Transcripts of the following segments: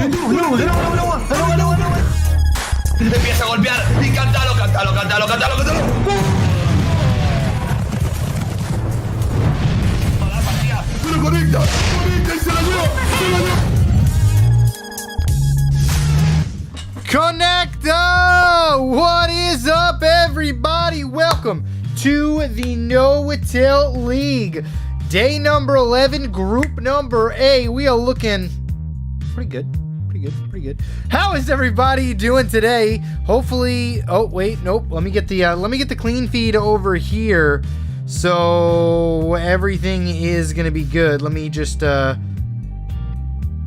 Empieza a golpear y cántalo. Pero conecta y se la dio. Connecto! What is up, everybody? Welcome to the No Tilt League. Day number 11, group number A. We are looking pretty good. How is everybody doing today? Hopefully, oh wait, nope. Let me get the clean feed over here, so everything is gonna be good. Let me just all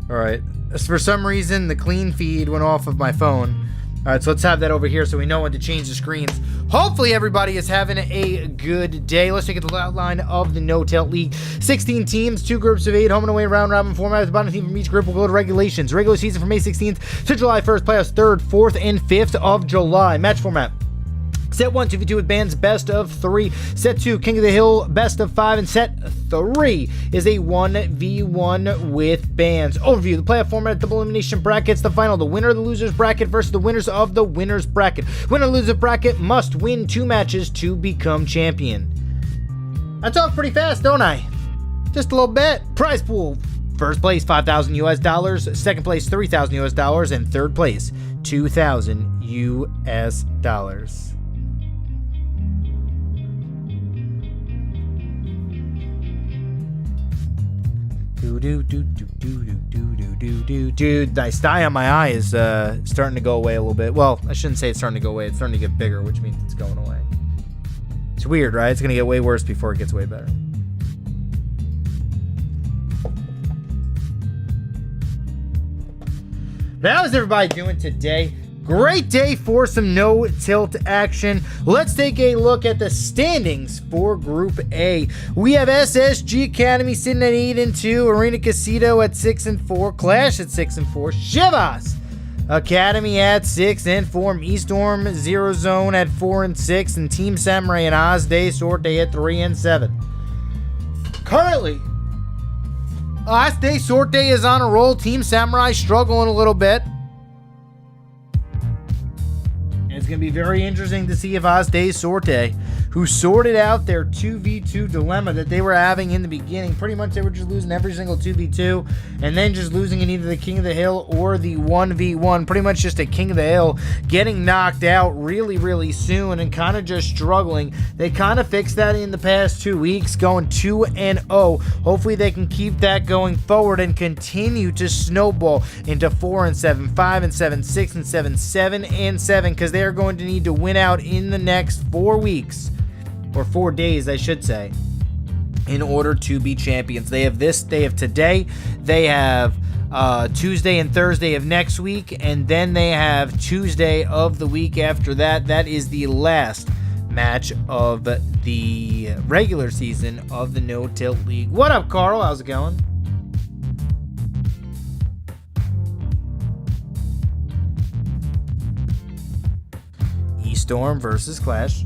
right. For some reason, the clean feed went off of my phone. All right, so let's have that over here so we know when to change the screens. Hopefully everybody is having a good day. Let's take it to the outline of the No Tilt League. 16 teams, 2 groups of 8, home and away round robin format. The bottom team from each group will go to regulations. Regular season from May 16th to July 1st. Playoffs 3rd, 4th, and 5th of July. Match format. Set 1, 2v2 with bands, best of 3. Set 2, King of the Hill, best of 5. And set 3 is a 1v1 with bands. Overview, the playoff format, double elimination brackets, the final, the winner of the loser's bracket versus the winners of the winner's bracket. Winner of the loser's bracket must win 2 matches to become champion. I talk pretty fast, don't I? Just a little bit. Prize pool. First place, $5,000 US. Second place, $3,000 US. And third place, $2,000 US. Dude, nice dye on my eye is starting to go away a little bit. Well, I shouldn't say it's starting to go away. It's starting to get bigger, which means it's going away. It's weird, right? It's going to get way worse before it gets way better. How is everybody doing today? Great day for some no-tilt action. Let's take a look at the standings for Group A. We have SSG Academy sitting at 8-2, Arena Quesito at 6-4, Clash at 6-4, Chivas Academy at 6-4, Estorm ZERØZONE at 4-6, and Team Samurai and OsDeSorte at 3-7. Currently, OsDeSorte is on a roll. Team Samurai struggling a little bit. It's going to be very interesting to see if OsDeSorte, who sorted out their 2v2 dilemma that they were having in the beginning, pretty much they were just losing every single 2v2 and then just losing in either the King of the Hill or the 1v1, pretty much just a King of the Hill getting knocked out really soon and kind of just struggling. They kind of fixed that in the past 2 weeks, going 2-0. Hopefully they can keep that going forward and continue to snowball into 4-7, 5-7, 6-7, 7-7, because they are going to need to win out in the next 4 weeks, or 4 days, I should say, in order to be champions. They have today, they have Tuesday and Thursday of next week, and then they have Tuesday of the week after that. That is the last match of the regular season of the No Tilt League. What up, Carl? How's it going? Estorm versus Clash.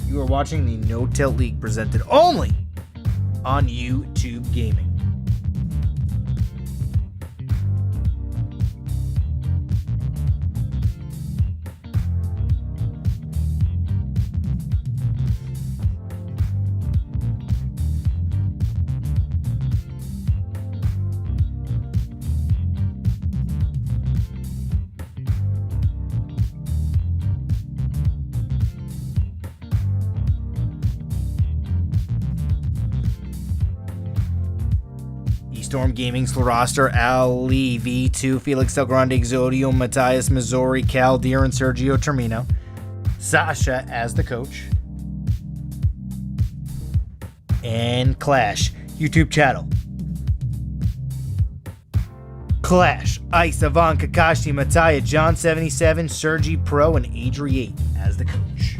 You are watching the No Tilt League, presented only on YouTube Gaming. Storm Gaming's roster: Ali, V2, Felix Del Grande, Exodio, Matthias Mazzori, Cal Deer, and Sergio Termino. Sasha as the coach. And Clash YouTube channel: Clash, Ice, Avon, Kakashi, Mattia, John 77, Sergi Pro, and Adri8 as the coach.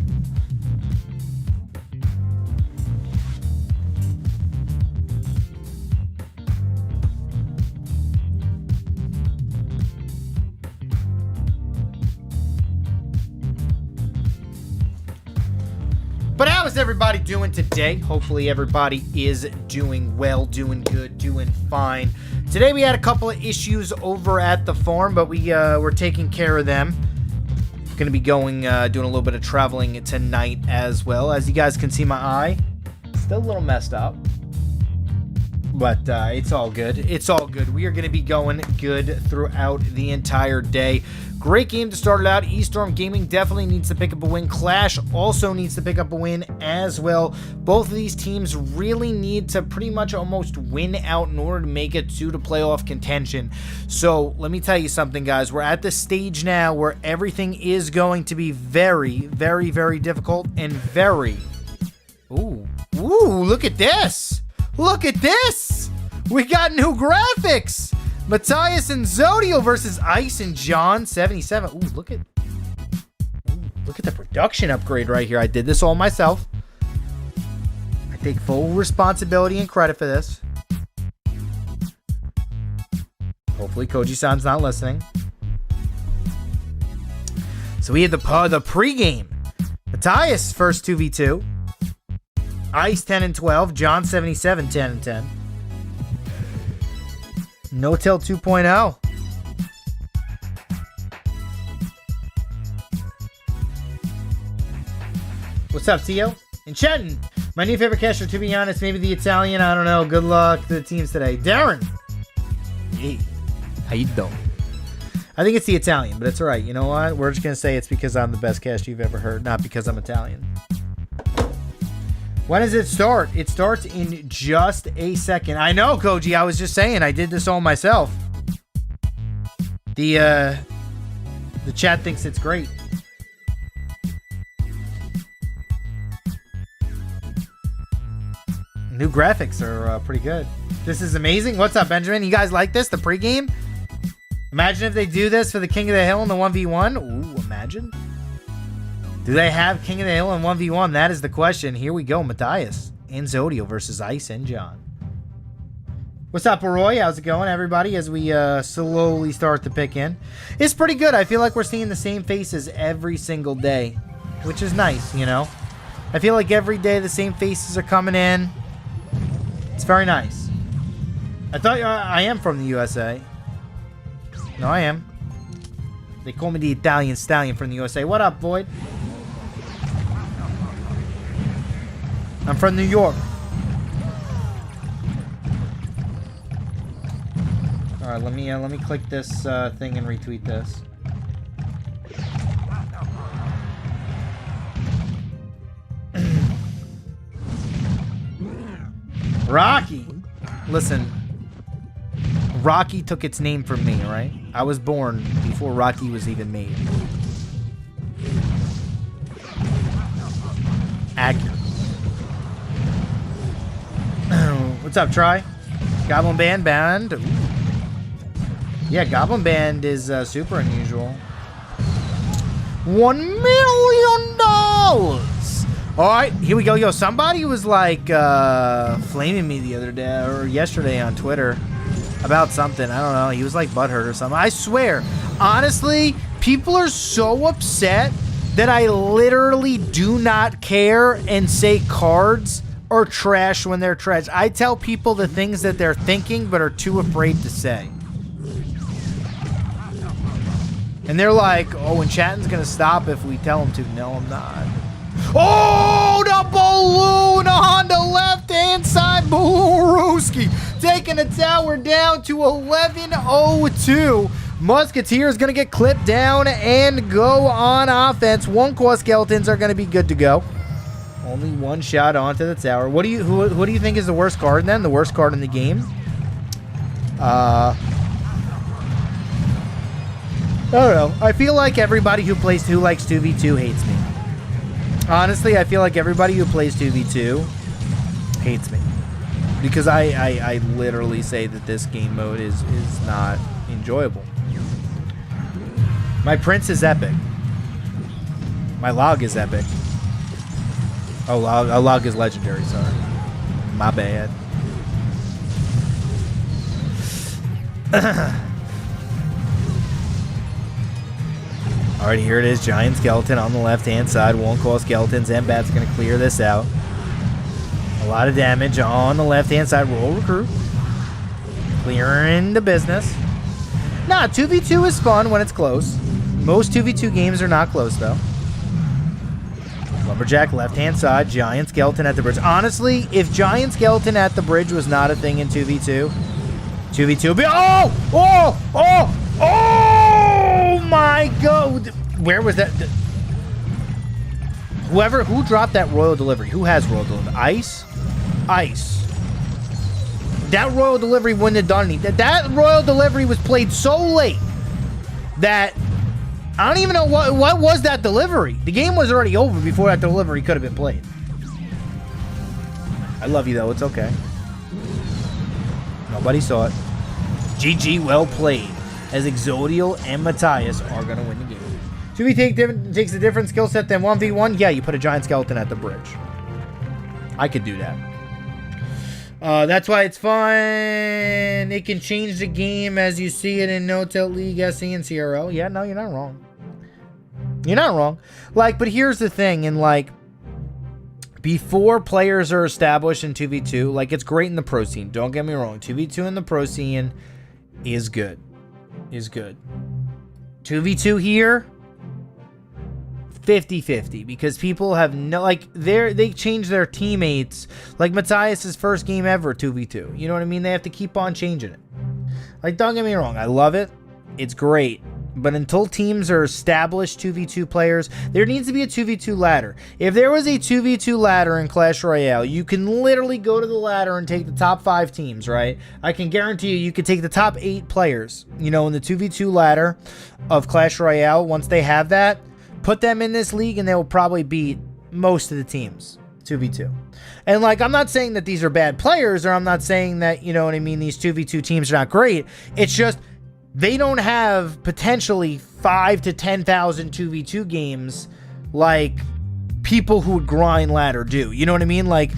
But how is everybody doing today? Hopefully everybody is doing well, doing good, doing fine. Today we had a couple of issues over at the farm, but we're taking care of them. Going to be going, doing a little bit of traveling tonight as well. As you guys can see, my eye still a little messed up, but it's all good. It's all good. We are going to be going good throughout the entire day. Great game to start it out. Estorm Gaming definitely needs to pick up a win. Clash also needs to pick up a win as well. Both of these teams really need to pretty much almost win out in order to make it to the playoff contention. So let me tell you something, guys. We're at the stage now where everything is going to be very, very, very difficult and very... Ooh, look at this. Look at this. We got new graphics. Matthias and Zodio versus Ice and John 77. Ooh, look at the production upgrade right here. I did this all myself. I take full responsibility and credit for this. Hopefully Koji-san's not listening. So we had the pregame. Matthias first 2v2. Ice 10 and 12. John 77 10 and 10. No Till 2.0. What's up, Tio? And Chetton, my new favorite caster, to be honest, maybe the Italian. I don't know. Good luck to the teams today. Darren. Hey, how you doing? I think it's the Italian, but it's all right. You know what? We're just going to say it's because I'm the best caster you've ever heard, not because I'm Italian. When does it start? It starts in just a second. I know, Koji. I was just saying. I did this all myself. The chat thinks it's great. New graphics are pretty good. This is amazing. What's up, Benjamin? You guys like this? The pregame? Imagine if they do this for the King of the Hill in the 1v1. Ooh, imagine. Do they have King of the Hill in 1v1? That is the question. Here we go. Matthias and Zodio versus Ice and John. What's up, Roy? How's it going, everybody, as we slowly start to pick in? It's pretty good. I feel like we're seeing the same faces every single day, which is nice, you know? I feel like every day the same faces are coming in. It's very nice. I thought I am from the USA. No, I am. They call me the Italian Stallion from the USA. What up, Void? I'm from New York. All right, let me click this thing and retweet this. Rocky. Listen, Rocky took its name from me, right? I was born before Rocky was even made. Accurate. What's up, Try? Goblin Band. Ooh. Yeah, Goblin Band is super unusual. $1 million. All right, here we go. Yo, somebody was like flaming me the other day or yesterday on Twitter about something. I don't know. He was like butthurt or something. I swear, honestly, people are so upset that I literally do not care and say cards are trash when they're trash. I tell people the things that they're thinking but are too afraid to say. And they're like, oh, and chatting's going to stop if we tell them to. No, I'm not. Oh, the balloon on the left-hand side. Balloon-rooski taking the tower down to 11-02. Musketeer is going to get clipped down and go on offense. One core skeletons are going to be good to go. Only one shot onto the tower. What do you think is the worst card then? The worst card in the game? I don't know. I feel like everybody who likes 2v2 hates me. Honestly, I feel like everybody who plays 2v2 hates me. Because I literally say that this game mode is not enjoyable. My Prince is epic. My log is epic. Oh, log is legendary, sorry. My bad. right, here it is. Giant skeleton on the left-hand side. Won't call skeletons. Embat's going to clear this out. A lot of damage on the left-hand side. Roll recruit. Clearing the business. Nah, 2v2 is fun when it's close. Most 2v2 games are not close, though. Lumberjack, left-hand side. Giant skeleton at the bridge. Honestly, if giant skeleton at the bridge was not a thing in 2v2, 2v2 would be... Oh! Oh! Oh! Oh! My God! Where was that? Who dropped that royal delivery? Who has royal delivery? Ice? Ice. That royal delivery wouldn't have done anything. That royal delivery was played so late that I don't even know what was that delivery. The game was already over before that delivery could have been played. I love you though. It's okay. Nobody saw it. GG, well played. As Exodial and Matthias are going to win the game. 2v takes a different skill set than 1v1. Yeah, you put a giant skeleton at the bridge. I could do that. That's why it's fun. It can change the game as you see it in No Tilt League, SE, and CRL. Yeah, no, you're not wrong. You're not wrong. Like, but here's the thing. And, like, before players are established in 2v2, like, it's great in the pro scene. Don't get me wrong. 2v2 in the pro scene is good. Is good. 2v2 here, 50-50, because people have no, like, they change their teammates. Like Matthias' first game ever 2v2. You know what I mean? They have to keep on changing it. Like, don't get me wrong, I love it. It's great. But until teams are established 2v2 players, there needs to be a 2v2 ladder. If there was a 2v2 ladder in Clash Royale, you can literally go to the ladder and take the top 5 teams, right? I can guarantee you could take the top 8 players, you know, in the 2v2 ladder of Clash Royale. Once they have that, put them in this league and they will probably beat most of the teams 2v2. And, like, I'm not saying that these are bad players, or I'm not saying that, you know what I mean, these 2v2 teams are not great. It's just they don't have potentially 5 to 10,000 2v2 games like people who would grind ladder do. You know what I mean? Like,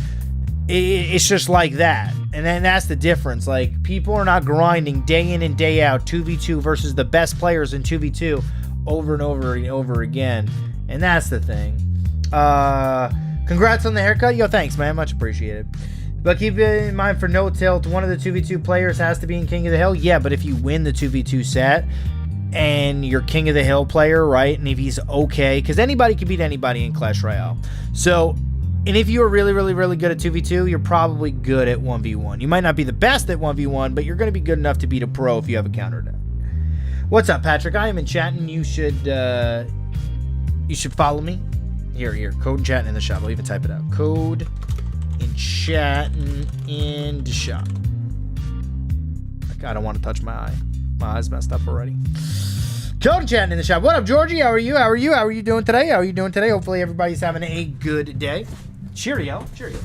it's just like that. And then that's the difference. Like, people are not grinding day in and day out 2v2 versus the best players in 2v2 over and over and over again. And that's the thing. Congrats on the haircut. Yo, thanks, man. Much appreciated. But keep it in mind, for no tilt, one of the 2v2 players has to be in King of the Hill. Yeah, but if you win the 2v2 set and you're King of the Hill player, right, and if he's okay, because anybody can beat anybody in Clash Royale. So, and if you're really, really, really good at 2v2, you're probably good at 1v1. You might not be the best at 1v1, but you're going to be good enough to beat a pro if you have a counter deck. What's up, Patrick? I am in chat, and you should follow me. Here, code and chat in the shop. I'll even type it out. Code and chatting in the shop. I don't want to touch my eye. My eye's messed up already. Code and chatting in the shop. What up, Georgie? How are you? How are you? How are you doing today? How are you doing today? Hopefully everybody's having a good day. Cheerio. Cheerio.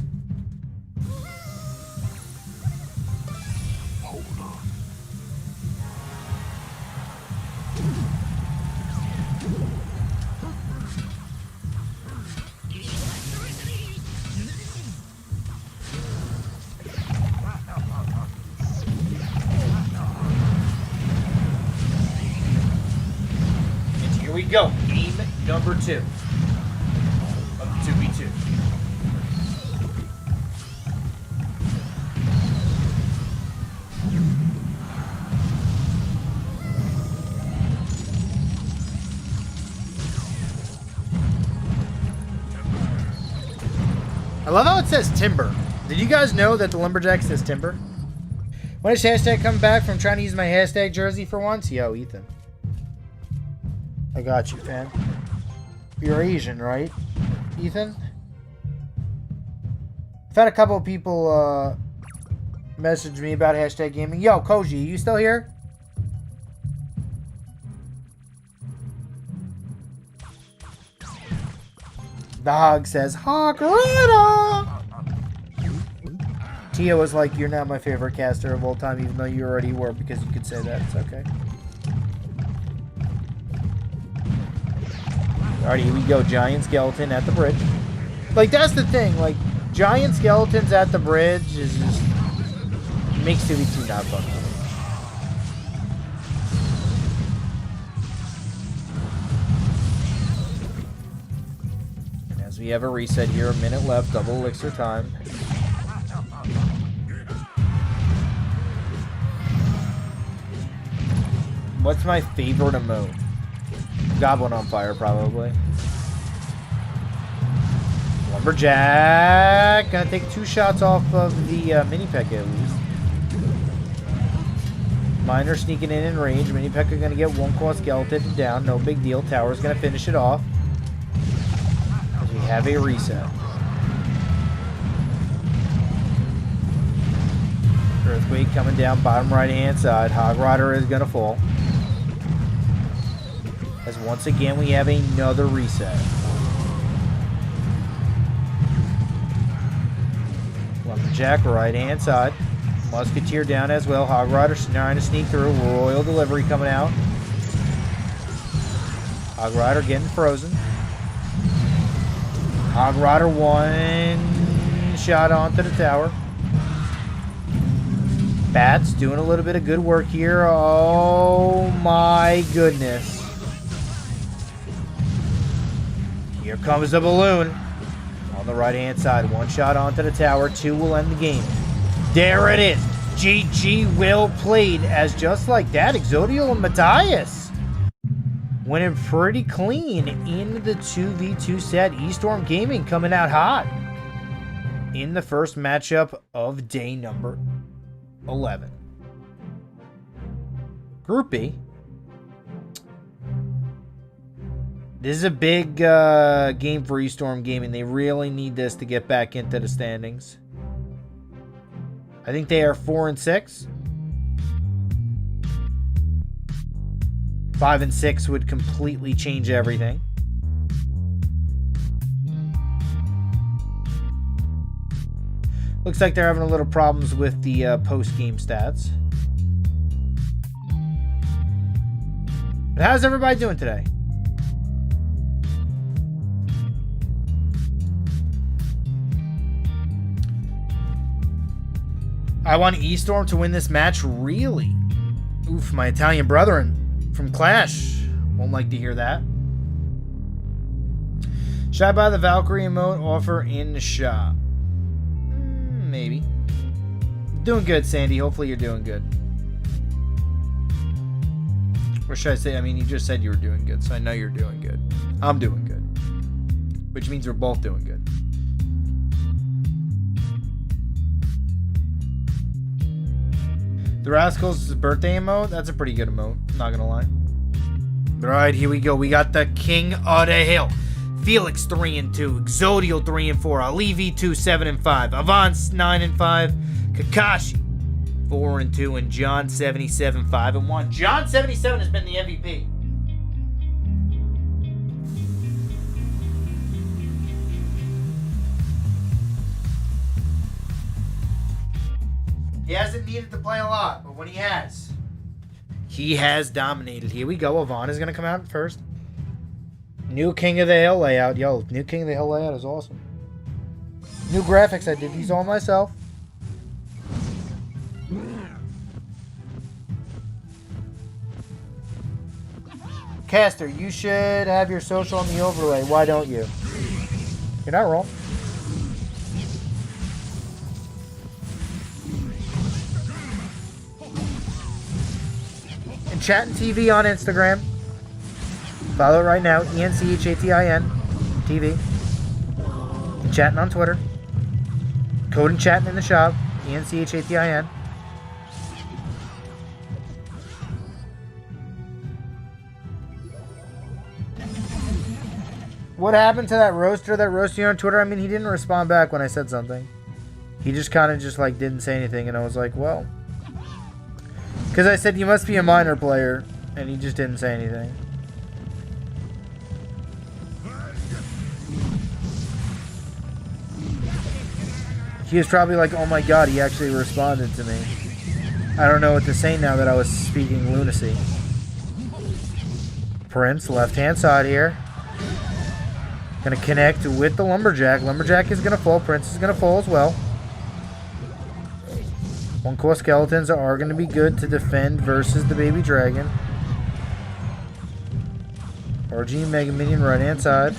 We go. Game number 2 of 2v2. I love how it says timber. Did you guys know that the lumberjack says timber? When is hashtag coming back from trying to use my hashtag jersey for once? Yo, Ethan. I got you, fam. You're Asian, right, Ethan? I've had a couple of people message me about hashtag gaming. Yo, Koji, you still here? The hog says, Hog Rider! Tia was like, you're now my favorite caster of all time, even though you already were, because you could say that. It's okay. Alright, here we go. Giant skeleton at the bridge. Like, that's the thing. Like, giant skeletons at the bridge is just makes 2v2 not fun. As we have a reset here, a minute left, double elixir time. What's my favorite emote? Goblin on fire, probably. Lumberjack. Gonna take 2 shots off of the mini P.E.K.K.A at least. Miner sneaking in range. Mini P.E.K.K.A gonna get 1 core skeleton down. No big deal. Tower's gonna finish it off. As we have a reset. Earthquake coming down bottom right hand side. Hog Rider is gonna fall. As once again we have another reset. Lumberjack right hand side. Musketeer down as well. Hog Rider trying to sneak through. Royal delivery coming out. Hog Rider getting frozen. Hog Rider 1 shot onto the tower. Bats doing a little bit of good work here. Oh my goodness. Here comes the balloon. On the right-hand side. 1 shot onto the tower. 2 will end the game. There it is. GG, well played. As just like that, Exodial and Matthias winning pretty clean in the 2v2 set. Estorm Gaming coming out hot in the first matchup of day number 11. Group B. This is a big game for Estorm Gaming. They really need this to get back into the standings. I think they are 4 and 6. 5 and 6 would completely change everything. Looks like they're having a little problems with the post-game stats. But how's everybody doing today? I want Estorm to win this match, really? Oof, my Italian brethren from Clash won't like to hear that. Should I buy the Valkyrie emote offer in the shop? Maybe. Doing good, Sandy. Hopefully you're doing good. Or should I say, I mean, you just said you were doing good, so I know you're doing good. I'm doing good. Which means we're both doing good. The Rascals' birthday emote? That's a pretty good emote. Not gonna lie. Alright, here we go. We got the King of the Hill. Felix 3 and 2. Exodial 3 and 4. Ali V2 7 and 5. Avance 9 and 5. Kakashi 4 and 2. And John 77 5 and 1. John 77 has been the MVP. He hasn't needed to play a lot, but when he has dominated. Here we go. Avon is going to come out first. New King of the Hill layout. Yo, new King of the Hill layout is awesome. New graphics. I did these all myself. Caster, you should have your social on the overlay. Why don't you? You're not wrong. And Chatting TV on Instagram. Follow it right now. ENCHATIN TV. And Chatting on Twitter. Code and Chatting in the shop. ENCHATIN. What happened to that roaster that roasted you on Twitter? I mean, he didn't respond back when I said something. He just kind of just like didn't say anything, and I was like, well. Because I said, you must be a minor player, and he just didn't say anything. He was probably like, oh my god, he actually responded to me. I don't know what to say now that I was speaking lunacy. Prince, left-hand side here. Gonna connect with the Lumberjack. Lumberjack is gonna fall. Prince is gonna fall as well. One core skeletons are gonna be good to defend versus the baby dragon. RG Mega Minion right hand side.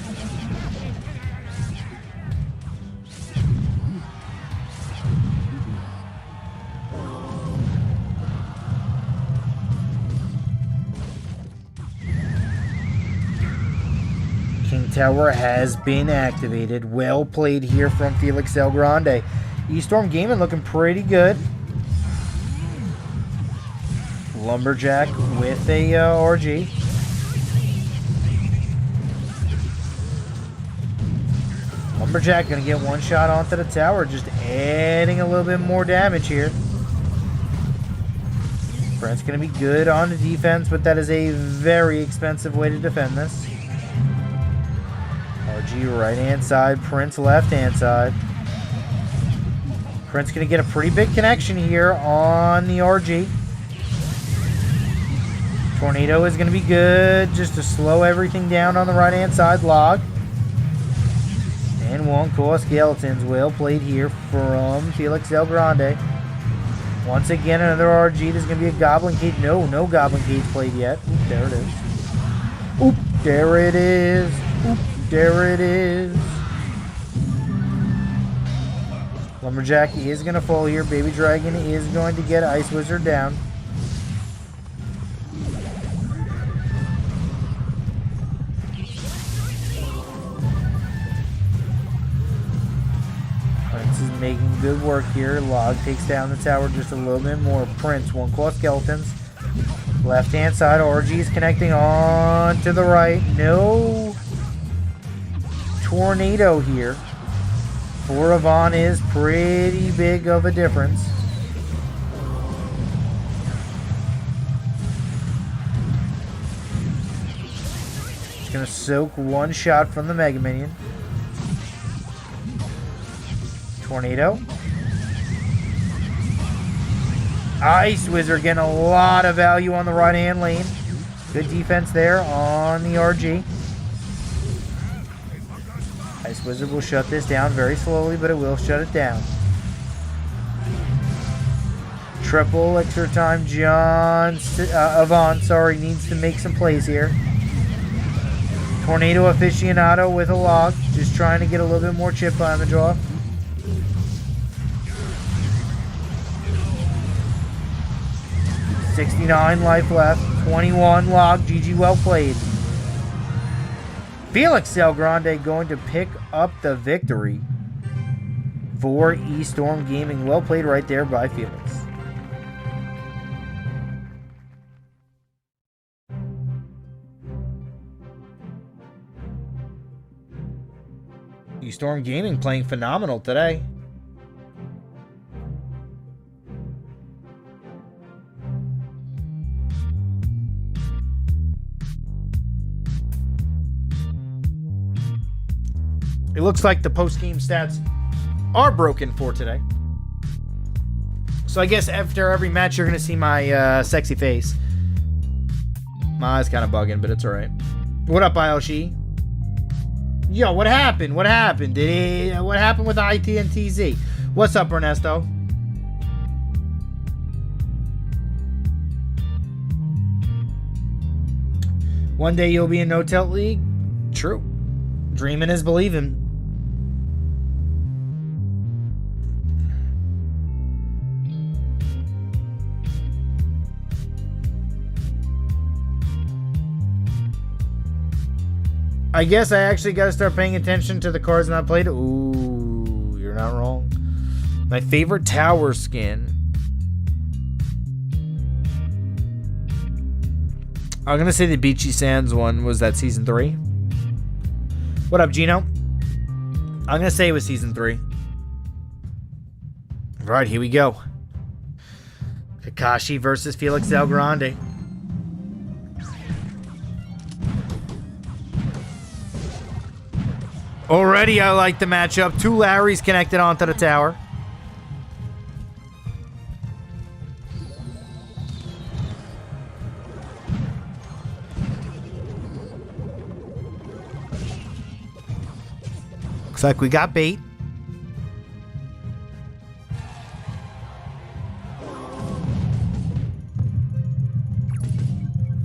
King Tower has been activated. Well played here from Felix El Grande. Estorm Gaming looking pretty good. Lumberjack with a RG. Lumberjack going to get one shot onto the tower, just adding a little bit more damage here. Brent's going to be good on the defense, but that is a very expensive way to defend this. RG right-hand side, Prince left-hand side. Prince going to get a pretty big connection here on the RG. Tornado is going to be good just to slow everything down on the right-hand side. Log. And one core skeletons. Well played here from Felix El Grande. Once again, another RG. There's going to be a Goblin Cage. No Goblin Cage played yet. Oop, there it is. Oop, there it is. Oop, there it is. Lumberjack is going to fall here. Baby Dragon is going to get Ice Wizard down. Making good work here. Log takes down the tower just a little bit more. Prince, one claw skeletons. Left hand side, RG is connecting on to the right. No tornado here. For Yvonne is pretty big of a difference. Just gonna soak one shot from the Mega Minion. Tornado. Ice Wizard getting a lot of value on the right-hand lane. Good defense there on the RG. Ice Wizard will shut this down very slowly, but it will shut it down. Triple extra time. Yvonne, sorry, needs to make some plays here. Tornado Aficionado with a log. Just trying to get a little bit more chip damage off. 69 life left. 21 log. GG, well played. Felix El Grande going to pick up the victory for Estorm Gaming. Well played right there by Felix. Estorm Gaming playing phenomenal today. It looks like the post-game stats are broken for today. So I guess after every match, you're going to see my sexy face. My eye's kind of bugging, but it's all right. What up, Ioshi? Yo, what happened? What happened? What happened with IT and TZ? What's up, Ernesto? One day you'll be in No Tilt League? True. Dreaming is believing. I guess I actually got to start paying attention to the cards not played. Ooh, you're not wrong. My favorite tower skin. I'm going to say the Beachy Sands one was that Season 3. What up, Gino? I'm going to say it was Season 3. All right, here we go. Kakashi versus Felix El Grande. Already, I like the matchup. Two Larrys connected onto the tower. Looks like we got bait.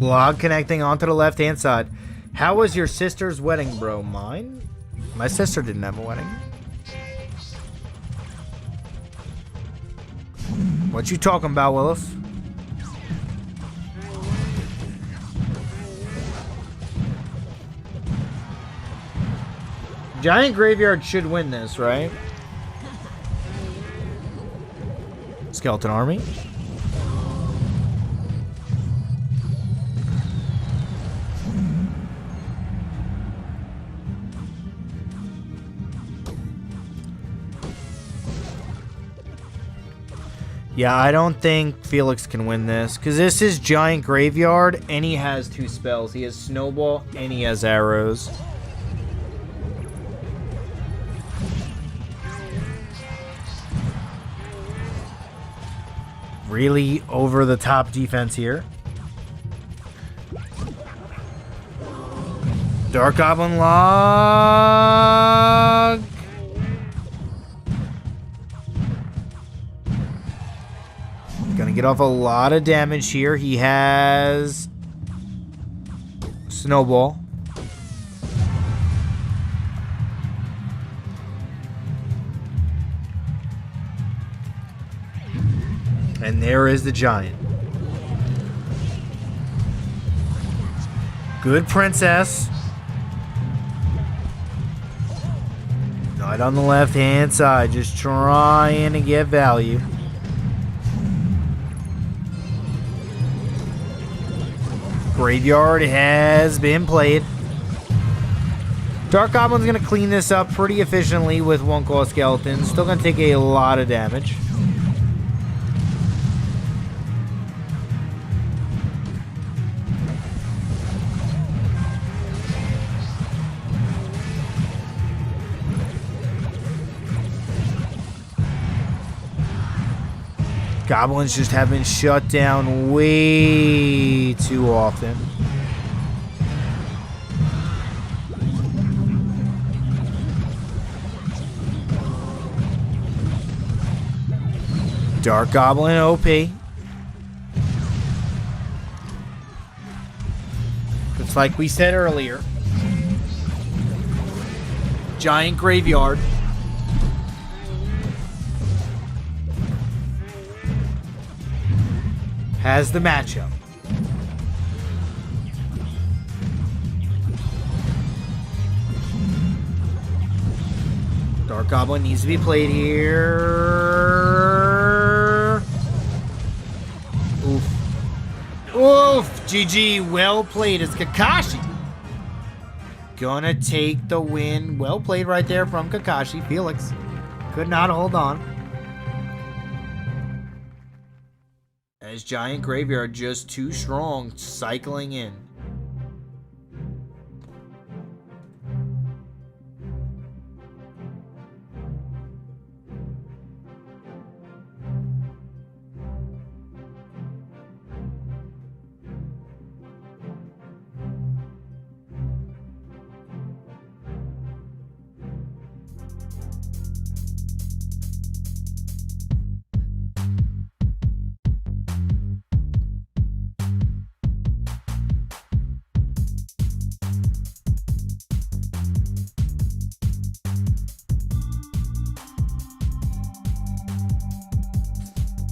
Log connecting onto the left-hand side. How was your sister's wedding, bro? Mine? My sister didn't have a wedding. What you talking about, Willis? Giant Graveyard should win this, right? Skeleton Army. Yeah, I don't think Felix can win this, because this is Giant Graveyard, and he has 2 spells. He has Snowball, and he has Arrows. Really over-the-top defense here. Dark Goblin Log. Gonna get off a lot of damage here. He has Snowball. And there is the Giant. Good Princess. Right on the left-hand side, just trying to get value. Graveyard has been played. Dark Goblin's going to clean this up pretty efficiently with 1 cost skeleton. Still going to take a lot of damage. Goblins just have been shut down way too often. Dark Goblin OP. It's like we said earlier. Giant Graveyard. Has the matchup. Dark Goblin needs to be played here. Oof. Oof. GG. Well played. It's Kakashi. Gonna take the win. Well played right there from Kakashi. Felix could not hold on. As Giant Graveyard just too strong, cycling in.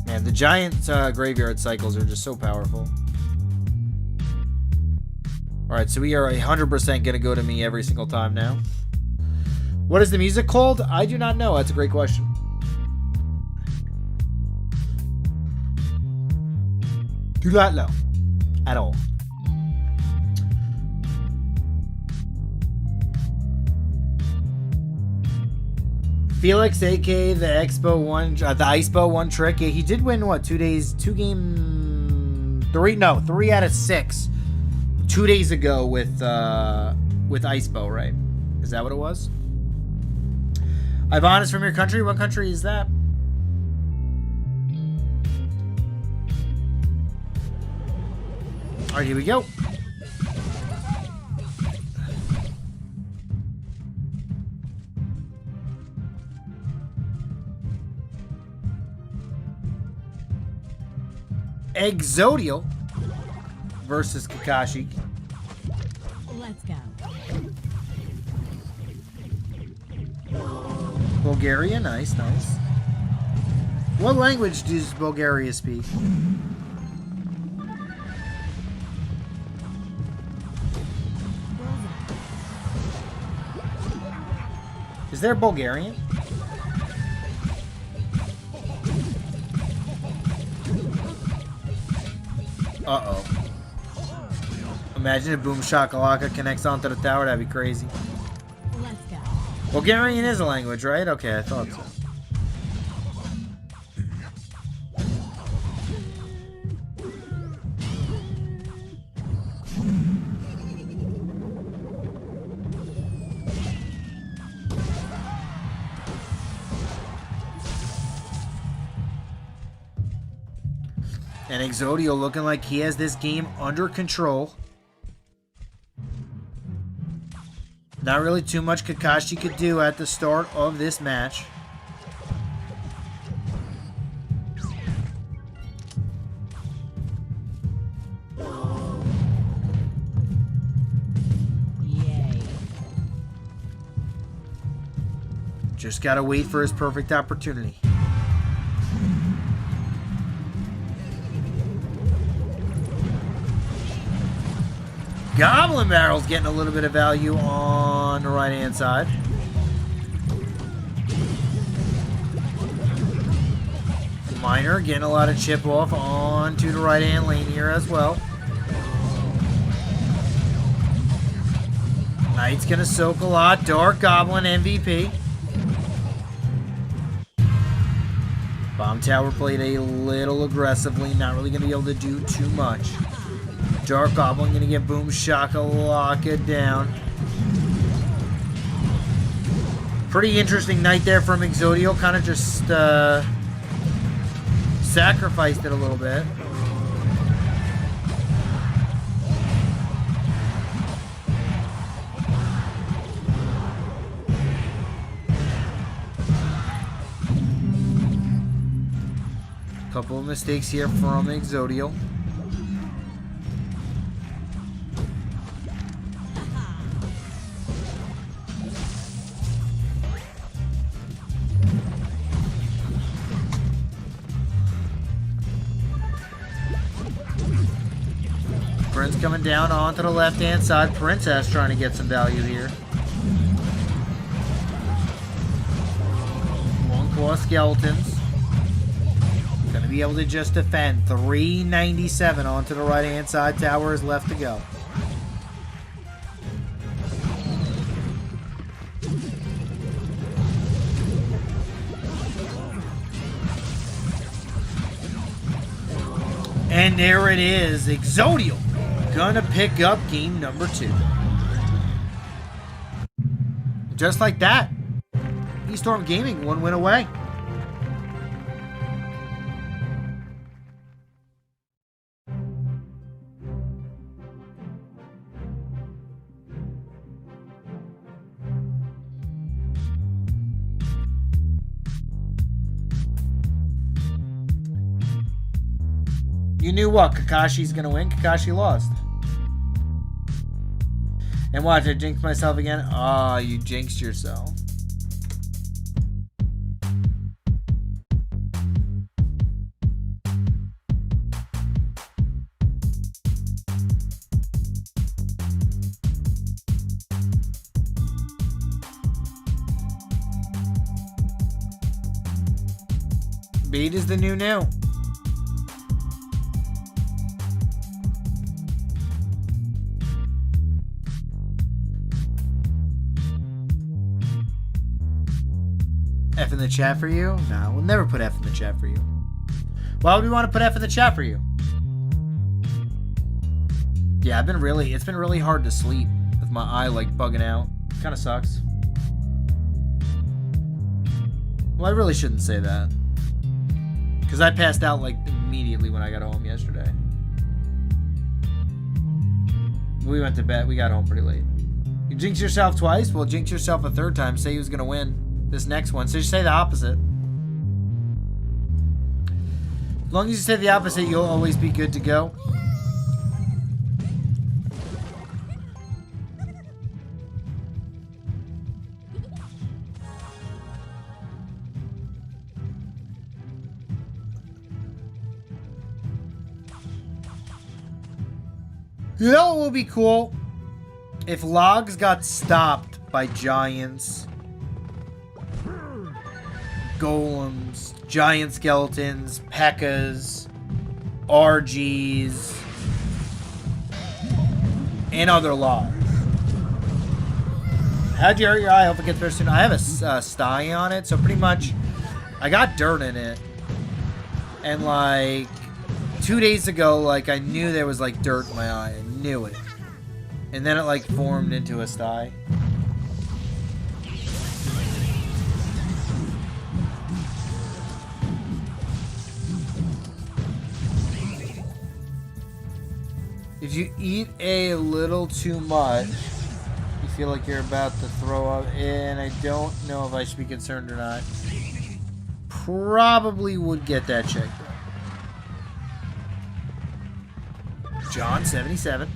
Man, the Giant Graveyard cycles are just so powerful. Alright, so we are 100% going to go to me every single time now. What is the music called? I do not know. That's a great question. Do not know. At all. Felix, aka the Expo one, the Icepo one trick. Yeah, he did win what? 3 out of 6. 2 days ago with Icepo, right? Is that what it was? Ivan from your country. What country is that? All right, here we go. Exodial versus Kakashi. Let's go. Bulgaria, nice, nice. What language does Bulgaria speak? Is there Bulgarian? Uh-oh. Imagine if Boom Shakalaka connects onto the tower. That'd be crazy. Let's go. Bulgarian is a language, right? Okay, I thought so. And Exodio looking like he has this game under control. Not really too much Kakashi could do at the start of this match. Yay. Just gotta wait for his perfect opportunity. Goblin Barrel's getting a little bit of value on the right-hand side. Miner getting a lot of chip off onto the right-hand lane here as well. Knight's gonna soak a lot. Dark Goblin MVP. Bomb Tower played a little aggressively. Not really gonna be able to do too much. Dark Goblin gonna get Boom Shakalaka down. Pretty interesting night there from Exodio. Kind of just sacrificed it a little bit. Couple of mistakes here from Exodio. Prince coming down onto the left-hand side. Princess trying to get some value here. One claw skeletons. Going to be able to just defend. 397 onto the right-hand side. Tower is left to go. And there it is. Exodio gonna pick up game number 2. Just like that. Estorm Gaming, 1 win away. You knew what? Kakashi's gonna win. Kakashi lost. And watch, I jinxed myself again. Ah, you jinxed yourself. Beat is the new new. F in the chat for you? No, we'll never put F in the chat for you. Why would we want to put F in the chat for you? Yeah, it's been really hard to sleep with my eye like bugging out. Kind of sucks. Well, I really shouldn't say that. Because I passed out like immediately when I got home yesterday. We went to bed. We got home pretty late. You jinx yourself twice? Well, jinx yourself a third time. Say who's going to win this next one. So just say the opposite. As long as you say the opposite, you'll always be good to go. You know what would be cool? If logs got stopped by giants golems, giant skeletons, P.E.K.K.A.s, RGs, and other logs. How'd you hurt your eye? Hope it gets better soon. I have a sty on it, so pretty much I got dirt in it. And like 2 days ago, like I knew there was like dirt in my eye. I knew it. And then it like formed into a sty. If you eat a little too much, you feel like you're about to throw up, and I don't know if I should be concerned or not. Probably would get that checked out. John 77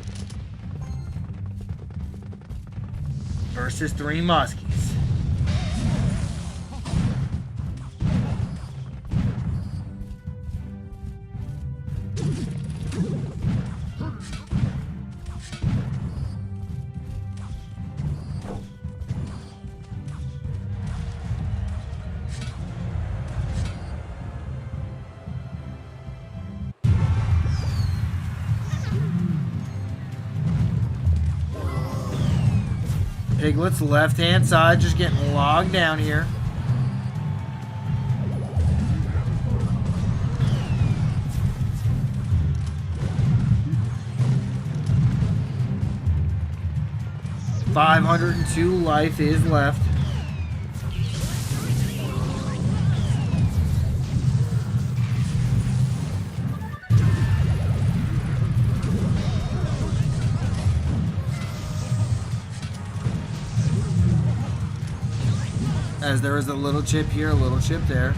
versus 3 Muskies. Piglet's left-hand side just getting logged down here. $502 life is left. As there is a little chip here, a little chip there.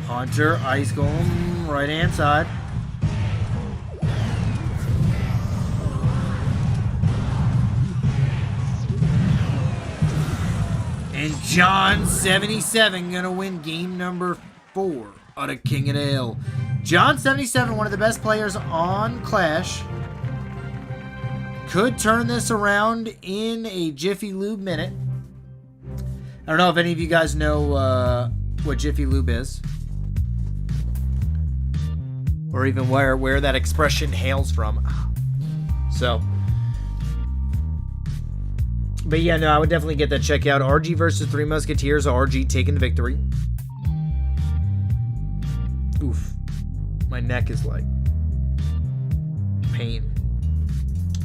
Hunter, Ice Golem, right hand side. And John 77 gonna win game number 4 out of King of the Hill. John 77, one of the best players on Clash. Could turn this around in a Jiffy Lube minute. I don't know if any of you guys know what Jiffy Lube is. Or even where that expression hails from. So. But yeah, no, I would definitely get that check out. RG versus 3 Musketeers. RG taking the victory. Oof. My neck is like pain.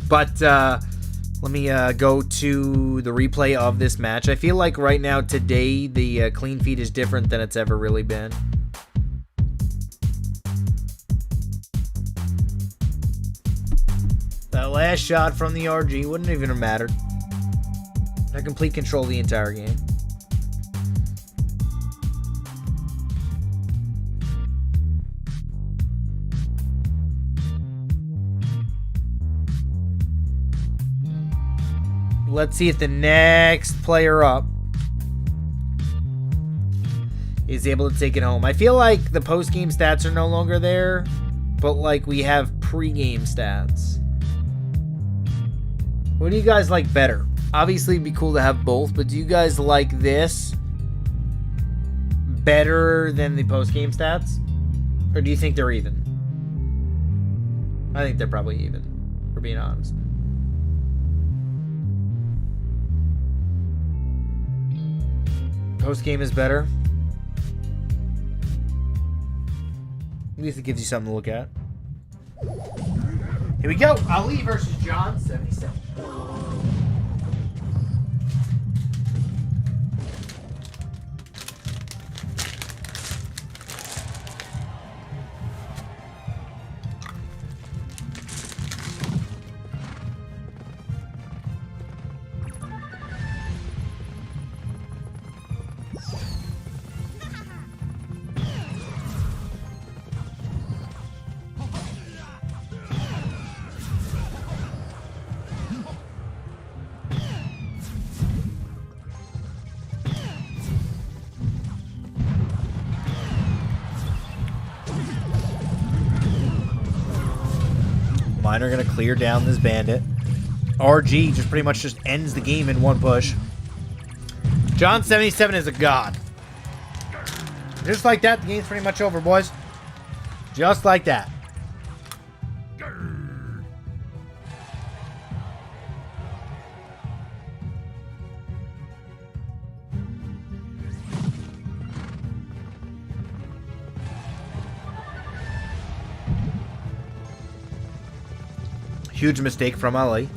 But let me go to the replay of this match. I feel like right now, today, the clean feed is different than it's ever really been. That last shot from the RG wouldn't even have mattered. I complete control the entire game. Let's see if the next player up is able to take it home. I feel like the post-game stats are no longer there, but like we have pre-game stats. What do you guys like better? Obviously, it'd be cool to have both, but do you guys like this better than the post-game stats? Or do you think they're even? I think they're probably even, for being honest. Post game is better. At least it gives you something to look at. Here we go. Ali versus John 77. Mine are going to clear down this bandit. RG just pretty much just ends the game in one push. John 77 is a god. Just like that, the game's pretty much over, boys. Just like that. Huge mistake from Ali.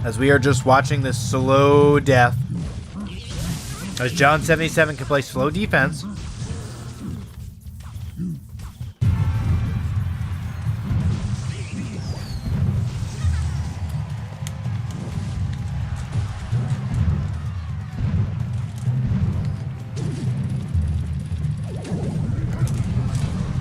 As we are just watching this slow death. As John 77 can play slow defense.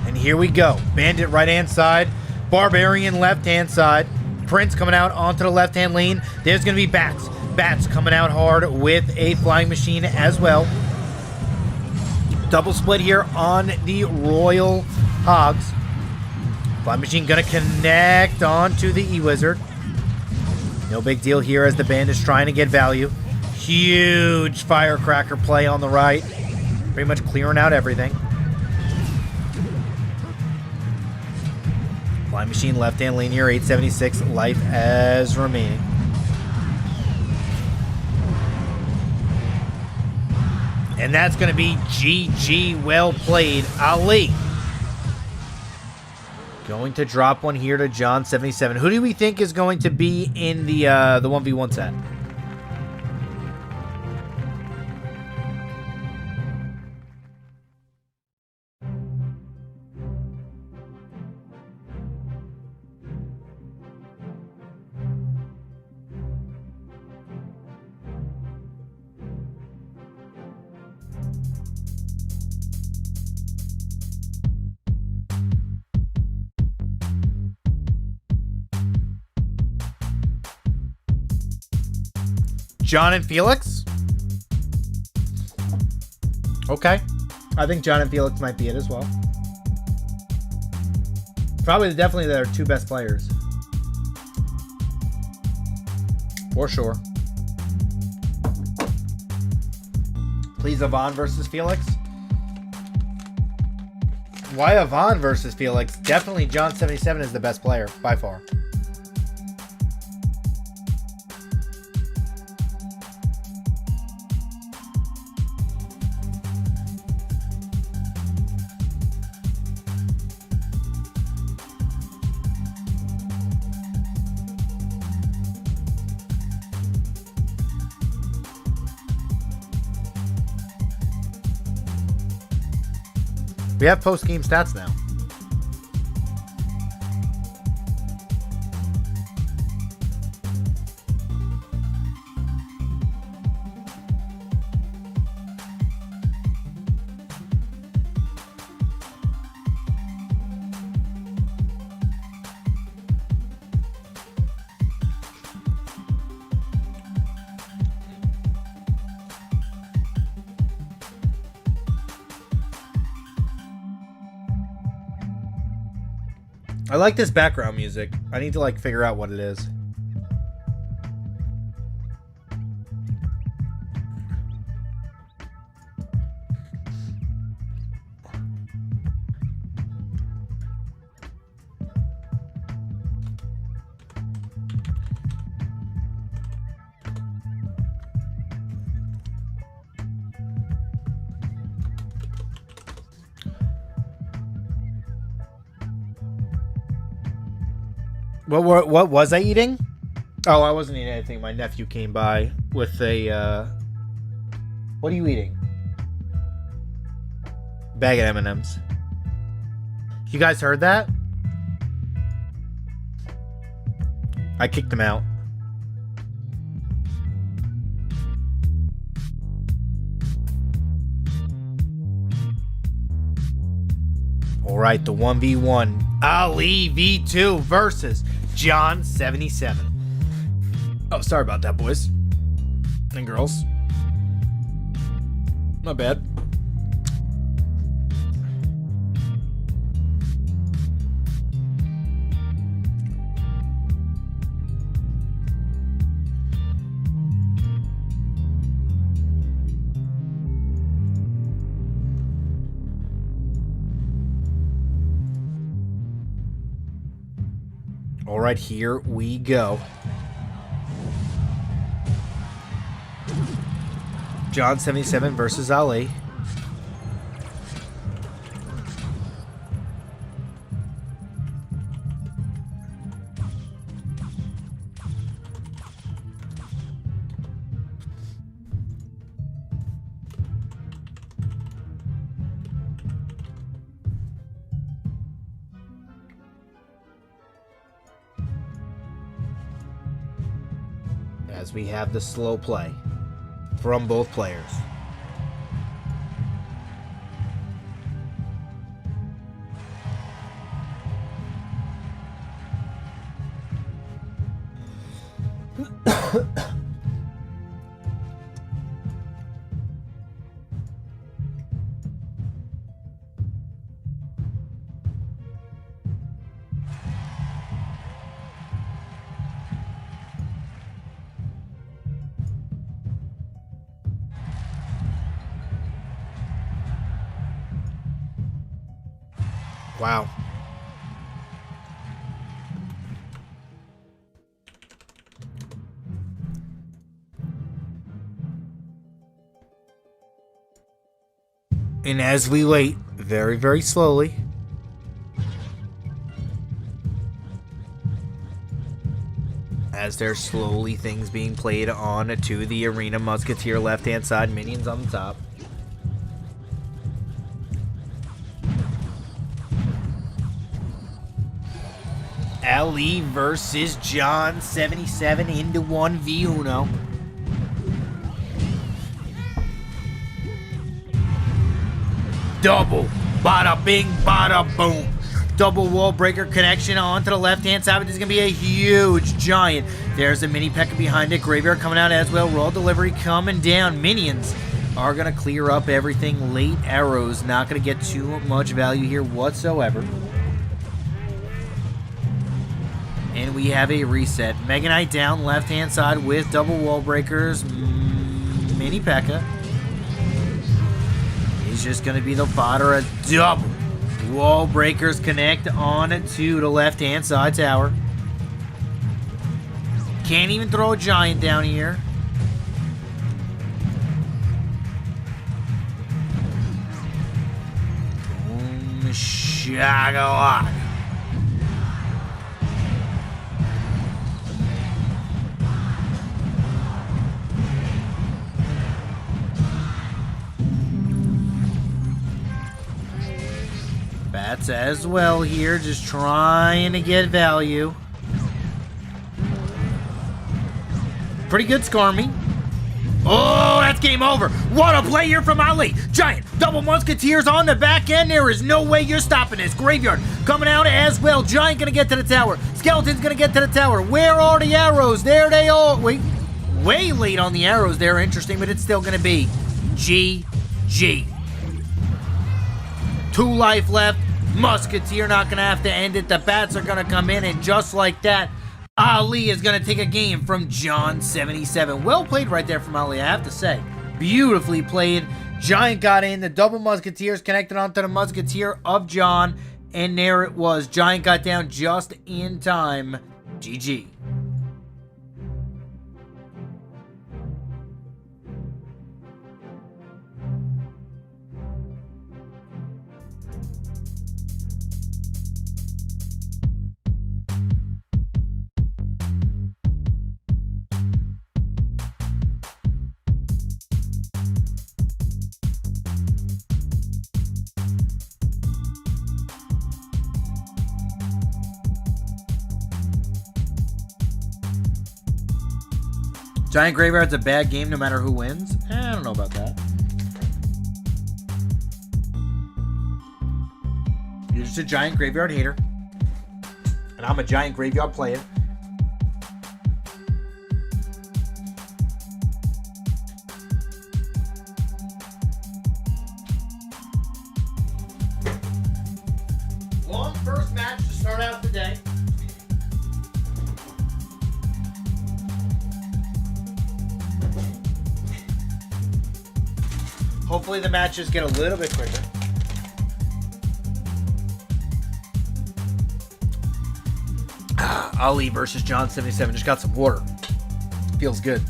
And here we go. Bandit right-hand side. Barbarian left-hand side. Prince coming out onto the left-hand lane. There's going to be Bats. Bats coming out hard with a flying machine as well. Double split here on the Royal Hogs. Flying machine going to connect onto the E-Wizard. No big deal here as the band is trying to get value. Huge firecracker play on the right. Pretty much clearing out everything. Flying machine left-hand lane here, 876 life as remaining. And that's going to be GG. Well played, Ali. Going to drop one here to John 77. Who do we think is going to be in the 1v1 set? John and Felix? Okay. I think John and Felix might be it as well. Probably definitely their two best players. For sure. Please, Yvonne versus Felix. Why Yvonne versus Felix? Definitely John 77 is the best player, by far. We have post-game stats now. I like this background music. I need to like figure out what it is. What was I eating? Oh, I wasn't eating anything. My nephew came by with a, what are you eating? Bag of M&Ms. You guys heard that? I kicked him out. All right, the 1v1. Ali V2 versus John 77. Oh, sorry about that, boys and girls. My bad. All right, here we go. John 77 versus Ali. As we have the slow play from both players. Wow. And as we wait, very, very slowly, as there's slowly things being played on to the arena, Musketeer left-hand side, minions on the top. Ali versus John 77 into 1v1. Double. Bada bing, bada boom. Double wall breaker connection onto the left-hand side. This is going to be a huge giant. There's a mini P.E.K.K.A behind it. Graveyard coming out as well. Raw delivery coming down. Minions are going to clear up everything. Late arrows. Not going to get too much value here whatsoever. And we have a reset. Mega Knight down left-hand side with double wall breakers. Mini P.E.K.K.A. He's just going to be the fodder. A double wall breakers connect on to the left-hand side tower. Can't even throw a giant down here. Boom, shagalaka. Bats as well here, just trying to get value. Pretty good, Skarmy. Oh, that's game over. What a play here from Ali. Giant, double Musketeers on the back end. There is no way you're stopping this. Graveyard coming out as well. Giant gonna get to the tower. Skeleton's gonna get to the tower. Where are the arrows? There they are. Wait, way late on the arrows there. Interesting, but it's still gonna be GG. 2 life left. Musketeer not going to have to end it. The bats are going to come in, and just like that, Ali is going to take a game from John 77. Well played right there from Ali, I have to say. Beautifully played. Giant got in. The double Musketeers connected onto the Musketeer of John, and there it was. Giant got down just in time. GG. Giant Graveyard's a bad game no matter who wins? I don't know about that. You're just a giant graveyard hater. And I'm a giant graveyard player. Long first match to start out the day. Hopefully the matches get a little bit quicker. Ali versus John 77. Just got some water. Feels good.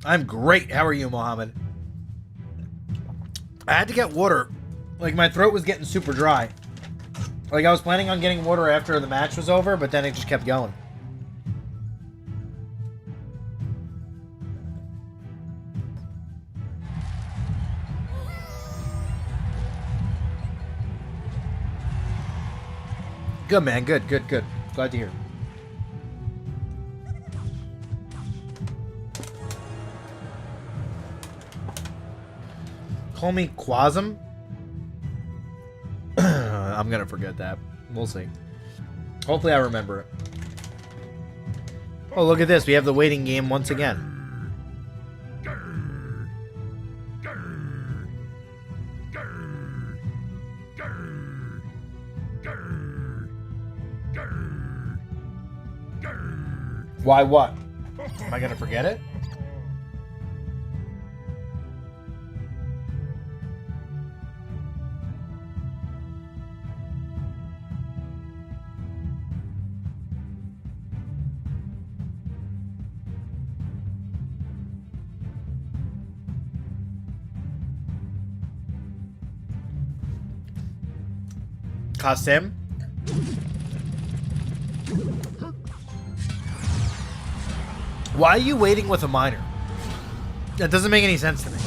I'm great. How are you, Mohammed? I had to get water. Like, my throat was getting super dry. Like, I was planning on getting water after the match was over, but then it just kept going. Good, man. Good. Glad to hear. Call me Quasm? I'm gonna forget that. We'll see. Hopefully I remember it. Oh, look at this. We have the waiting game once again. Why what? Am I gonna forget it? Qasim? Why are you waiting with a miner? That doesn't make any sense to me.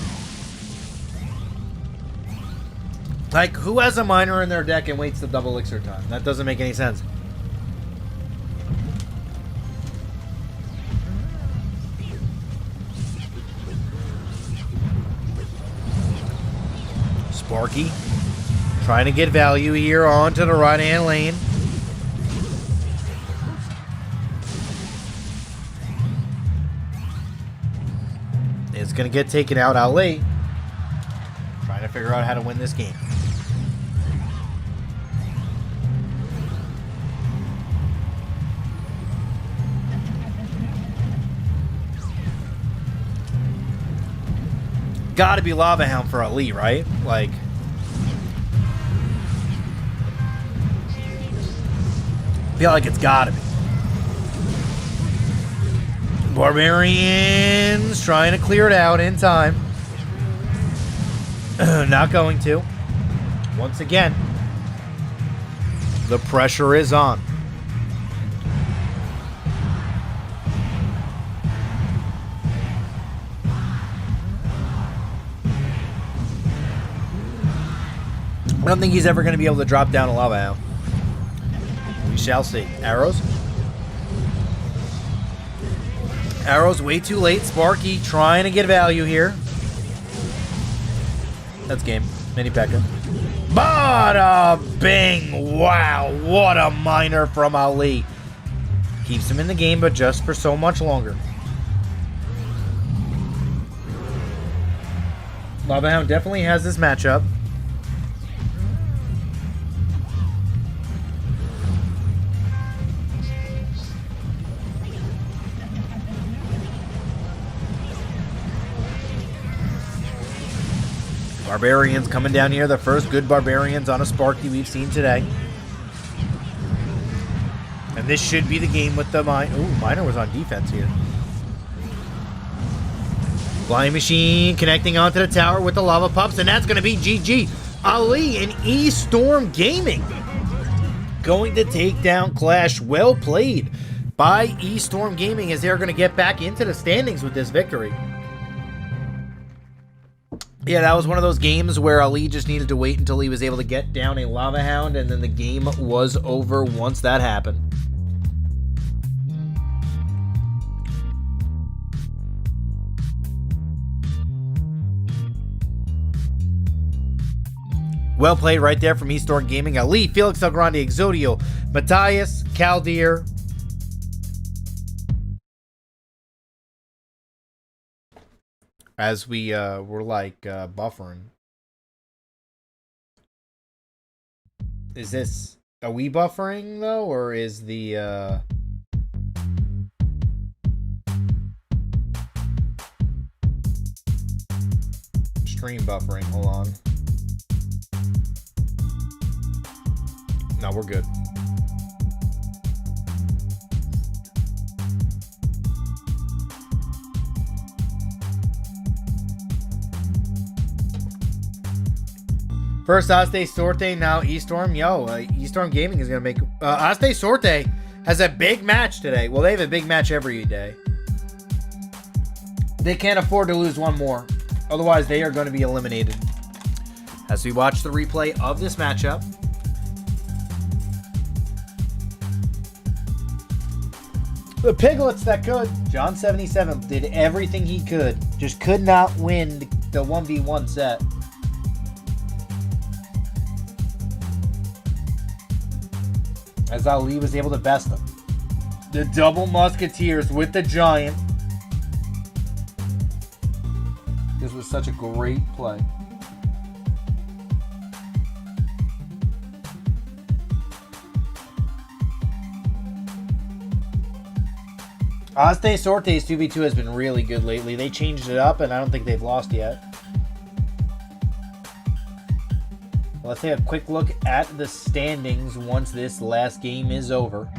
Like, who has a miner in their deck and waits the double elixir time? That doesn't make any sense. Sparky trying to get value here onto the right-hand lane. It's going to get taken out late. Trying to figure out how to win this game. Gotta be Lava Hound for Ali, right? Like... I feel like it's gotta be. Barbarians trying to clear it out in time. Not going to. Once again, the pressure is on. I don't think he's ever going to be able to drop down a Lava Hound. We shall see. Arrows. Arrows way too late. Sparky trying to get value here. That's game. Mini P.E.K.K.A. Bada bing! Wow, what a miner from Ali. Keeps him in the game, but just for so much longer. Lava Hound definitely has this matchup. Barbarians coming down here. The first good Barbarians on a Sparky we've seen today. And this should be the game with the mine. Ooh, Miner was on defense here. Flying Machine connecting onto the tower with the Lava Pups. And that's going to be GG. Ali and Estorm Gaming going to take down Clash. Well played by Estorm Gaming as they're going to get back into the standings with this victory. Yeah, that was one of those games where Ali just needed to wait until he was able to get down a Lava Hound, and then the game was over once that happened. Well played right there from Estorm Gaming. Ali, Felix Del Grande, Exodio, Matthias, Caldeer. As we were like buffering. Is this, are we buffering though, or is the stream buffering? Hold on. No, we're good. First OsDeSorte, now Estorm. Yo, Estorm Gaming is going to make... OsDeSorte has a big match today. Well, they have a big match every day. They can't afford to lose one more. Otherwise, they are going to be eliminated. As we watch the replay of this matchup. The piglets that could. John 77 did everything he could. Just could not win the 1v1 set. As Ali was able to best them. The double musketeers with the giant. This was such a great play. OsDeSorte's 2v2 has been really good lately. They changed it up, and I don't think they've lost yet. Let's take a quick look at the standings once this last game is over.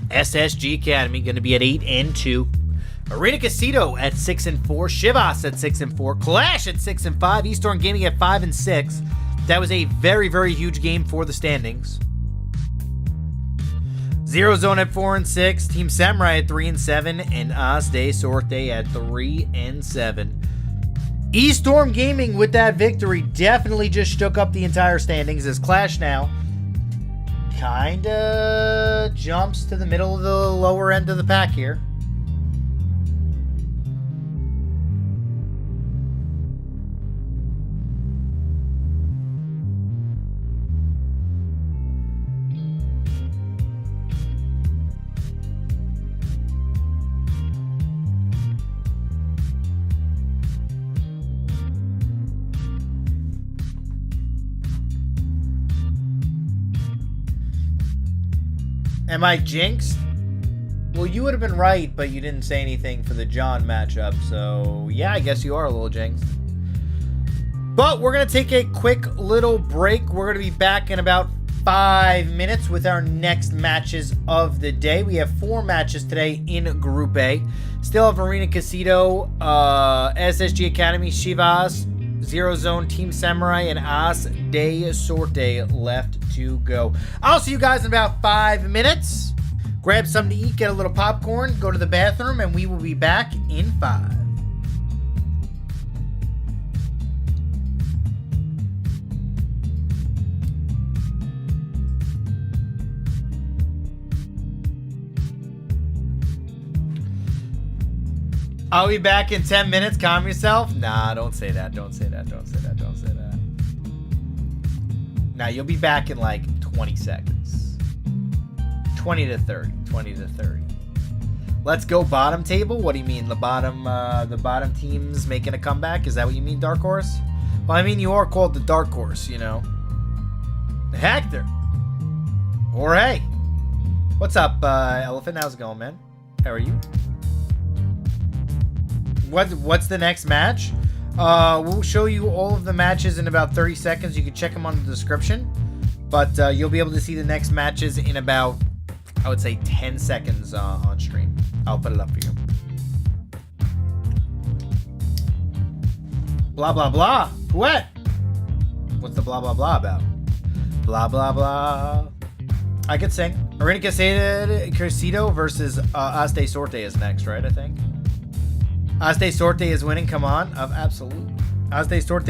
SSG Academy going to be at 8-2. Arena Quesito at 6-4. Chivas at 6-4. QLASH at 6-5. Estorm Gaming at 5-6. That was a very, very huge game for the standings. ZERØZONE at 4-6. Team Samurai at 3-7. And OsDeSorte at 3-7. Estorm Gaming with that victory definitely just shook up the entire standings as QLASH now kinda jumps to the middle of the lower end of the pack here. Am I jinxed? Well, you would have been right, but you didn't say anything for the John matchup, so yeah, I guess you are a little jinxed. But we're going to take a quick little break. We're going to be back in about 5 minutes with our next matches of the day. We have 4 matches today in Group A. Still have Arena Quesito, SSG Academy, Chivas, ZERØZONE, Team Samurai, and OsDeSorte left to go. I'll see you guys in about 5 minutes. Grab something to eat, get a little popcorn, go to the bathroom, and we will be back in 5. I'll be back in 10 minutes. Calm yourself. Nah, don't say that. Don't say that. Don't say that. Don't say that. Now, you'll be back in like 20 seconds. 20 to 30. 20 to 30. Let's go bottom table. What do you mean? The bottom team's making a comeback? Is that what you mean, Dark Horse? Well, I mean, you are called the Dark Horse, you know. Hector. Or hey. What's up, Elephant? How's it going, man? How are you? What's the next match? We'll show you all of the matches in about 30 seconds. You can check them on the description. But you'll be able to see the next matches in about, I would say, 10 seconds on stream. I'll put it up for you. Blah, blah, blah. What? What's the blah, blah, blah about? Blah, blah, blah. I could sing. Arena Quesito versus OsDeSorte is next, right? I think. OsDeSorte is winning. Come on. Absolutely. OsDeSorte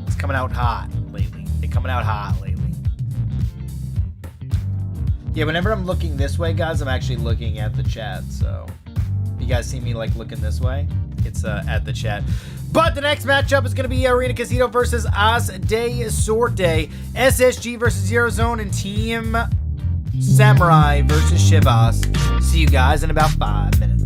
is coming out hot lately. They're coming out hot lately. Yeah, whenever I'm looking this way, guys, I'm actually looking at the chat. So, you guys see me like looking this way? It's at the chat. But the next matchup is going to be Arena Quesito versus OsDeSorte, SSG versus ZERØZONE, and Team Samurai versus Chivas. See you guys in about 5 minutes.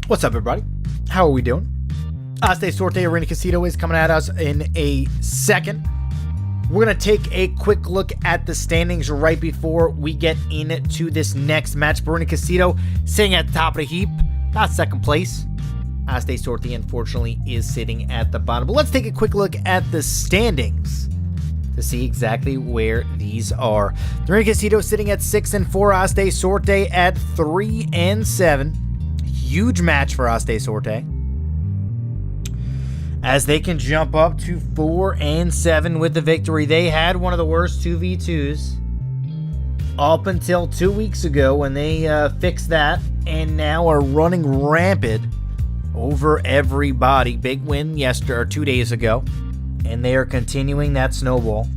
What's up, everybody? How are we doing? OsDeSorte Arena Quesito is coming at us in a second. We're going to take a quick look at the standings right before we get into this next match. Arena Quesito sitting at the top of the heap, not second place. OsDeSorte, unfortunately, is sitting at the bottom. But let's take a quick look at the standings to see exactly where these are. Arena Quesito sitting at 6-4, OsDeSorte at 3-7. Huge match for OsDeSorte, as they can jump up to 4-7 with the victory. They had one of the worst 2v2s up until 2 weeks ago when they fixed that, and now are running rampant over everybody. Big win 2 days ago, and they are continuing that snowball.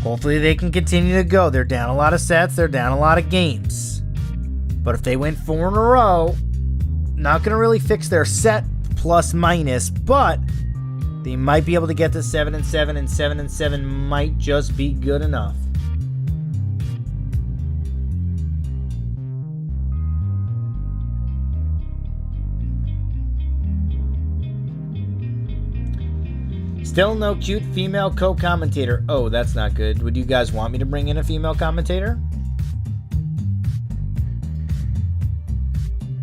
Hopefully they can continue to go. They're down a lot of sets, they're down a lot of games. But if they win 4 in a row, not going to really fix their set plus minus, but they might be able to get to 7-7, and 7-7 might just be good enough. Still no cute female co-commentator. Oh, that's not good. Would you guys want me to bring in a female commentator?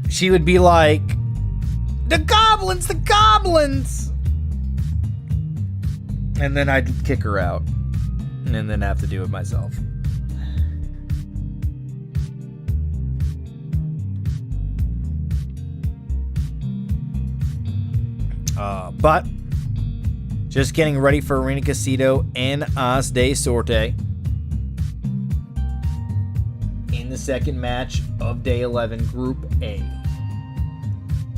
She would be like, the goblins, the goblins! And then I'd kick her out. And then have to do it myself. But just getting ready for Arena Quesito and OsDeSorte in the second match of Day 11, Group A.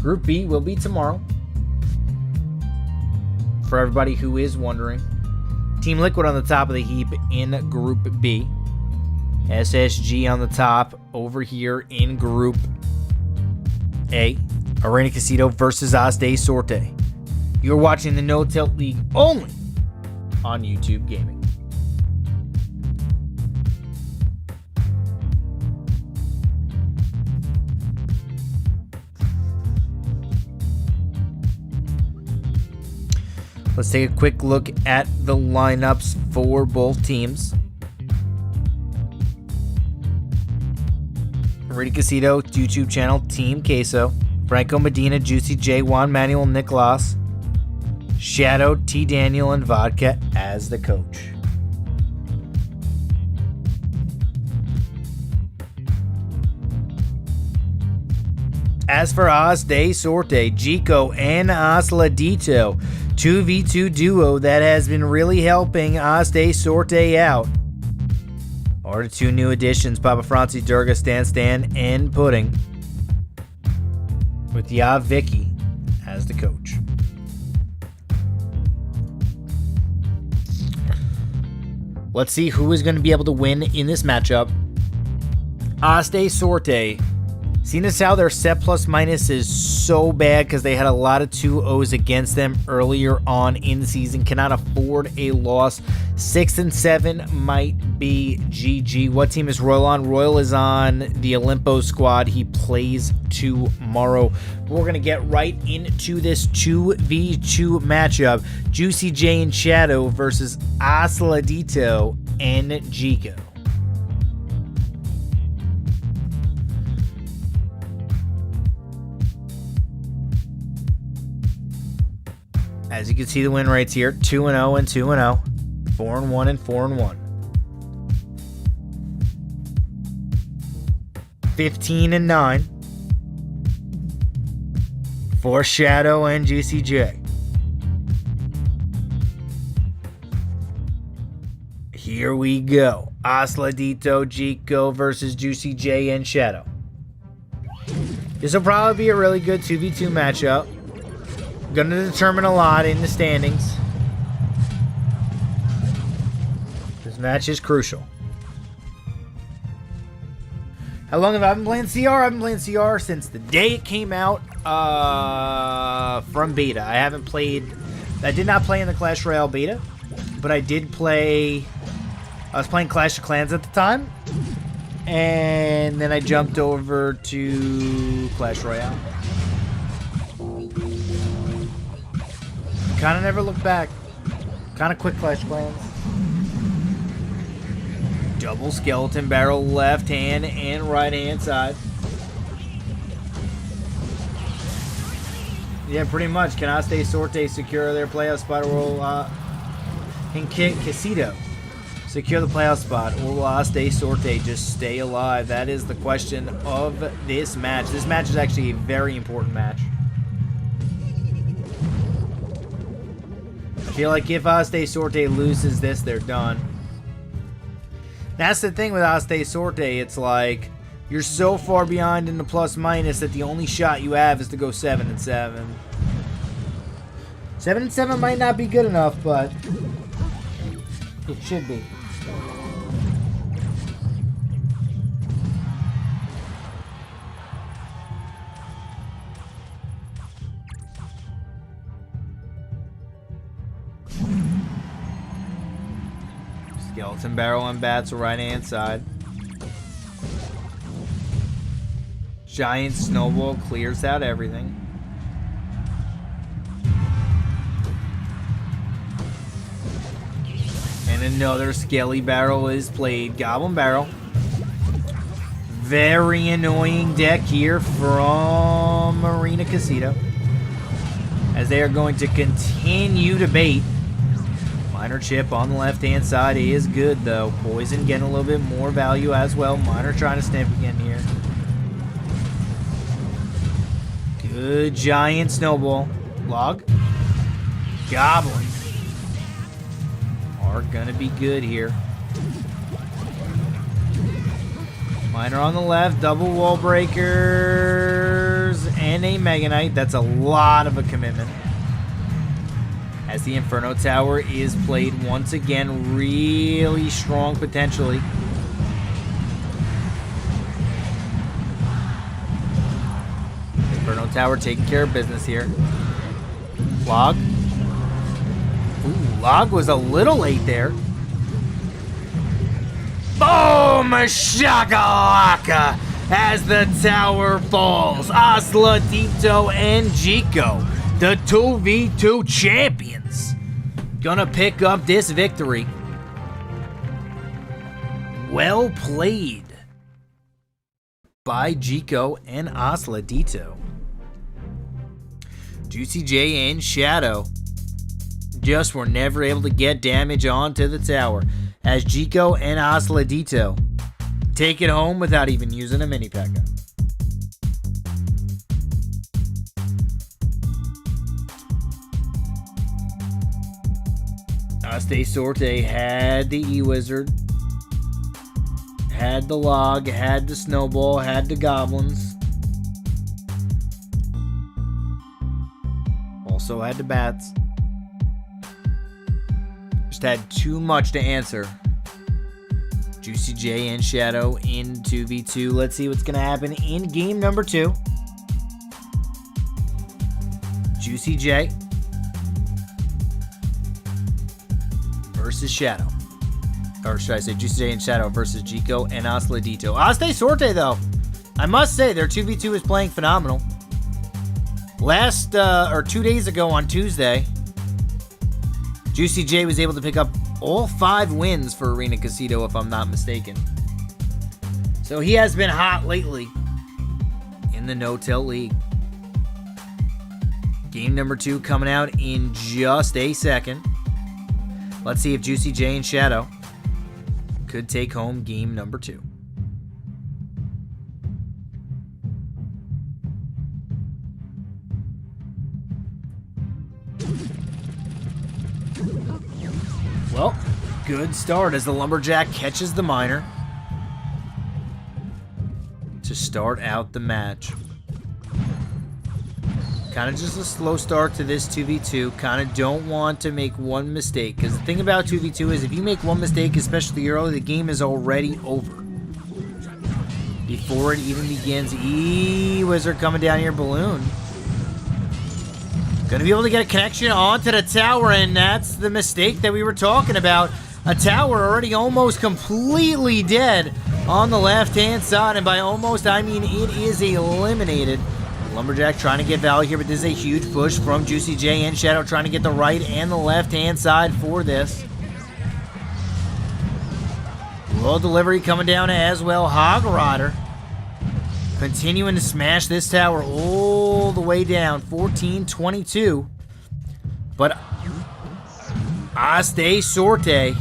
Group B will be tomorrow. For everybody who is wondering, Team Liquid on the top of the heap in Group B. SSG on the top over here in Group A. Arena Quesito versus OsDeSorte. You're watching the No Tilt League only on YouTube Gaming. Let's take a quick look at the lineups for both teams. Arena Quesito YouTube channel, Team Queso. Franco Medina, Juicy J, Juan Manuel Nicolas, Shadow, T. Daniel, and Vodka as the coach. As for OsDeSorte, Jico and Osladito, 2v2 duo that has been really helping OsDeSorte out, are the 2 new additions, Papa Franci, Durga, Stan, and Pudding, with Vicky as the coach. Let's see who is going to be able to win in this matchup. OsDeSorte, seeing as how their set plus minus is so bad because they had a lot of 2-0s against them earlier on in the season, cannot afford a loss. 6-7 might be GG. What team is Royal on? Royal is on the Olimpo squad. He plays tomorrow. We're going to get right into this 2v2 matchup. Juicy J and Shadow versus Osladito and Jico. As you can see, the win rates here, 2-0 and 2-0, 4-1 and 4-1. 15-9 for Shadow and Juicy J. Here we go. Osladito, Jico versus Juicy J and Shadow. This will probably be a really good 2v2 matchup. Going to determine a lot in the standings. This match is crucial. How long have I been playing CR? I've been playing CR since the day it came out from beta. I did not play in the Clash Royale beta, but I was playing Clash of Clans at the time. And then I jumped over to Clash Royale. Kind of never looked back. Kind of quick Clash Clans. Double skeleton barrel, left hand and right hand side. Yeah, pretty much. Can OsDeSorte secure their playoff spot, or will Quesito secure the playoff spot, or will OsDeSorte just stay alive? That is the question of this match. This match is actually a very important match. I feel like if OsDeSorte loses this, they're done. That's the thing with OsDeSorte. It's like you're so far behind in the plus minus that the only shot you have is to go 7-7. 7-7 might not be good enough, but it should be. Skeleton barrel and bats right hand side. Giant snowball clears out everything. And another skelly barrel is played. Goblin barrel. Very annoying deck here from Arena Quesito, as they are going to continue to bait. Minor chip on the left-hand side is good, though. Poison getting a little bit more value as well. Minor trying to sniff again here. Good giant snowball. Log. Goblins are going to be good here. Minor on the left. Double wall breakers. And a Mega Knight. That's a lot of a commitment. As the Inferno Tower is played once again, really strong potentially. Inferno Tower taking care of business here. Log. Ooh, Log was a little late there. Boom! Shakalaka! As the tower falls, OsDeSorte and Jico, the 2v2 champions, gonna pick up this victory. Well played by Jico and OsDeSorte. Juicy J and Shadow just were never able to get damage onto the tower, as Jico and OsDeSorte take it home without even using a mini P.E.K.K.A. OsDeSorte had the E-Wizard, had the Log, had the Snowball, had the Goblins. Also had the Bats. Just had too much to answer. Juicy J and Shadow in 2v2. Let's see what's going to happen in game number 2. Juicy J versus Shadow. Or should I say Juicy J and Shadow versus Jico and OsDeSorte. OsDeSorte, though, I must say their 2v2 is playing phenomenal. Last, or 2 days ago on Tuesday, Juicy J was able to pick up all 5 wins for Arena Quesito, if I'm not mistaken. So he has been hot lately in the No-Till League. Game number 2 coming out in just a second. Let's see if Juicy J and Shadow could take home game number 2. Well, good start as the Lumberjack catches the Miner to start out the match. Kind of just a slow start to this 2v2. Kind of don't want to make one mistake, because the thing about 2v2 is if you make one mistake, especially early, the game is already over before it even begins. Wizard coming down here, Balloon. Gonna be able to get a connection onto the tower, and that's the mistake that we were talking about. A tower already almost completely dead on the left-hand side, and by almost, I mean it is eliminated. Lumberjack trying to get value here, but this is a huge push from Juicy J and Shadow trying to get the right and the left-hand side for this. Royal Delivery coming down as well. Hog Rider continuing to smash this tower all the way down. 14-22. But OsDeSorte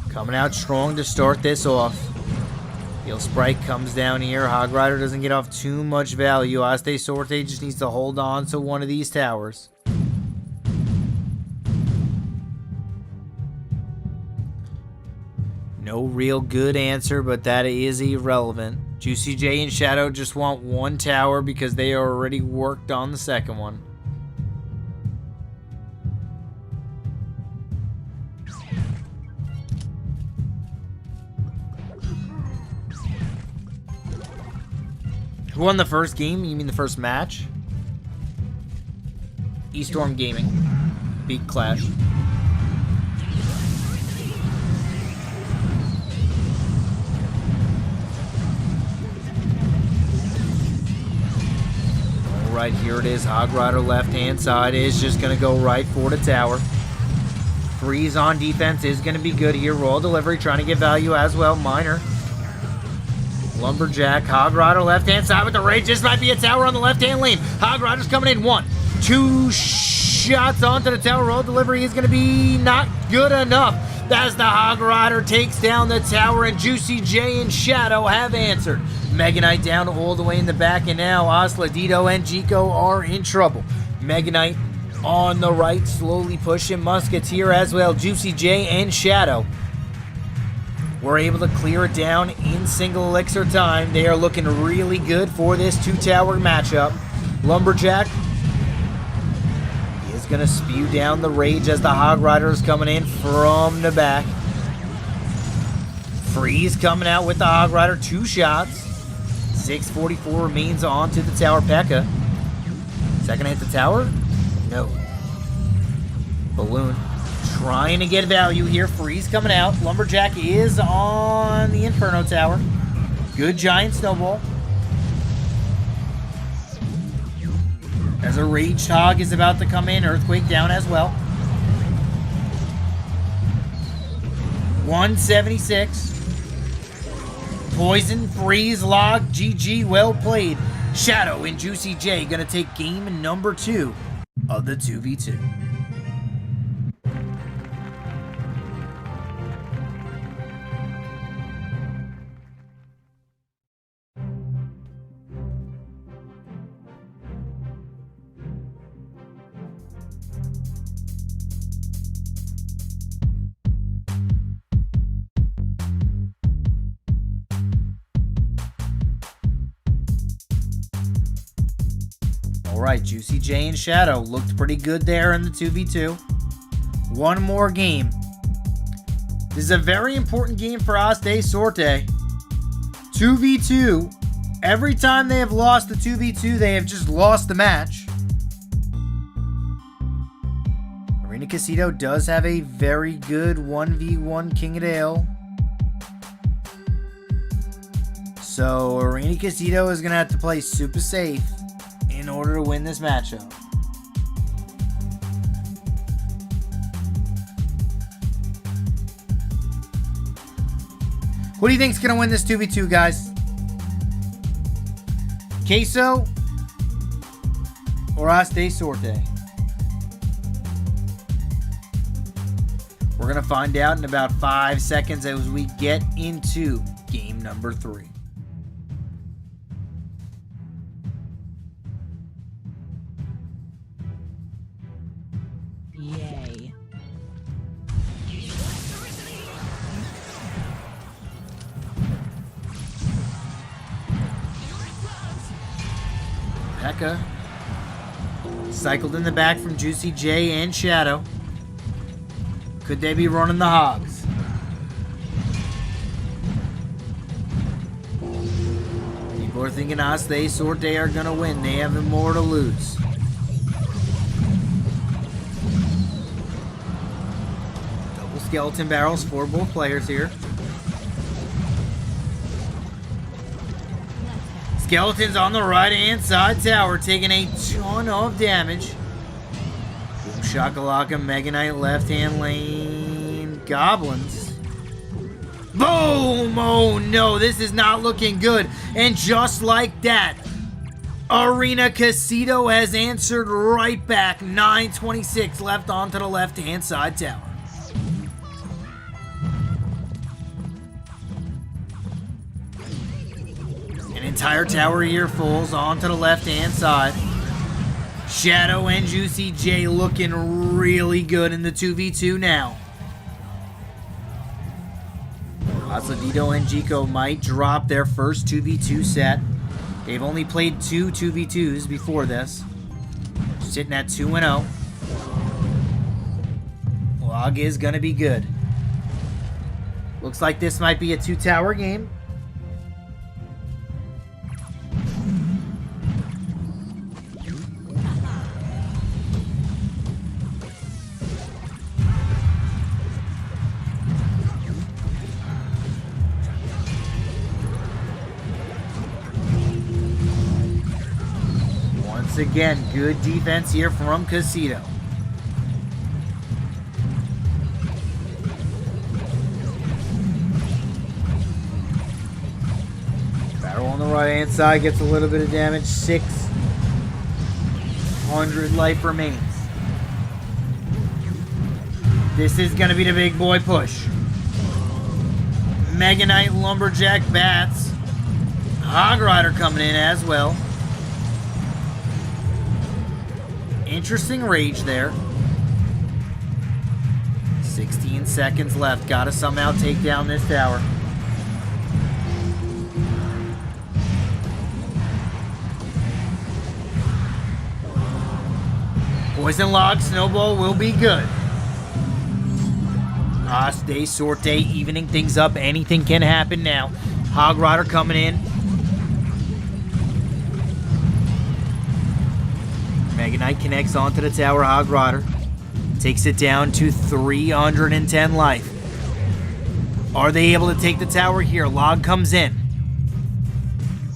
coming out strong to start this off. Heal Sprite comes down here. Hog Rider doesn't get off too much value. OsDeSorte just needs to hold on to one of these towers. No real good answer, but that is irrelevant. Juicy J and Shadow just want one tower because they already worked on the second one. Who won the first game? You mean the first match? Estorm Gaming beat QLASH. Alright, here it is. Hog Rider left-hand side is just going to go right for the tower. Freeze on defense is going to be good here. Royal Delivery trying to get value as well. Minor. Lumberjack, Hog Rider left-hand side with the rage. This might be a tower on the left-hand lane. Hog Rider's coming in. 1, 2 shots onto the tower. Royal Delivery is going to be not good enough. As the Hog Rider takes down the tower, and Juicy J and Shadow have answered. Mega Knight down all the way in the back, and now Osladito and Chico are in trouble. Mega Knight on the right, slowly pushing Musketeer as well. Juicy J and Shadow were able to clear it down in single elixir time. They are looking really good for this two-tower matchup. Lumberjack is going to spew down the rage as the Hog Rider is coming in from the back. Freeze coming out with the Hog Rider. 2 shots. 6:44 remains onto the tower. P.E.K.K.A. Second hit the tower? No. Balloon trying to get value here. Freeze coming out. Lumberjack is on the Inferno Tower. Good giant snowball. As a Raged Hog is about to come in. Earthquake down as well. 176. Poison, freeze, log, GG, well played. Shadow and Juicy J gonna take game number 2 of the 2v2. Alright, Juicy J and Shadow looked pretty good there in the 2v2. One more game. This is a very important game for OsDeSorte. 2v2. Every time they have lost the 2v2, they have just lost the match. Arena Quesito does have a very good 1v1 King of Dale. So Arena Quesito is going to have to play super safe in order to win this matchup. Who do you think's gonna win this 2v2, guys? Queso or OsDeSorte? We're gonna find out in about 5 seconds as we get into game number 3. Yay. P.E.K.K.A. cycled in the back from Juicy J and Shadow. Could they be running the Hogs? People are thinking OsDeSorte are going to win. They have more to lose. Double skeleton barrels for both players here. Skeletons on the right-hand side tower, taking a ton of damage. Boom shakalaka, Mega Knight left-hand lane. Goblins. Boom! Oh no, this is not looking good. And just like that, Arena Quesito has answered right back. 9:26 left onto the left-hand side tower. An entire tower here falls onto the left-hand side. Shadow and Juicy J looking really good in the 2v2 now. Asadito and Jico might drop their first 2v2 set. They've only played 2 2v2s before this. Sitting at 2-0. Log is going to be good. Looks like this might be a 2-tower game. Once again, good defense here from Quesito. Battle on the right-hand side gets a little bit of damage. 600 life remains. This is going to be the big boy push. Mega Knight, Lumberjack, Bats. Hog Rider coming in as well. Interesting rage there. 16 seconds left. Gotta somehow take down this tower. Poison Log Snowball will be good. OsDeSorte evening things up. Anything can happen now. Hog Rider coming in. Mega Knight connects onto the tower. Hog Rider takes it down to 310 life. Are they able to take the tower here? Log comes in.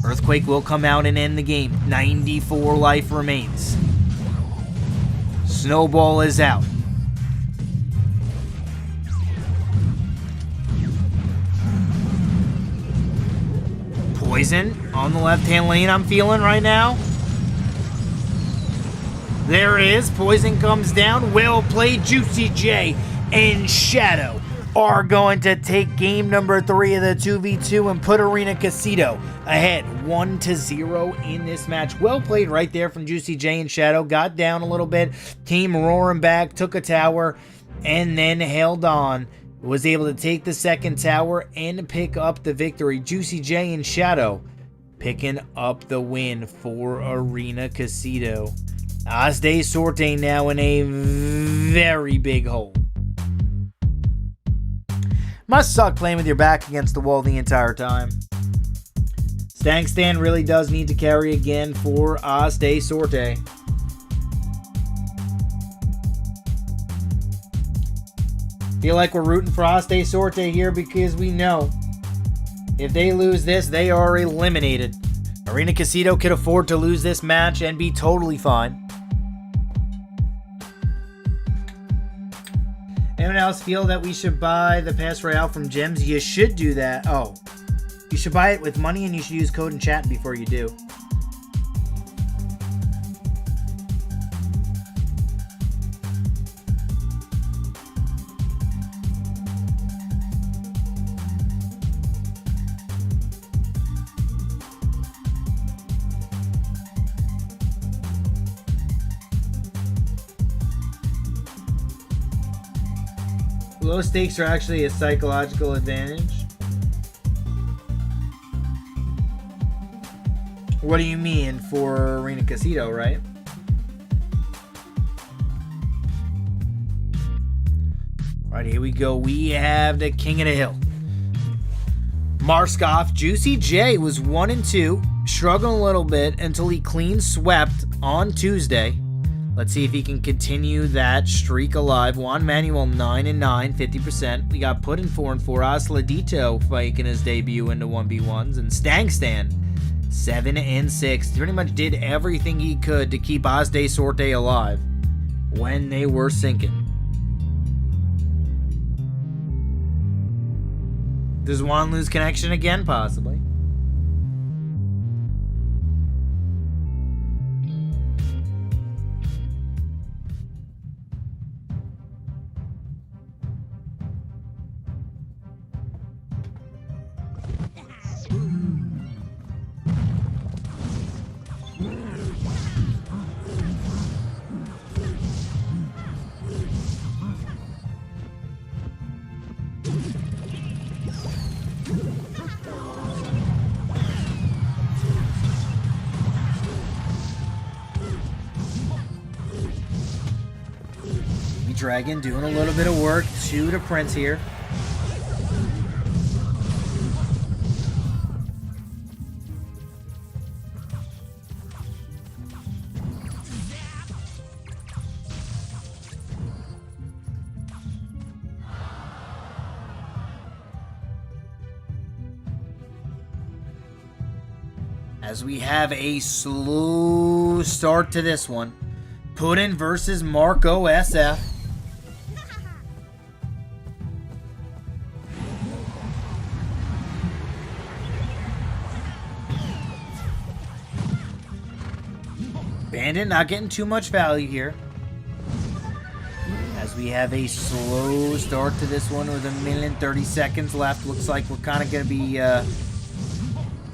Earthquake will come out and end the game. 94 life remains. Snowball is out. Poison on the left-hand lane I'm feeling right now. There it is. Poison comes down. Well played. Juicy J and Shadow are going to take game number 3 of the 2v2 and put Arena Quesito ahead 1-0 in this match. Well played right there from Juicy J and Shadow. Got down a little bit, came roaring back, took a tower, and then held on. Was able to take the second tower and pick up the victory. Juicy J and Shadow picking up the win for Arena Quesito. OsDeSorte now in a very big hole. Must suck playing with your back against the wall the entire time. Stank Stan really does need to carry again for OsDeSorte. Feel like we're rooting for OsDeSorte here because we know if they lose this, they are eliminated. Arena Quesito could afford to lose this match and be totally fine. Anyone else feel that we should buy the Pass Royale from Gems? You should do that. Oh. You should buy it with money and you should use code in chat before you do. Low stakes are actually a psychological advantage. What do you mean for Arena Quesito, right? Alright, here we go. We have the King of the Hill. Marskoff. Juicy J was 1-2, struggling a little bit until he clean swept on Tuesday. Let's see if he can continue that streak alive. Juan Manuel 9-9, 50%. We got Puddin 4-4. Osladito making his debut into 1v1s. And Stankstan 7-6. Pretty much did everything he could to keep OsDeSorte alive when they were sinking. Does Juan lose connection again? Possibly. Dragon doing a little bit of work to the Prince here. As we have a slow start to this one. Puddin versus Marco SF. Bandit not getting too much value here. As we have a slow start to this one with 1:30 seconds left. Looks like we're kind of going to be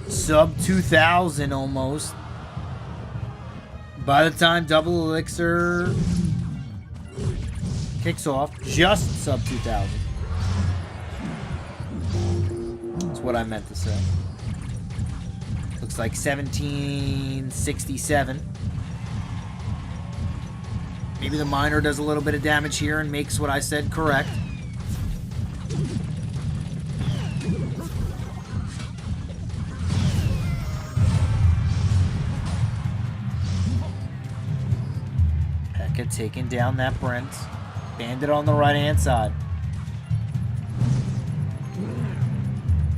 sub 2,000 almost. By the time Double Elixir kicks off, just sub 2,000. That's what I meant to say. Looks like 1767. Maybe the miner does a little bit of damage here and makes what I said correct. Pekka taking down that Prince. Bandit on the right-hand side.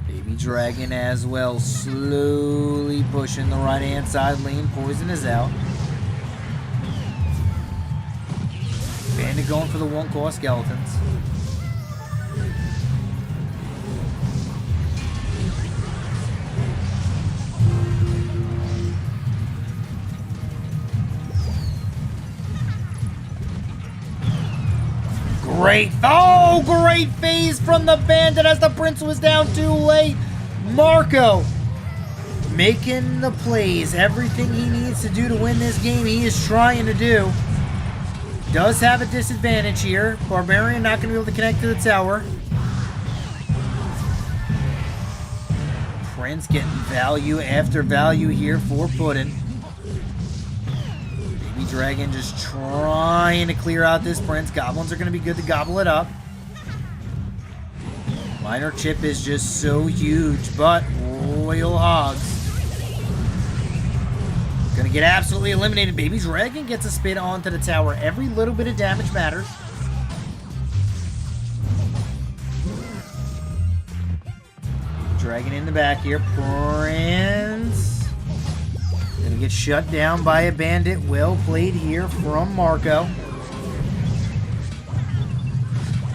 Baby Dragon as well, slowly pushing the right-hand side lane. Poison is out. Bandit going for the one-core skeletons. Great. Oh, great phase from the Bandit as the Prince was down too late. Marco making the plays. Everything he needs to do to win this game, he is trying to do. Does have a disadvantage here. Barbarian not going to be able to connect to the tower. Prince getting value after value here for Puddin. Baby Dragon just trying to clear out this Prince. Goblins are going to be good to gobble it up. Minor chip is just so huge, but Royal Hogs gonna get absolutely eliminated. Baby Dragon gets a spin onto the tower. Every little bit of damage matters. Dragon in the back here. Prince gonna get shut down by a Bandit. Well played here from Marco.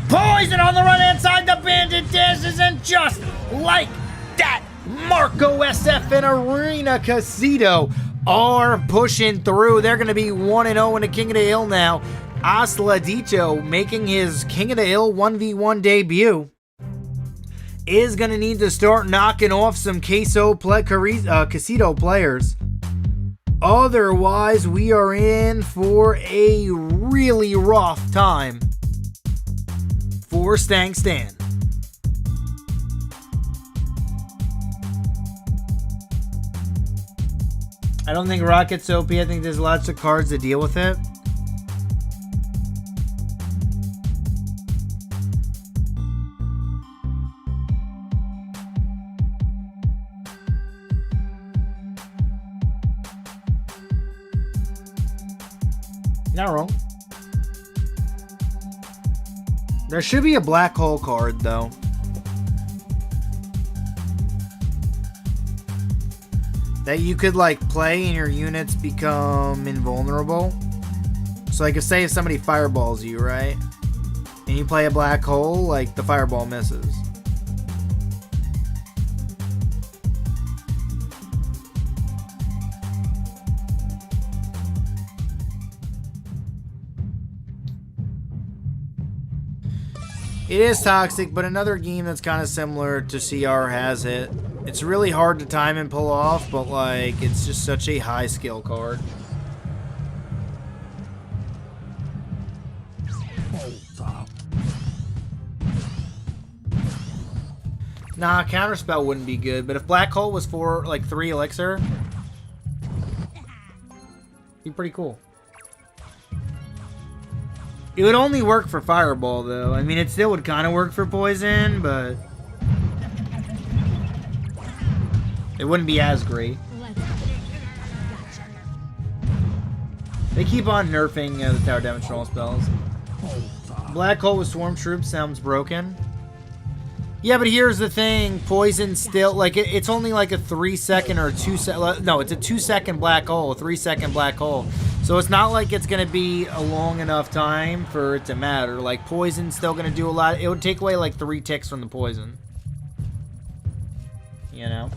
Poison on the right-hand side. The Bandit dances, and just like that, Marco SF and Arena Quesito are pushing through. They're going to be 1-0 in the King of the Hill now. Asladito making his King of the Hill 1v1 debut is going to need to start knocking off some Quesito players. Otherwise, we are in for a really rough time for Stang Stan. I don't think Rocket's OP. I think there's lots of cards to deal with it. Not wrong. There should be a black hole card, though. that you could like play and your units become invulnerable. So like, say if somebody fireballs you, right? And you play a black hole, like the fireball misses. It is toxic, but another game that's kind of similar to CR has it. It's really hard to time and pull off, but like, it's just such a high skill card. Nah, Counterspell wouldn't be good, but if Black Hole was for like 3 elixir, be pretty cool. It would only work for Fireball, though. I mean, it still would kind of work for Poison, but it wouldn't be as great. They keep on nerfing the tower damage roll spells. Black Hole with Swarm Troops sounds broken. Yeah, but here's the thing. Poison still, like, it's only like a 3-second or 2-second. No, it's a 2-second black hole, a 3-second black hole. So it's not like it's going to be a long enough time for it to matter. Like, Poison's still going to do a lot. It would take away like 3 ticks from the Poison. You know?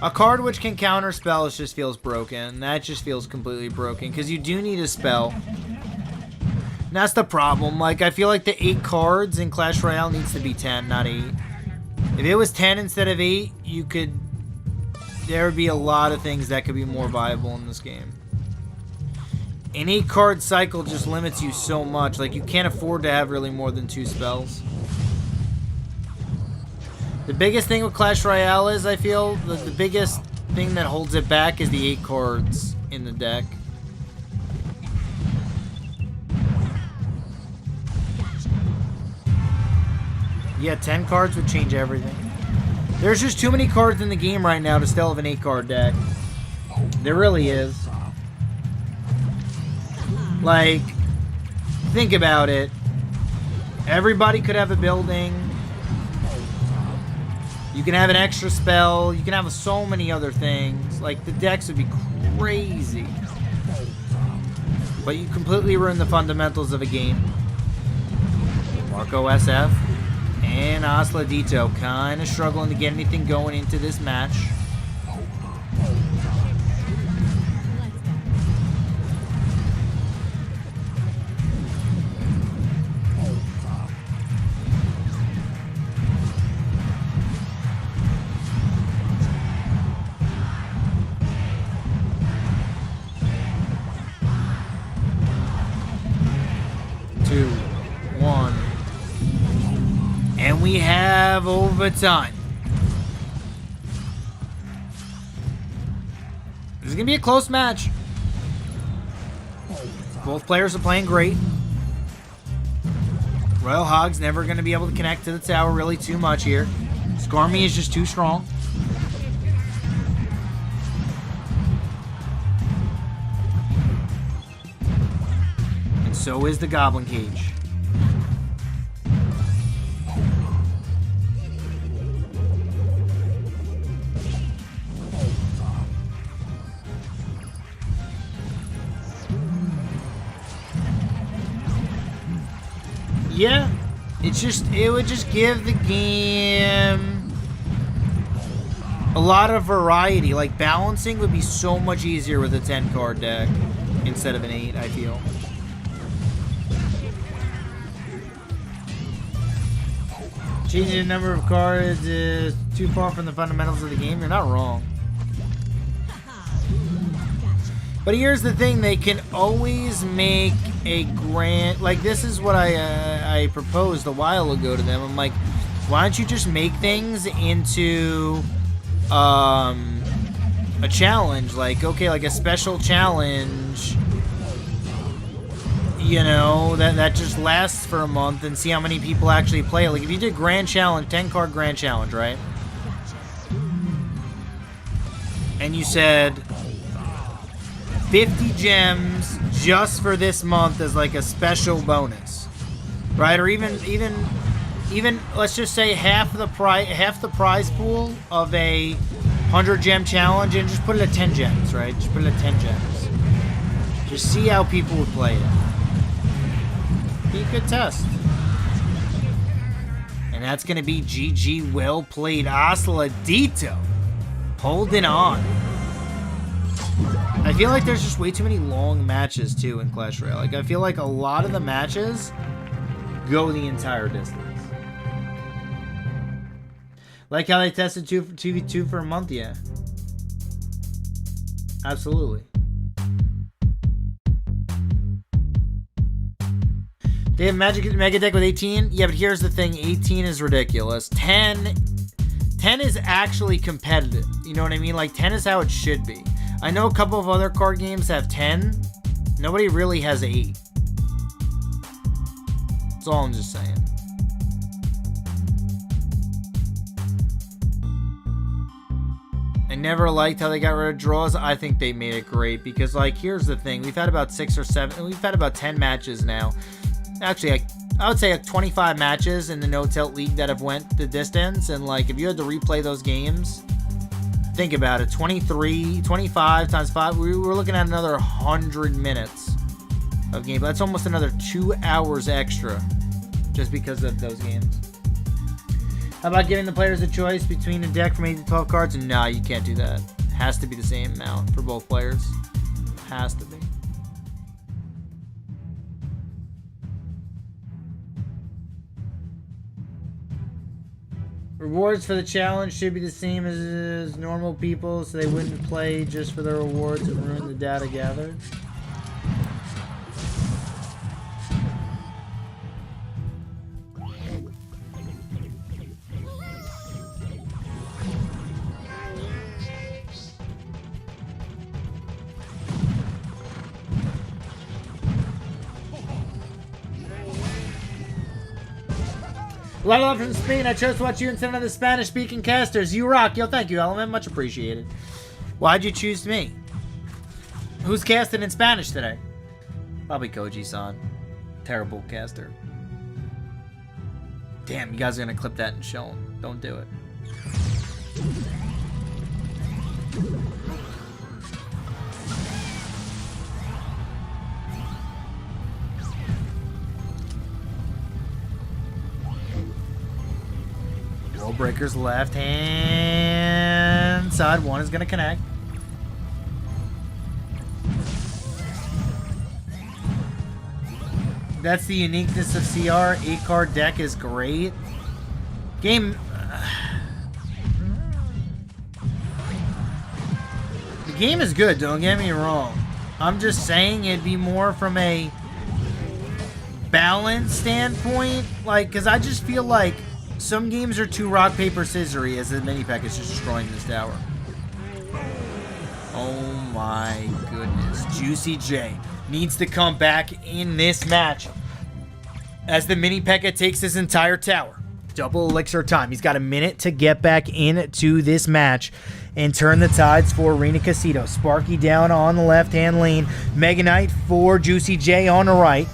A card which can counter spells just feels broken. That just feels completely broken. Because you do need a spell. And that's the problem. Like, I feel like the 8 cards in Clash Royale needs to be 10, not 8. If it was 10 instead of 8, you could... There would be a lot of things that could be more viable in this game. An 8-card cycle just limits you so much. Like, you can't afford to have really more than 2 spells. The biggest thing with Clash Royale is, I feel, the biggest thing that holds it back is the 8 cards in the deck. Yeah, 10 cards would change everything. There's just too many cards in the game right now to still have an 8-card deck. There really is. Like, think about it. Everybody could have a building. You can have an extra spell. You can have so many other things. Like, the decks would be crazy. But you completely ruin the fundamentals of a game. Marco SF. And Osladito kind of struggling to get anything going into this match. And we have overtime. This is going to be a close match. Both players are playing great. Royal Hog's never going to be able to connect to the tower really too much here. Skarmy is just too strong. And so is the Goblin Cage. Yeah, it would just give the game a lot of variety. Like, balancing would be so much easier with a 10-card deck instead of an 8, I feel. Changing the number of cards is too far from the fundamentals of the game. You're not wrong. But here's the thing, they can always make a grand... Like, this is what I proposed a while ago to them. I'm like, why don't you just make things into a challenge? Like, okay, like a special challenge, you know, that just lasts for a month and see how many people actually play it. Like, if you did grand challenge, 10-card grand challenge, right? And you said 50 gems just for this month as like a special bonus, right? Or even even let's just say half the prize pool of a 100 gem challenge, and just put it at 10 gems, right? Just put it at 10 gems. Just see how people would play it. Be a good test. And that's gonna be GG. Well played, OsDeSorte. Holding on. I feel like there's just way too many long matches too in Clash Royale. Like I feel like a lot of the matches go the entire distance. Like how they tested 2v2 for a month, yeah. Absolutely. They have Magic Mega Deck with 18? Yeah, but here's the thing, 18 is ridiculous. 10 is actually competitive. You know what I mean? Like 10 is how it should be. I know a couple of other card games have 10. Nobody really has 8. That's all I'm just saying. I never liked how they got rid of draws. I think they made it great because, like, here's the thing. We've had about 6 or 7. We've had about 10 matches now. Actually, I would say 25 matches in the No-Tilt League that have went the distance. And, like, if you had to replay those games, think about it. 25 times 5. We were looking at another 100 minutes of game. That's almost another 2 hours extra just because of those games. How about giving the players a choice between a deck from 8 to 12 cards? No, you can't do that. It has to be the same amount for both players. Has to be. Rewards for the challenge should be the same as normal people, so they wouldn't play just for the rewards and ruin the data gathered. A lot of love from Spain. I chose to watch you instead of the Spanish-speaking casters. You rock. Yo, thank you, Element. Much appreciated. Why'd you choose me? Who's casting in Spanish today? Probably Koji-san. Terrible caster. Damn, you guys are going to clip that and show him. Don't do it. Breakers left hand side. One is going to connect. That's the uniqueness of CR. 8-card deck is great. Game. The game is good, don't get me wrong. I'm just saying it'd be more from a balance standpoint. Like, because I just feel like some games are too rock, paper, scissory as the mini pack is just destroying this tower. Oh my goodness. Juicy J needs to come back in this match as the mini P.E.K.K.A takes his entire tower. Double elixir time. He's got a minute to get back into this match and turn the tides for Arena Quesito. Sparky down on the left-hand lane. Mega Knight for Juicy J on the right.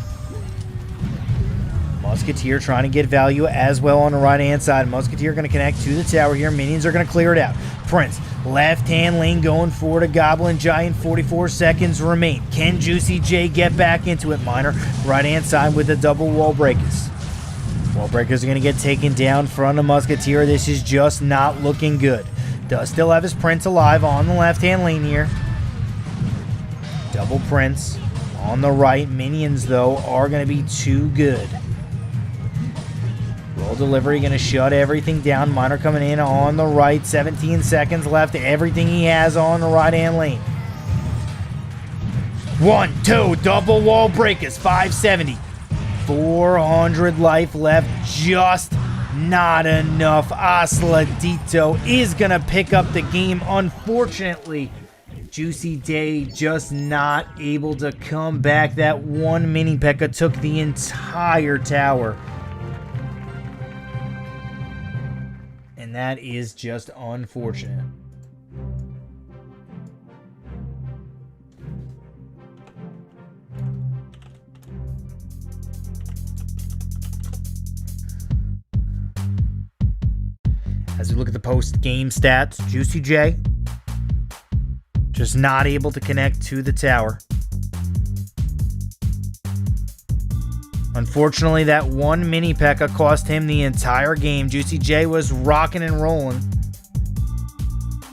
Musketeer trying to get value as well on the right-hand side. Musketeer going to connect to the tower here. Minions are going to clear it out. Prince, left-hand lane going for the Goblin Giant. 44 seconds remain. Can Juicy J get back into it? Miner, right-hand side with the double wall breakers. Wall breakers are going to get taken down front of Musketeer. This is just not looking good. Does still have his Prince alive on the left-hand lane here. Double Prince on the right. Minions, though, are going to be too good. Roll delivery, going to shut everything down. Miner coming in on the right. 17 seconds left. Everything he has on the right-hand lane. 1, 2, double wall breakers. 570. 400 life left. Just not enough. OsDeSorte is going to pick up the game. Unfortunately, Juicy J just not able to come back. That one mini P.E.K.K.A took the entire tower. And that is just unfortunate. the post-game stats. Juicy J just not able to connect to the tower. Unfortunately, that one mini P.E.K.K.A cost him the entire game. Juicy J was rocking and rolling.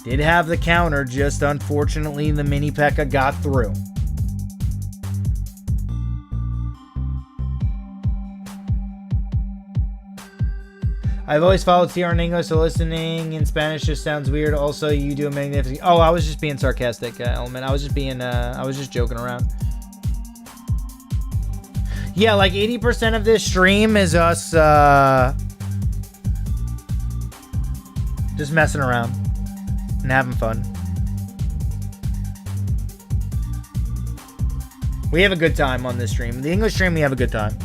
Did have the counter, just unfortunately the mini P.E.K.K.A got through. I've always followed TR in English, so listening in Spanish just sounds weird. Also, you do a magnificent... Oh, I was just being sarcastic, Element. I was just joking around. Yeah, like 80% of this stream is us, just messing around and having fun. We have a good time on this stream. The English stream, we have a good time.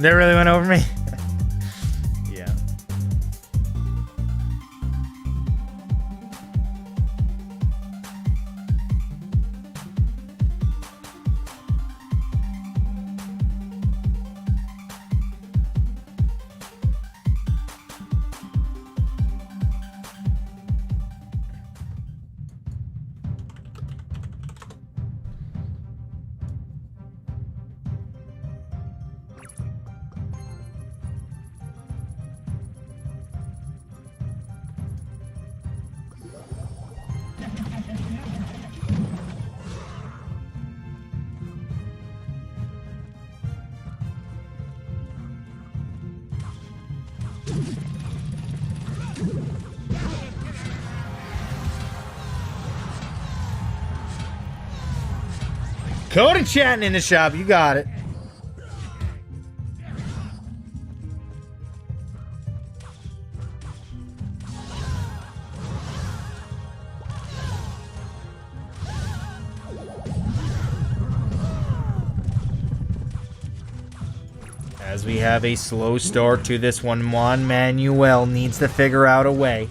That really went over me? Yeah. Code and chatting in the shop. You got it. As we have a slow start to this one, Juan Manuel needs to figure out a way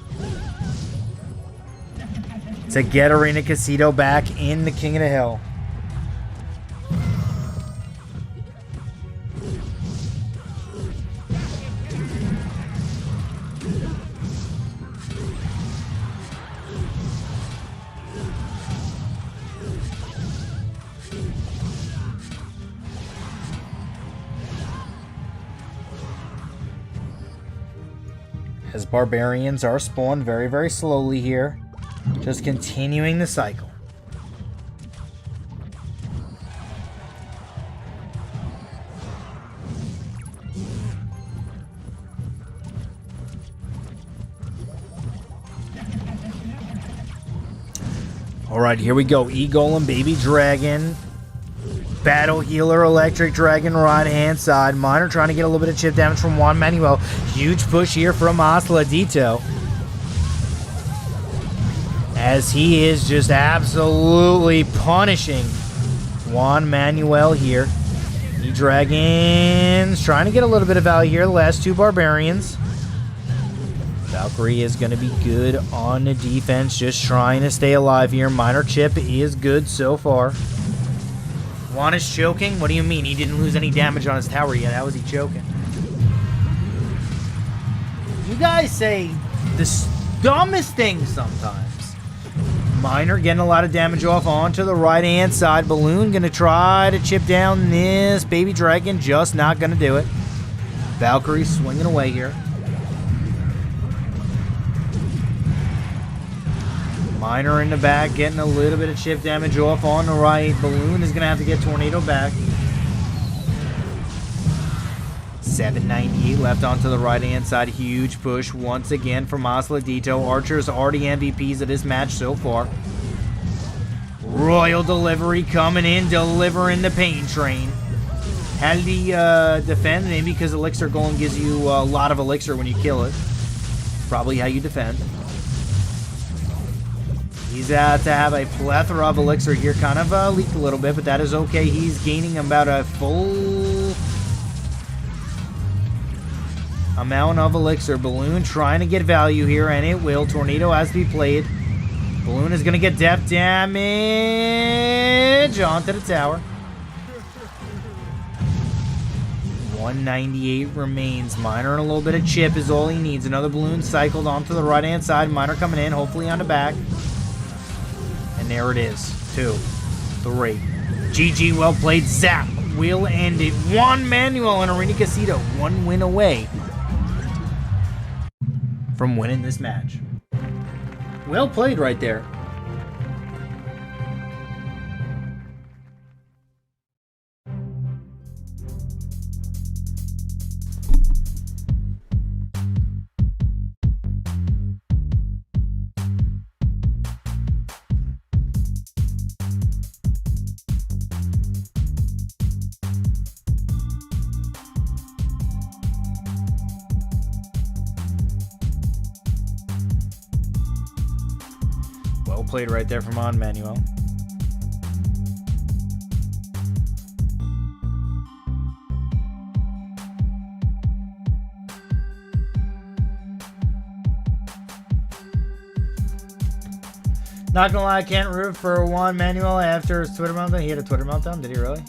to get Arena Quesito back in the King of the Hill. As barbarians are spawned very, very slowly here. Just continuing the cycle. Alright, here we go. E-Golem, Baby Dragon. Battle Healer, Electric Dragon, right hand side. Miner trying to get a little bit of chip damage from Juan Manuel. Huge push here from OsDeSorte. As he is just absolutely punishing Juan Manuel here. E-Dragons trying to get a little bit of value here. The last two Barbarians. Valkyrie is going to be good on the defense. Just trying to stay alive here. Miner chip is good so far. Juan is choking? What do you mean? He didn't lose any damage on his tower yet. How is he choking? You guys say the dumbest things sometimes. Miner getting a lot of damage off onto the right-hand side. Balloon going to try to chip down this Baby Dragon. Just not going to do it. Valkyrie swinging away here. Miner in the back, getting a little bit of chip damage off on the right. Balloon is going to have to get Tornado back. 798 left onto the right-hand side. Huge push once again from OsDeSorte. Archers are the MVPs of this match so far. Royal delivery coming in, delivering the pain train. How did he defend? Maybe because Elixir Golem gives you a lot of Elixir when you kill it. Probably how you defend. He's out to have a plethora of Elixir here. Kind of leaked a little bit, but that is okay. He's gaining about a full amount of Elixir. Balloon trying to get value here, and it will. Tornado has to be played. Balloon is going to get depth damage onto the tower. 198 remains. Miner and a little bit of chip is all he needs. Another balloon cycled onto the right-hand side. Miner coming in, hopefully on the back. And there it is. 2, 3. GG, well played. Zap will end it. Juan Manuel and Arena Quesito, 1 win away from winning this match. Well played right there. Well played right there from Juan Manuel. Not gonna lie, I can't root for Juan Manuel after his Twitter meltdown. He had a Twitter meltdown, did he really?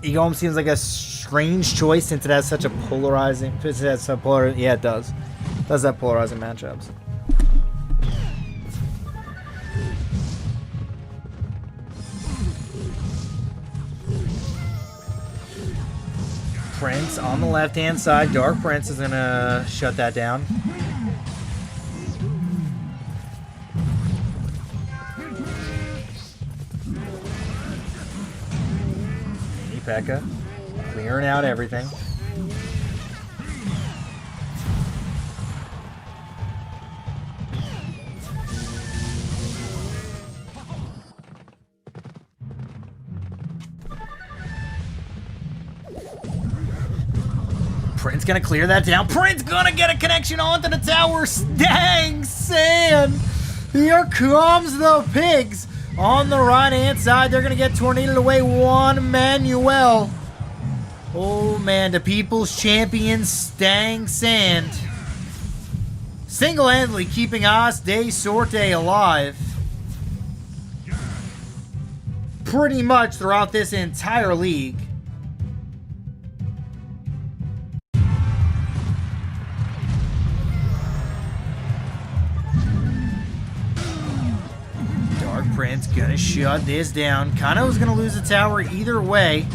Eagle seems like a strange choice since it has such a polarizing. Yeah, it does. It does have polarizing matchups. Prince on the left-hand side. Dark Prince is gonna shut that down. P.E.K.K.A. clearing out everything. Prince gonna clear that down. Prince gonna get a connection onto the tower. Dang, Sand! Here comes the pigs. On the right-hand side, they're going to get tornadoed away. Juan Manuel. Oh, man. The people's champion, Stang Sand. Single-handedly keeping OsDeSorte alive. Pretty much throughout this entire league. Prince gonna shut this down. Kinda was gonna lose the tower either way.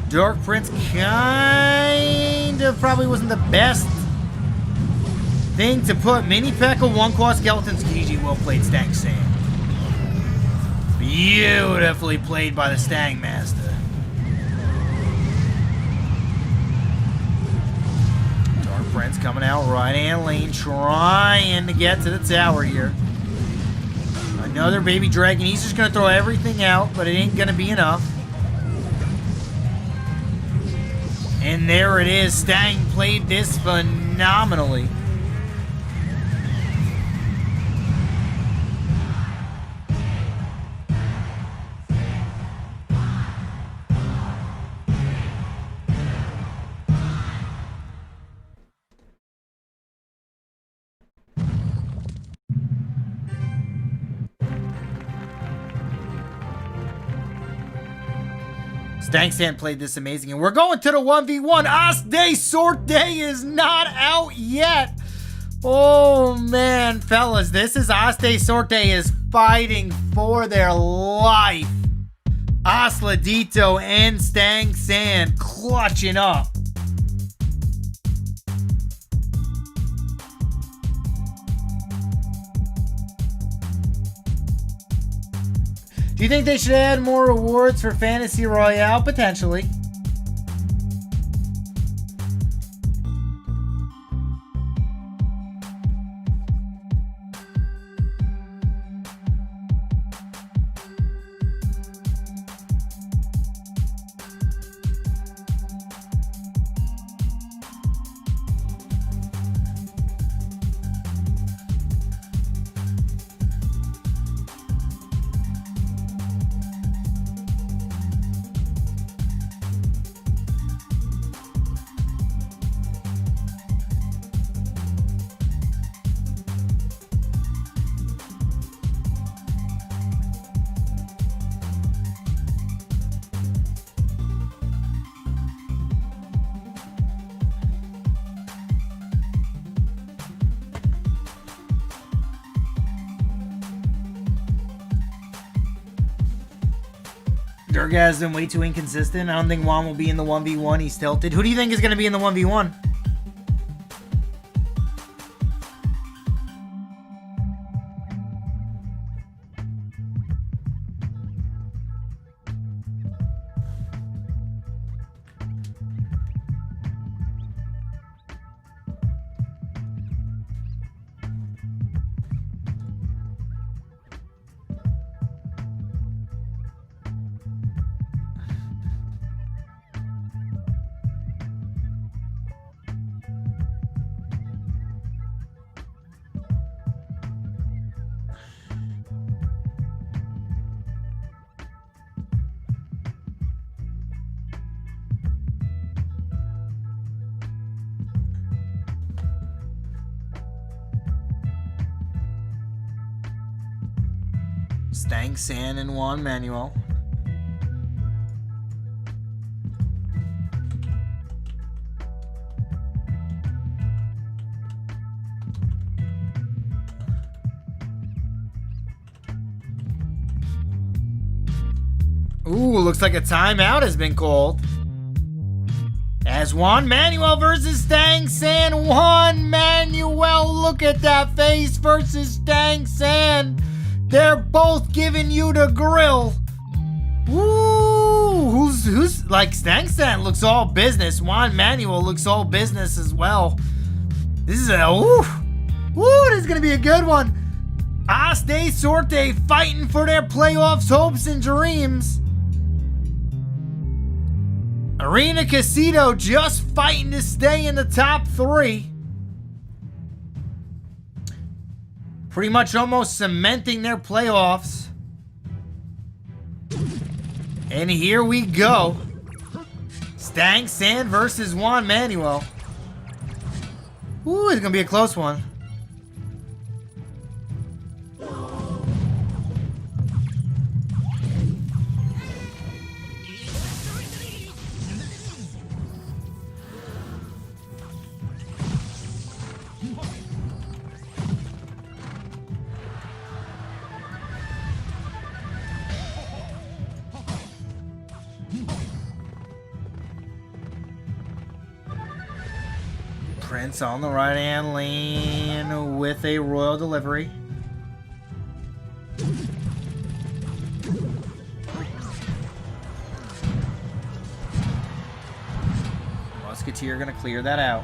Dark Prince kind of probably wasn't the best thing to put. Mini P.E.K.K.A. 1 claw skeletons. GG, well played, Stang Sand. Beautifully played by the Stang Master. Dark Prince coming out right hand lane, trying to get to the tower here. Another baby dragon. He's just going to throw everything out, but it ain't going to be enough. And there it is. Stang played this phenomenally. Stang played this amazing, and we're going to the 1v1. OsDeSorte is not out yet. Oh, man, fellas. This is OsDeSorte is fighting for their life Osladito and Stang San clutching up. Do you think they should add more rewards for Fantasy Royale? Potentially. Durgaz's been way too inconsistent. I don't think Juan will be in the 1v1. He's tilted. Who do you think is going to be in the 1v1? Stang San and Juan Manuel. Ooh, looks like a timeout has been called. As Juan Manuel versus Stang San. Juan Manuel, look at that face versus Stang San. They're both giving you the grill. Woo! Who's like Stang San looks all business. Juan Manuel looks all business as well. This is a this is gonna be a good one. OsDeSorte fighting for their playoffs hopes and dreams. Arena Quesito just fighting to stay in the top 3. Pretty much almost cementing their playoffs. And here we go. Stang San versus Juan Manuel. Ooh, it's gonna be a close one. Prince on the right hand lane with a royal delivery. Musketeer gonna clear that out.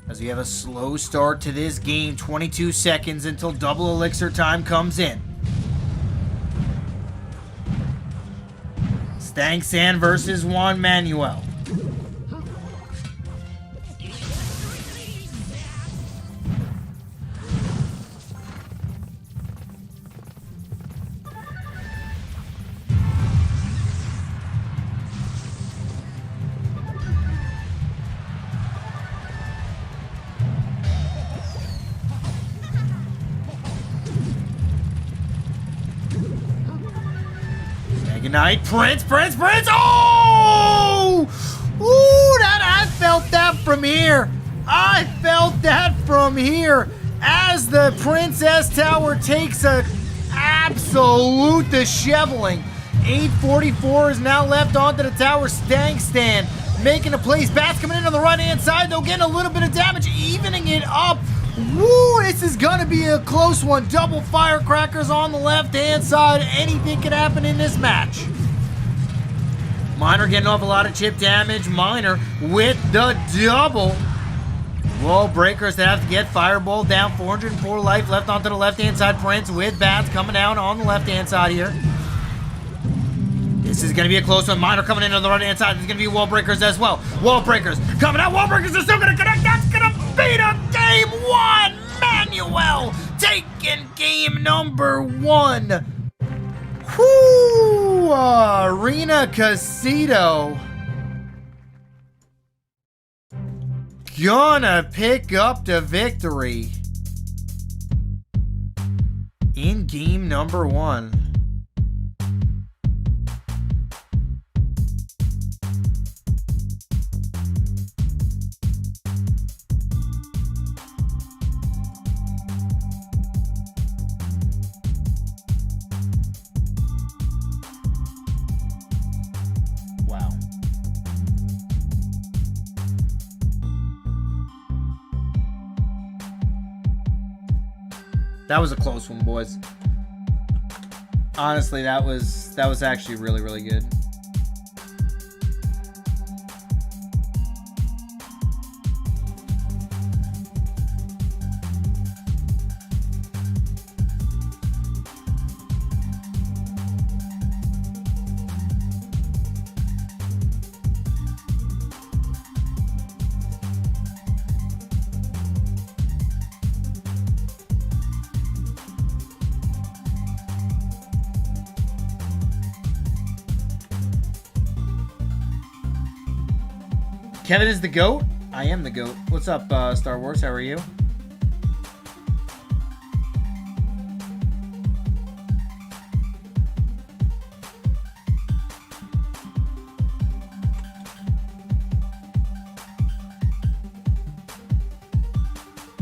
As we have a slow start to this game, 22 seconds until double elixir time comes in. Stang San versus Juan Manuel. Ignite. Prince. Oh! Ooh, I felt that from here. I felt that from here. As the Princess Tower takes a absolute disheveling. 844 is now left onto the tower stank stand. Making a place. Bats coming in on the right-hand side, though, getting a little bit of damage, evening it up. Woo, this is gonna be a close one. Double firecrackers on the left-hand side. Anything can happen in this match. Miner getting off a lot of chip damage. Miner with the double. Wall breakers that have to get. Fireball down. 404 life left onto the left-hand side. Prince with bats coming down on the left-hand side here. This is going to be a close one. Miner coming in on the right-hand side. There's going to be wall breakers as well. Wall breakers coming out. Wall breakers are still going to connect. That's going to beat a game one. Manuel taking game number one. Whoo! Arena Quesito. Gonna pick up the victory in game number one. Wow. That was a close one, boys. Honestly, that was actually really, really good. Kevin is the GOAT? I am the GOAT. What's up, Star Wars? How are you?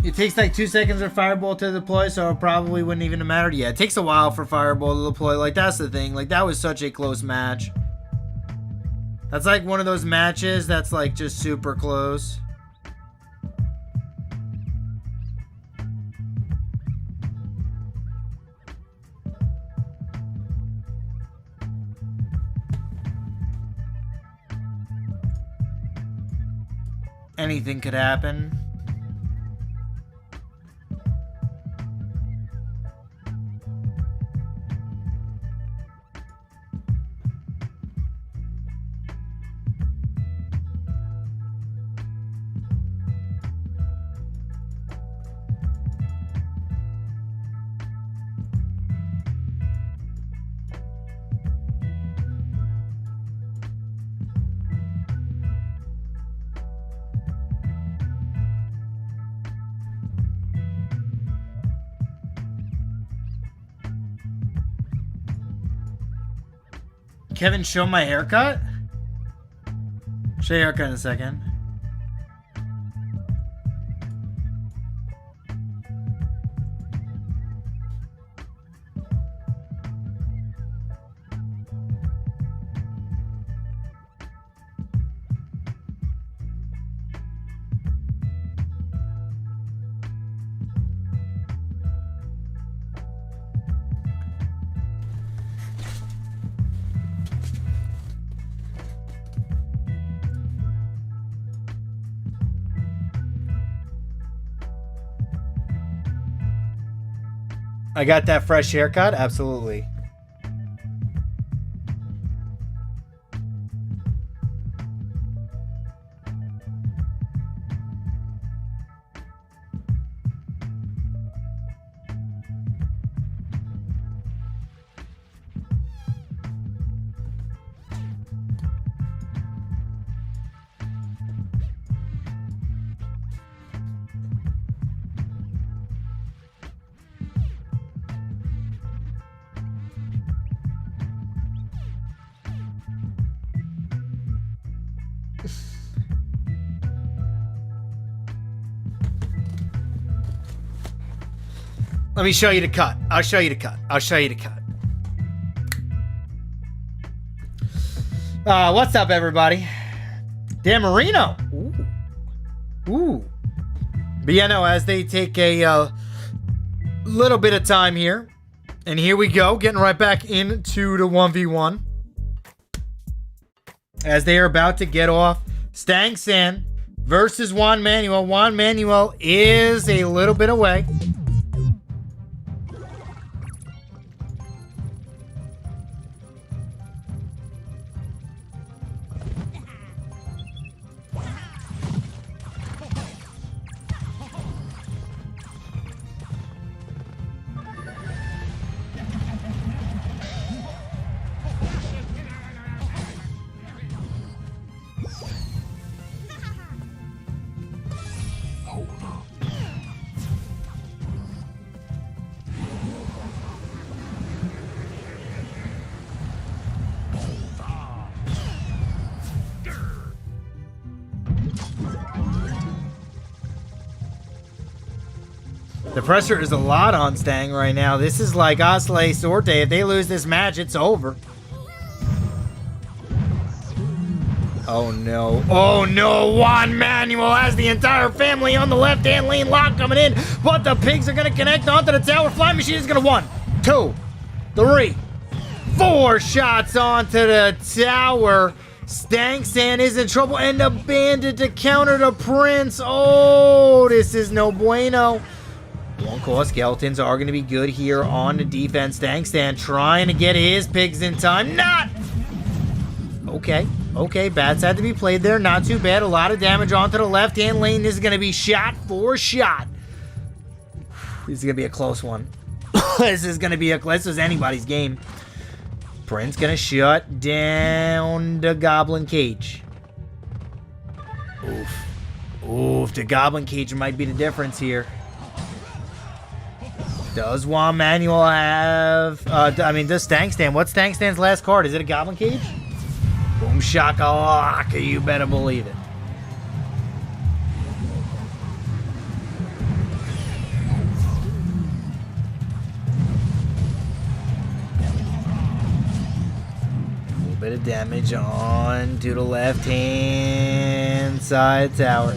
It takes like 2 seconds for Fireball to deploy, so it probably wouldn't even have mattered. Yeah, it takes a while for Fireball to deploy. Like, that's the thing. Like, that was such a close match. That's like one of those matches that's like just super close. Anything could happen. Kevin, show my haircut? Show your haircut in a second. I got that fresh haircut? Absolutely. Let me show you the cut. I'll show you the cut. I'll show you the cut. What's up, everybody? Dan Marino. Ooh. But yeah, no, as they take a little bit of time here. And here we go, getting right back into the 1v1. As they are about to get off, Stang San versus Juan Manuel. Juan Manuel is a little bit away. The pressure is a lot on Stang right now. This is like OsDeSorte. If they lose this match, it's over. Oh no. Oh no. Juan Manuel has the entire family on the left-hand lane lock coming in. But the pigs are going to connect onto the tower. Flying Machine is going to 1, 2, 3, 4 shots onto the tower. Stang San is in trouble. And the Bandit to counter the Prince. Oh, this is no bueno. One core skeletons are going to be good here on the defense. Stang San trying to get his pigs in time. Not! Okay. Okay, bats had to be played there. Not too bad. A lot of damage onto the left-hand lane. This is going to be shot for shot. This is going to be a close one. This is going to be this is anybody's game. Prince going to shut down the Goblin Cage. Oof. Oof, the Goblin Cage might be the difference here. Does Juan Manuel have... does Stang San... What's Stang San's last card? Is it a Goblin Cage? Boom shakalaka, you better believe it. A little bit of damage on to the left-hand side tower.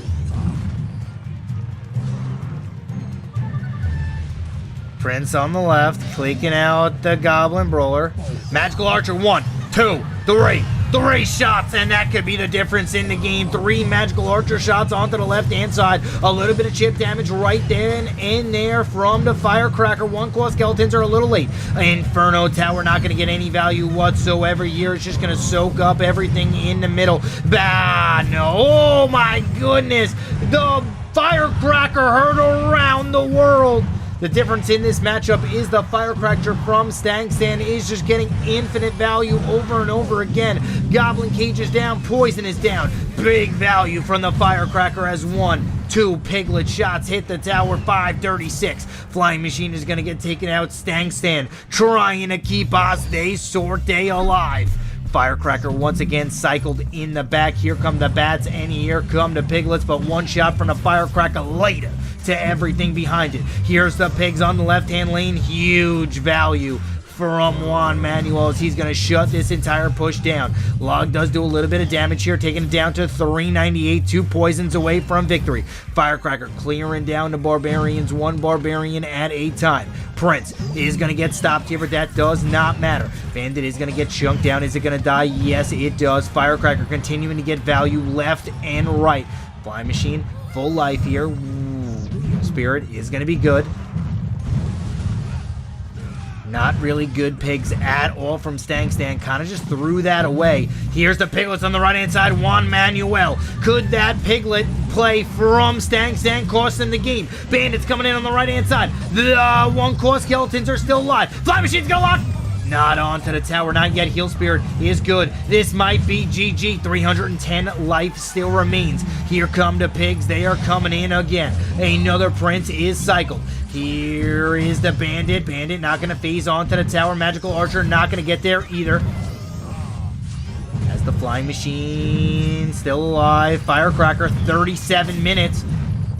Prince on the left, clicking out the Goblin Brawler. Magical Archer, 1, 2, 3. 3 shots, and that could be the difference in the game. 3 Magical Archer shots onto the left-hand side. A little bit of chip damage right then and there from the Firecracker. 1 core skeletons are a little late. Inferno Tower not going to get any value whatsoever here. It's just going to soak up everything in the middle. Bah, no. Oh, my goodness. The Firecracker heard around the world. The difference in this matchup is the Firecracker from Stang San is just getting infinite value over and over again. Goblin Cage is down, Poison is down. Big value from the Firecracker as 1, 2 Piglet shots hit the tower, 536. Flying Machine is going to get taken out. Stang San trying to keep OsDeSorte alive. Firecracker once again cycled in the back. Here come the bats and here come the piglets, but 1 shot from the Firecracker later to everything behind it. Here's the pigs on the left-hand lane. Huge value from Juan Manuel as he's going to shut this entire push down. Log does do a little bit of damage here, taking it down to 398, 2 poisons away from victory. Firecracker clearing down the Barbarians, 1 Barbarian at a time. Prince is going to get stopped here, but that does not matter. Bandit is going to get chunked down. Is it going to die? Yes, it does. Firecracker continuing to get value left and right. Flying Machine, full life here. Spirit is going to be good. Not really good pigs at all from Stang San. Kind of just threw that away. Here's the piglets on the right-hand side. Juan Manuel. Could that piglet play from Stang San cost them the game? Bandits coming in on the right-hand side. The 1 core skeletons are still alive. Fly Machine's going to lock. Not onto the tower, not yet. Heal Spirit is good. This might be GG. 310 life still remains. Here come the pigs. They are coming in again. Another Prince is cycled. Here is the Bandit. Bandit not going to phase onto the tower. Magical Archer not going to get there either. As the Flying Machine still alive. Firecracker, 37 minutes.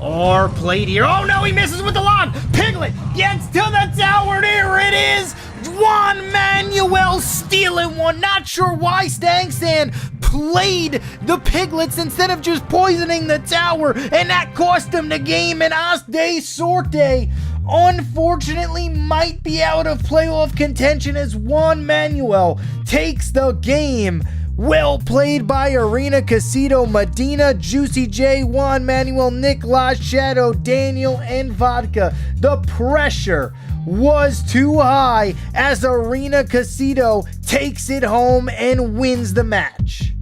are played here. Oh no, he misses with the lock. Piglet gets to the tower. There it is. Juan Manuel stealing one. Not sure why Stangstand played the Piglets instead of just poisoning the tower, and that cost him the game. And OsDeSorte, unfortunately, might be out of playoff contention as Juan Manuel takes the game. Well played by Arena, Quesito, Medina, Juicy J, Juan Manuel, Nick La, Shadow, Daniel, and Vodka. The pressure was too high as Arena Quesito takes it home and wins the match.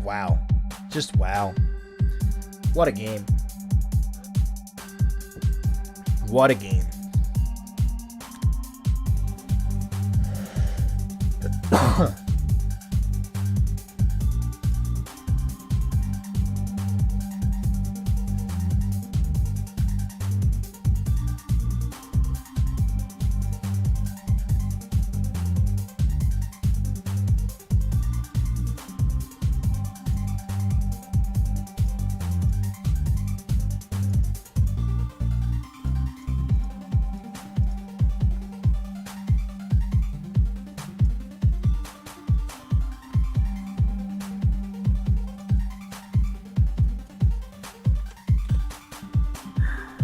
Wow. Just wow. What a game. What a game.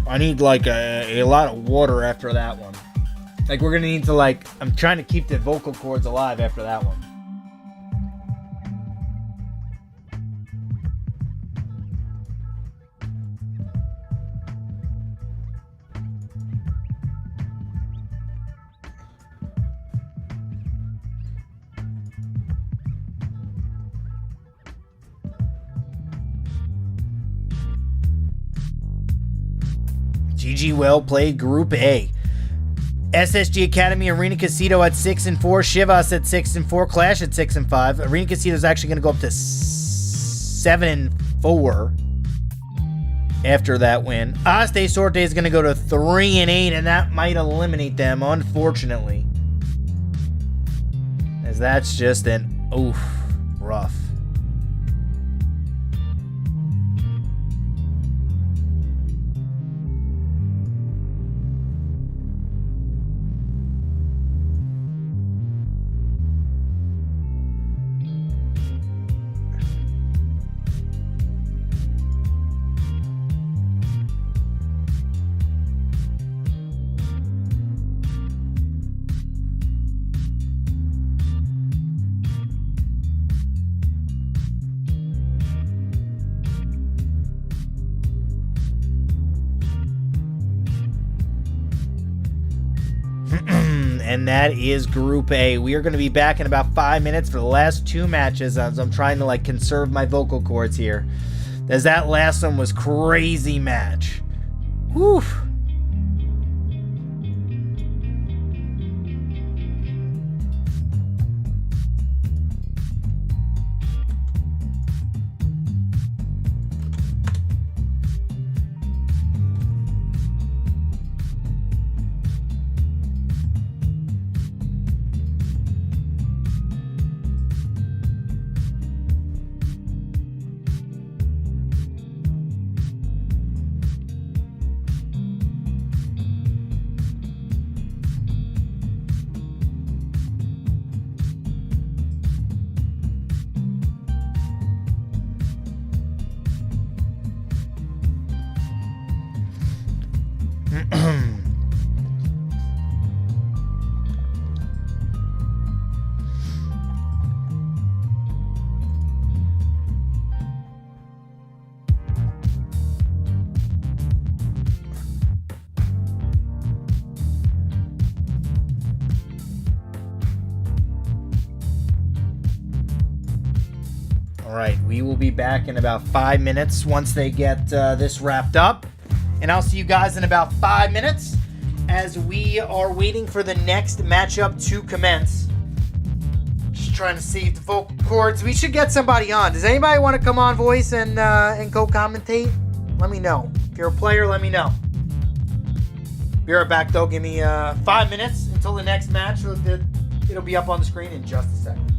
I need like a lot of water after that one. Like we're gonna need to like, I'm trying to keep the vocal cords alive after that one. GG, well played. Group A. SSG Academy, Arena Quesito at 6-4, Chivas at 6-4, Clash at 6-5. Arena Quesito is actually going to go up to 7-4 after that win. OsDeSorte is going to go to 3-8, and that might eliminate them, unfortunately, as that's just an oof, rough. And that is Group A. We are going to be back in about 5 minutes for the last two matches as I'm trying to like conserve my vocal cords here, as that last one was crazy match. Whew. All right, we will be back in about 5 minutes once they get this wrapped up. And I'll see you guys in about 5 minutes as we are waiting for the next matchup to commence. Just trying to save the vocal cords. We should get somebody on. Does anybody want to come on, voice, and co-commentate? Let me know. If you're a player, let me know. Be right back, though. Give me 5 minutes until the next match. It'll be up on the screen in just a second.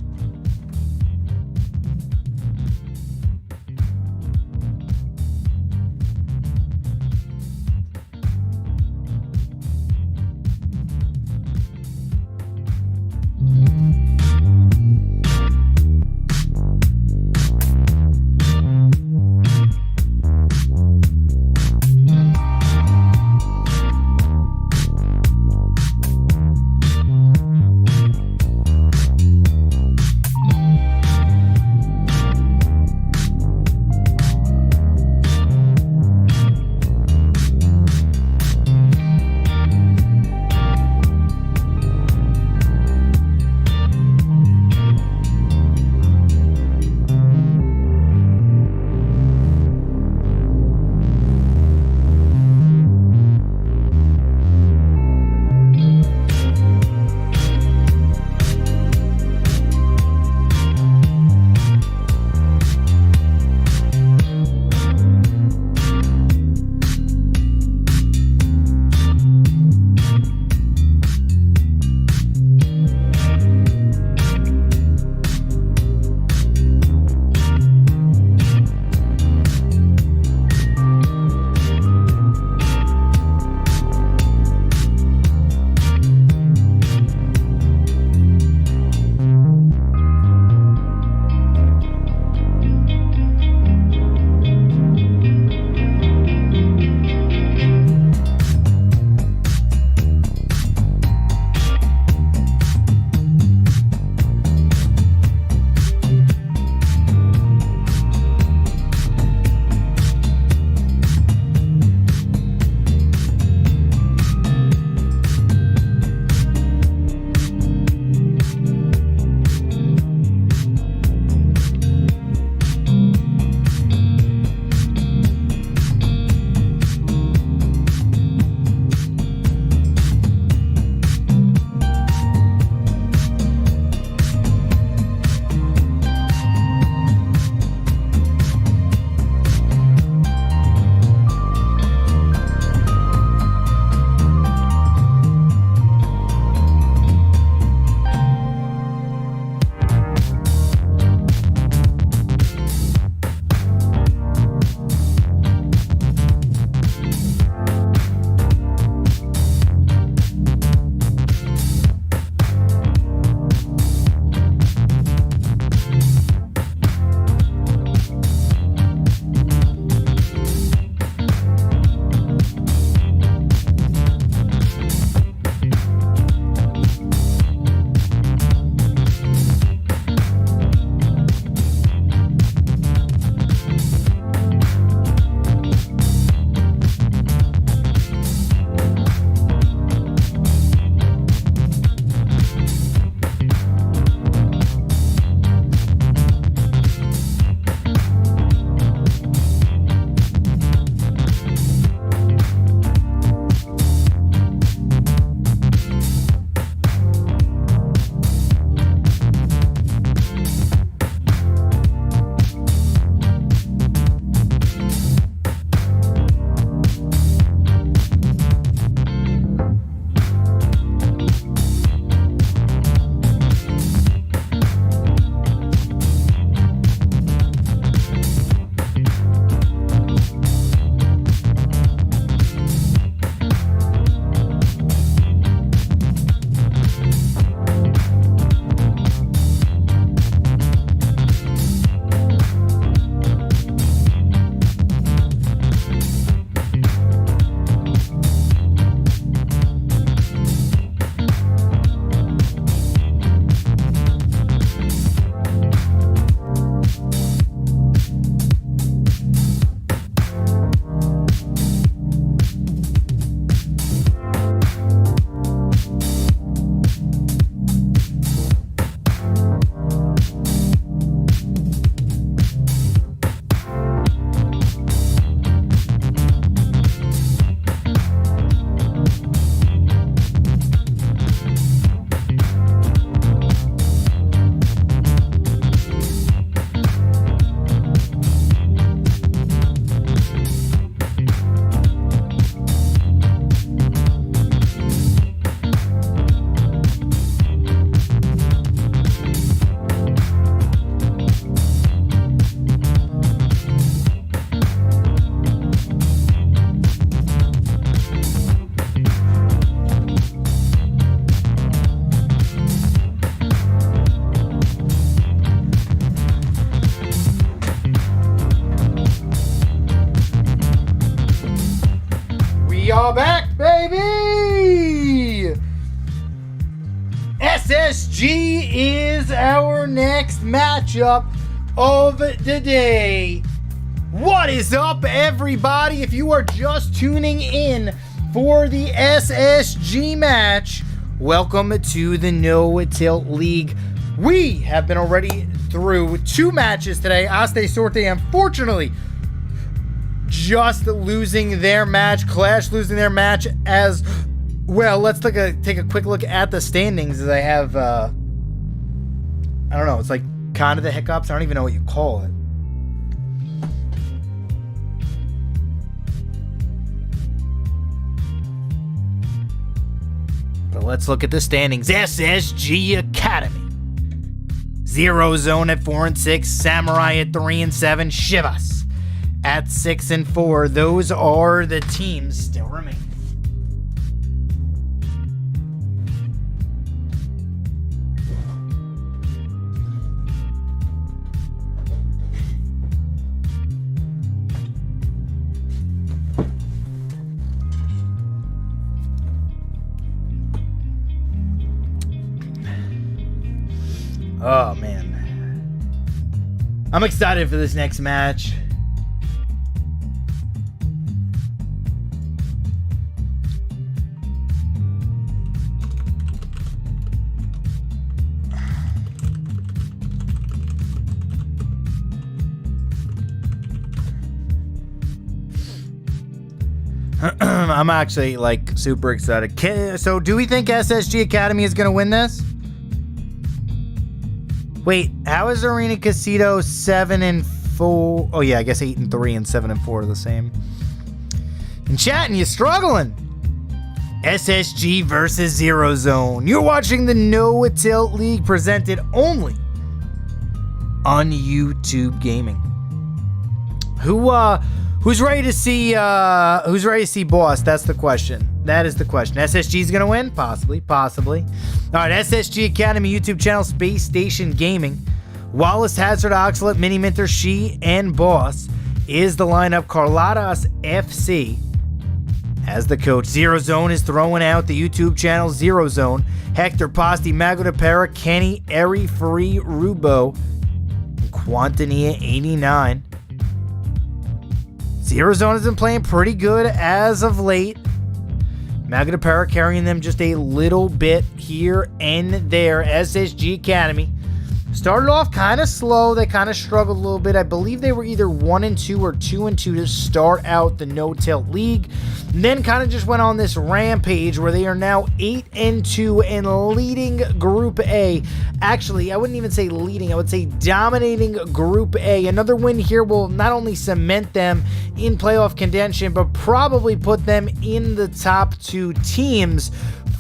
are back, baby! SSG is our next matchup of the day. What is up, everybody? If you are just tuning in for the SSG match, welcome to the No Tilt League. We have been already through 2 matches today. OsDeSorte, unfortunately, just losing their match. QLASH losing their match as well. Let's take a quick look at the standings as I have, I don't know, it's like kind of the hiccups. I don't even know what you call it. But let's look at the standings. SSG Academy. ZERØZONE at 4-6. Samurai at 3-7. Chivas at 6-4. Those are the teams still remaining. Oh, man. I'm excited for this next match. I'm actually, like, super excited. So, do we think SSG Academy is going to win this? Wait, how is Arena Quesito 7-4? Oh yeah, I guess 8-3 and 7-4 are the same. And chatting, you struggling. SSG versus ZERØZONE. You're watching the No Tilt League, presented only on YouTube Gaming. Who's ready to see Boss? That's the question. That is the question. SSG's gonna win? Possibly. All right, SSG Academy YouTube channel, Space Station Gaming. Wallace, Hazard, Oxalate, Mini Minter, She, and Boss is the lineup. Carlatas FC as the coach. ZERØZONE is throwing out the YouTube channel ZERØZONE. Hector, Posti, Mago de Pera, Kenny, Eri, Free, Rubo, and Quantania 89. ZERØZONE has been playing pretty good as of late. Mago de Pera carrying them just a little bit here and there. SSG Academy started off kind of slow. They kind of struggled a little bit. I believe they were either 1-2 or 2-2 to start out the No Tilt League. And then kind of just went on this rampage where they are now 8-2 and leading Group A. Actually, I wouldn't even say leading. I would say dominating Group A. Another win here will not only cement them in playoff contention, but probably put them in the top 2 teams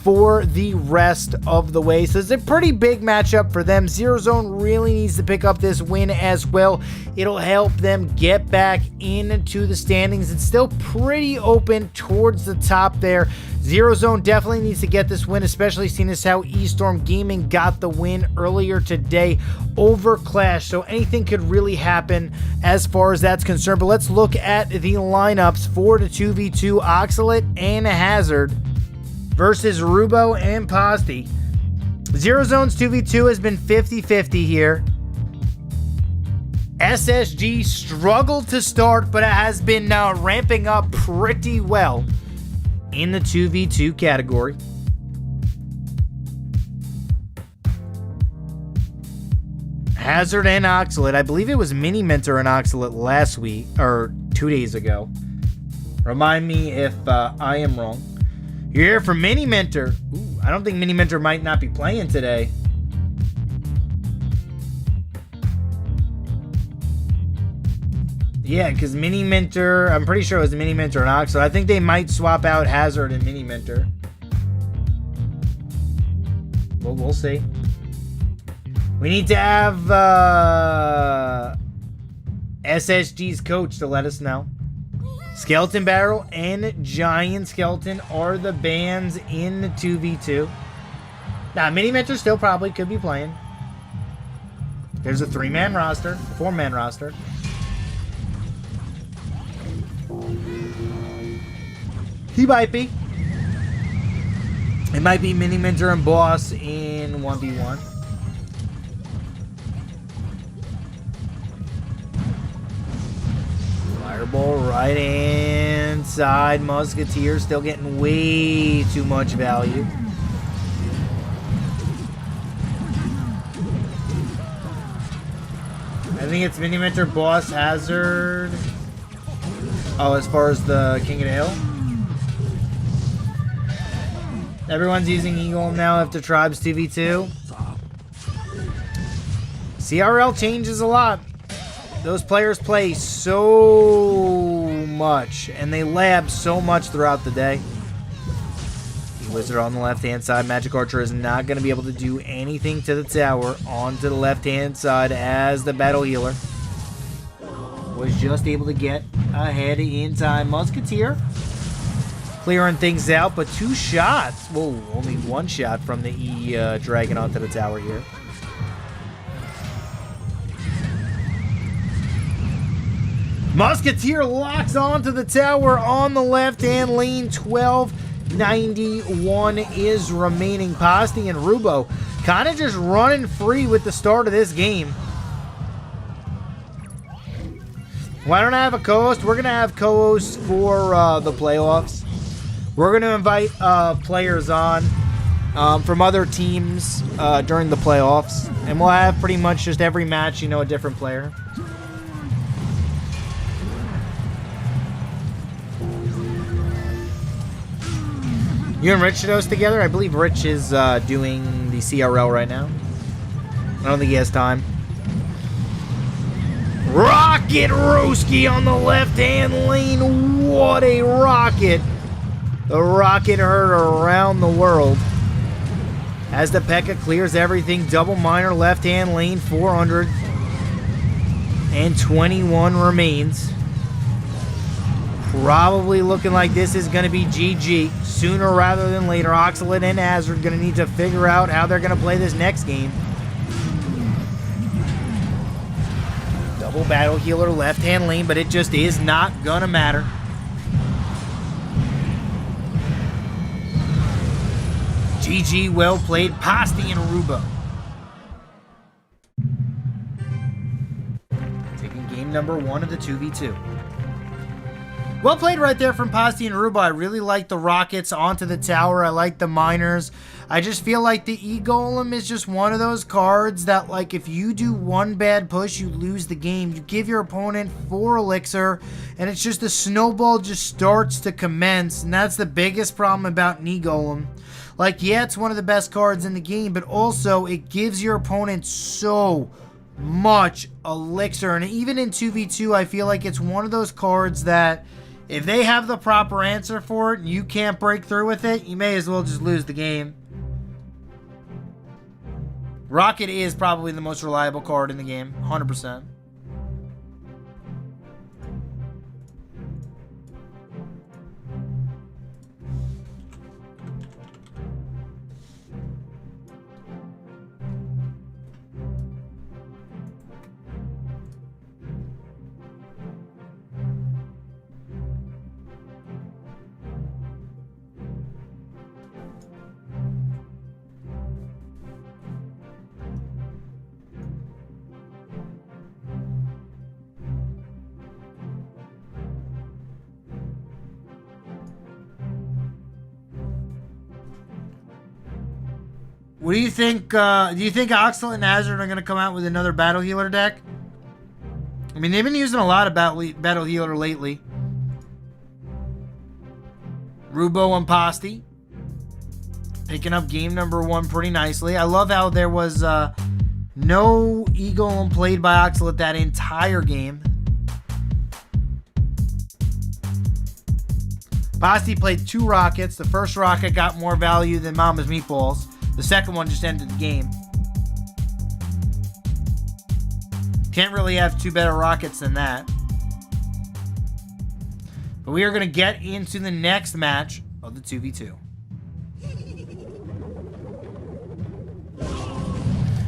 for the rest of the way. So it's a pretty big matchup for them. ZERØZONE really needs to pick up this win as well. It'll help them get back into the standings. It's still pretty open towards the top there. ZERØZONE definitely needs to get this win, especially seeing as how Estorm Gaming got the win earlier today over QLASH. So anything could really happen as far as that's concerned. But let's look at the lineups for the 2v2. Oxalate and Hazard versus Rubo and Posti. ZERØZONE's 2v2 has been 50-50 here. SSG struggled to start, but it has been ramping up pretty well in the 2v2 category. Hazard and Oxalate. I believe it was Mini Minter and Oxalate last week, or 2 days ago. Remind me if I am wrong. You're here for Mini Minter. Ooh, I don't think Mini Minter might not be playing today. Yeah, because Mini Minter, I'm pretty sure it was Mini Minter and Oxalate. I think they might swap out Hazard and Mini Minter. Well, we'll see. We need to have SSG's coach to let us know. Skeleton Barrel and Giant Skeleton are the bans in the 2v2. Now, Mini Minter still probably could be playing. There's a 3-man roster, 4-man roster. He might be. It might be Mini Minter and Boss in 1v1. Fireball right inside. Musketeer still getting way too much value. I think it's Mini Minter, Boss, Hazard. Oh, as far as the King of the Hill. Everyone's using Eagle now after Tribes 2v2. CRL changes a lot. Those players play so much, and they lab so much throughout the day. Wizard on the left-hand side. Magic Archer is not going to be able to do anything to the tower. Onto the left-hand side as the battle healer. Was just able to get ahead in time. Musketeer clearing things out, but 2 shots. Whoa, only 1 shot from the Dragon onto the tower here. Musketeer locks onto the tower on the left-hand lane. 1291 is remaining. Pasti and Rubo kind of just running free with the start of this game. Why don't I have a co-host? We're going to have co-hosts for the playoffs. We're going to invite players on from other teams during the playoffs. And we'll have pretty much just every match, you know, a different player. You and Rich should host together? I believe Rich is doing the CRL right now. I don't think he has time. Rocket Roski on the left-hand lane. What a rocket. The rocket heard around the world. As the P.E.K.K.A clears everything. Double miner left-hand lane. 421 remains. Probably looking like this is going to be GG sooner rather than later. Oxalate and Hazard going to need to figure out how they're going to play this next game. Double battle healer left-hand lane, but it just is not going to matter. GG, well played. Pasti and Rubo. Taking game number 1 of the 2v2. Well played right there from Pasti and Rubo. I really like the rockets onto the tower. I like the miners. I just feel like the E-Golem is just one of those cards that, like, if you do one bad push, you lose the game. You give your opponent 4 elixir, and it's just the snowball just starts to commence, and that's the biggest problem about an E-Golem. Like, yeah, it's one of the best cards in the game, but also it gives your opponent so much elixir. And even in 2v2, I feel like it's one of those cards that if they have the proper answer for it and you can't break through with it, you may as well just lose the game. Rocket is probably the most reliable card in the game, 100%. What do you think? Do you think Oxalate and Hazard are going to come out with another battle healer deck? I mean, they've been using a lot of battle healer lately. Rubo and Pasti picking up game number 1 pretty nicely. I love how there was no E-Golem played by Oxalate that entire game. Pasti played 2 rockets. The first rocket got more value than Mama's Meatballs. The second one just ended the game. Can't really have 2 better rockets than that. But we are going to get into the next match of the 2v2.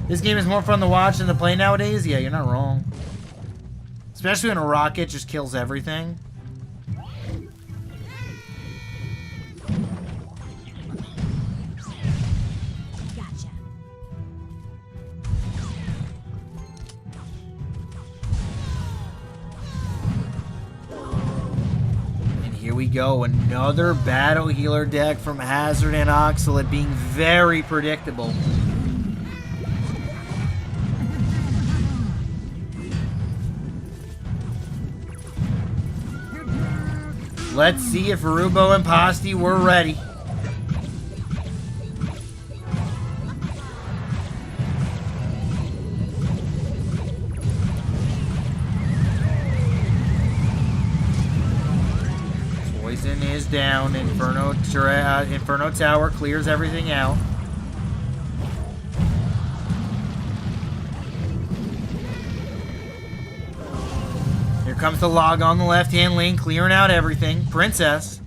This game is more fun to watch than to play nowadays? Yeah, you're not wrong. Especially when a rocket just kills everything. here we go. Another battle healer deck from Hazard and Oxalate being very predictable. Let's see if Rubo and Pasti were ready. Poison is down. Inferno Tower clears everything out. Here comes the log on the left-hand lane, clearing out everything. Princess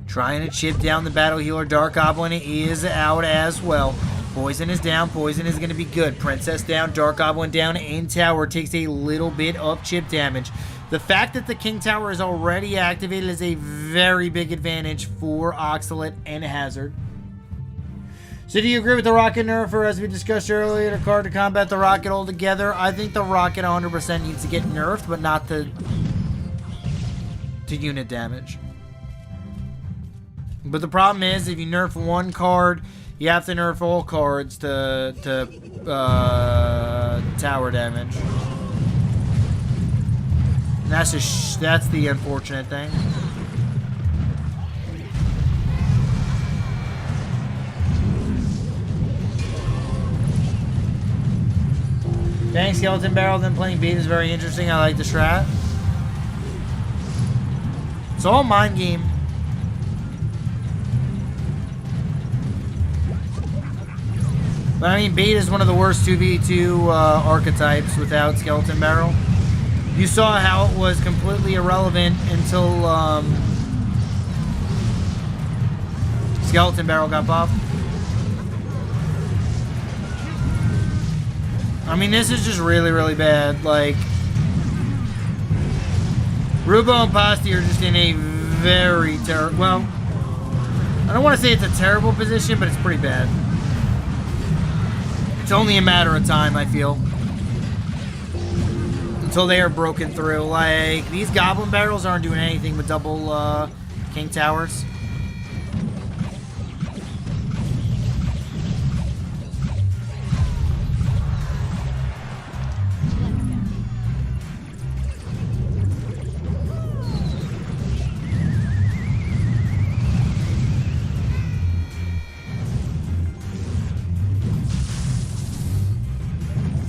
trying to chip down the battle healer. Dark Goblin is out as well. Poison is down. Poison is going to be good. Princess down. Dark Goblin down. In tower takes a little bit of chip damage. The fact that the King Tower is already activated is a very big advantage for Oxalate and Hazard. So do you agree with the Rocket nerf, or as we discussed earlier, the card to combat the Rocket altogether? I think the Rocket 100% needs to get nerfed, but not to unit damage. But the problem is, if you nerf one card, you have to nerf all cards to tower damage. And that's the unfortunate thing. Thanks, Skeleton Barrel. Then playing beat is very interesting. I like the strat. It's all mind game. But I mean, bait is one of the worst 2v2 archetypes without Skeleton Barrel. You saw how it was completely irrelevant until Skeleton Barrel got buffed. I mean, this is just really, really bad. Like, Rubo and Pasti are just in a very terrible... Well, I don't want to say it's a terrible position, but it's pretty bad. It's only a matter of time, I feel, until they are broken through. Like, these Goblin Barrels aren't doing anything but double King Towers.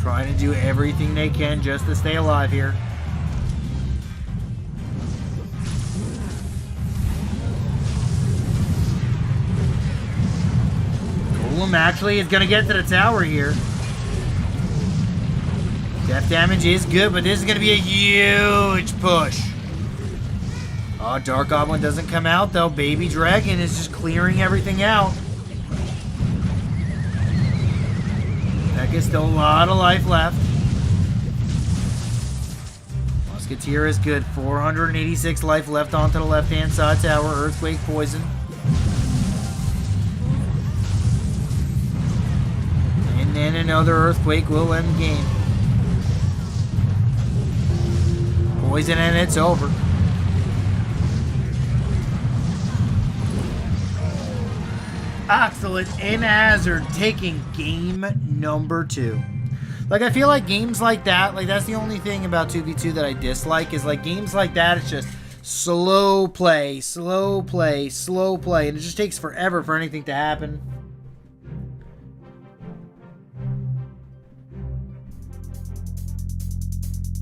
Trying to do everything they can just to stay alive here. Golem actually is going to get to the tower here. Death damage is good, but this is going to be a huge push. Oh, Dark Goblin doesn't come out though. Baby Dragon is just clearing everything out. There's still a lot of life left. Musketeer is good. 486 life left onto the left-hand side tower. Earthquake poison. And then another earthquake will end the game. Poison and it's over. Oxalate and Hazard taking game number 2. Like, I feel like games like that, like, that's the only thing about 2v2 that I dislike, is like games like that, it's just slow play, slow play, slow play, and it just takes forever for anything to happen.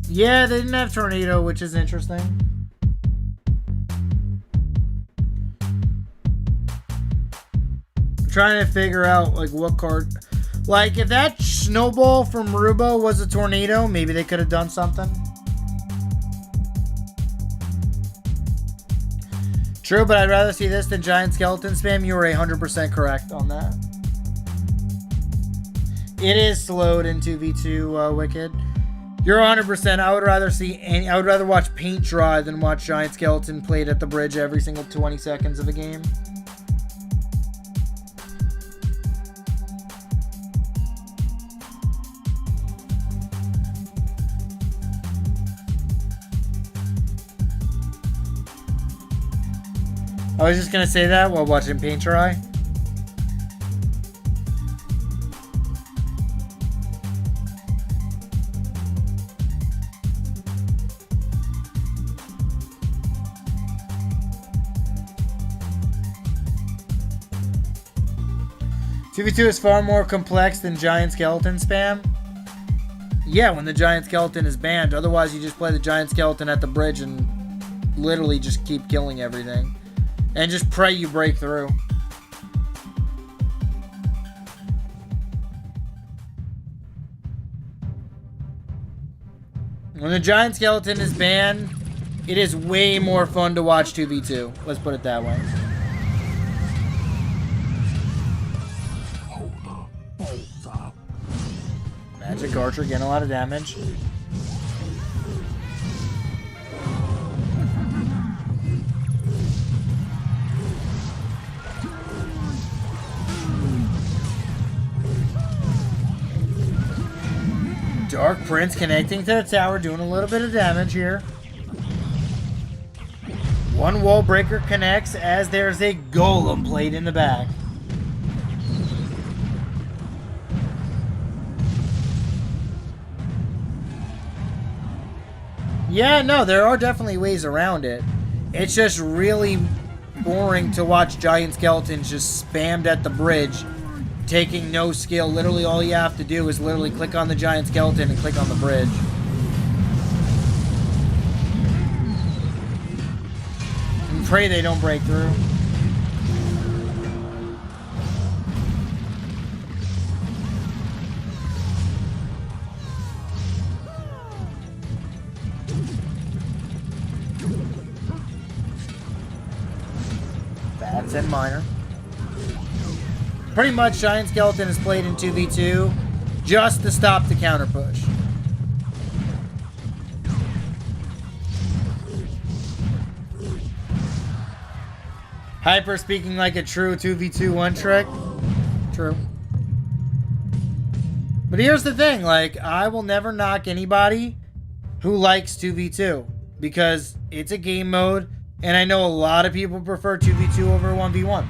Yeah, they didn't have Tornado, which is interesting. Trying to figure out like what card, like if that snowball from Rubo was a tornado, maybe they could have done something. True, but I'd rather see this than giant skeleton spam. You were 100% correct on that. It is slowed in 2v2 Wicked. You're 100%. I would rather see any. I would rather watch paint dry than watch giant skeleton played at the bridge every single 20 seconds of a game. I was just gonna say that while watching paint dry. TV2 is far more complex than Giant Skeleton spam. Yeah, when the Giant Skeleton is banned. Otherwise, you just play the Giant Skeleton at the bridge and literally just keep killing everything. And just pray you break through. When the Giant Skeleton is banned, it is way more fun to watch 2v2. Let's put it that way. Magic Archer getting a lot of damage. Dark Prince connecting to the tower, doing a little bit of damage here. One wall breaker connects as there's a golem plate in the back. Yeah, no, there are definitely ways around it. It's just really boring to watch giant skeletons just spammed at the bridge, taking no skill. Literally all you have to do is literally click on the giant skeleton and click on the bridge. And pray they don't break through. Bats and minor. Pretty much Giant Skeleton is played in 2v2 just to stop the counter push. Hyper speaking like a true 2v2 one trick. True. But here's the thing, like, I will never knock anybody who likes 2v2 because it's a game mode and I know a lot of people prefer 2v2 over 1v1.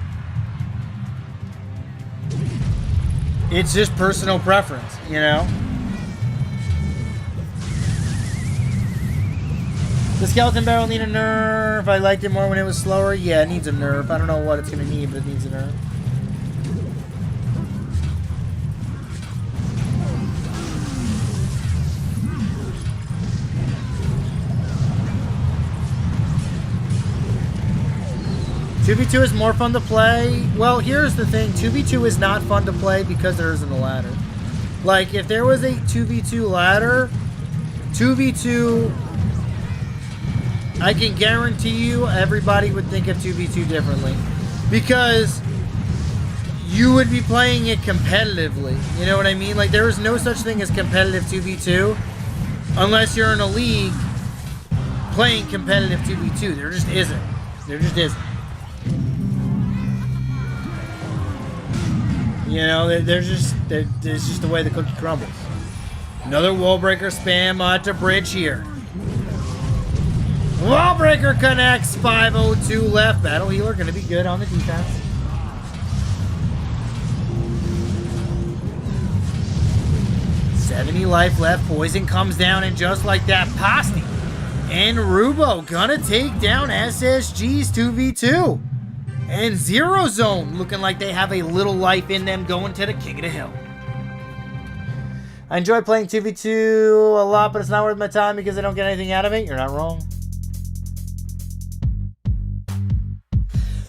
It's just personal preference, you know? The skeleton barrel need a nerf. I liked it more when it was slower. Yeah, it needs a nerf. I don't know what it's going to need, but it needs a nerf. Two v two is more fun to play. Well, here's the thing. 2v2 is not fun to play because there isn't a ladder. Like, if there was a 2v2 ladder, 2v2, I can guarantee you everybody would think of 2v2 differently. Because you would be playing it competitively. You know what I mean? Like, there is no such thing as competitive 2v2 unless you're in a league playing competitive 2v2. There just isn't. There just isn't. You know, there's just the way the cookie crumbles. Another wall breaker spam to bridge here. Wall breaker connects. 502 left. Battle healer going to be good on the defense. $70 life left. Poison comes down, and just like that, Pasti and Rubo gonna take down SSG's 2v2. And ZERØZONE looking like they have a little life in them going to the king of the hill. I enjoy playing 2v2 a lot, but it's not worth my time because I don't get anything out of it. You're not wrong.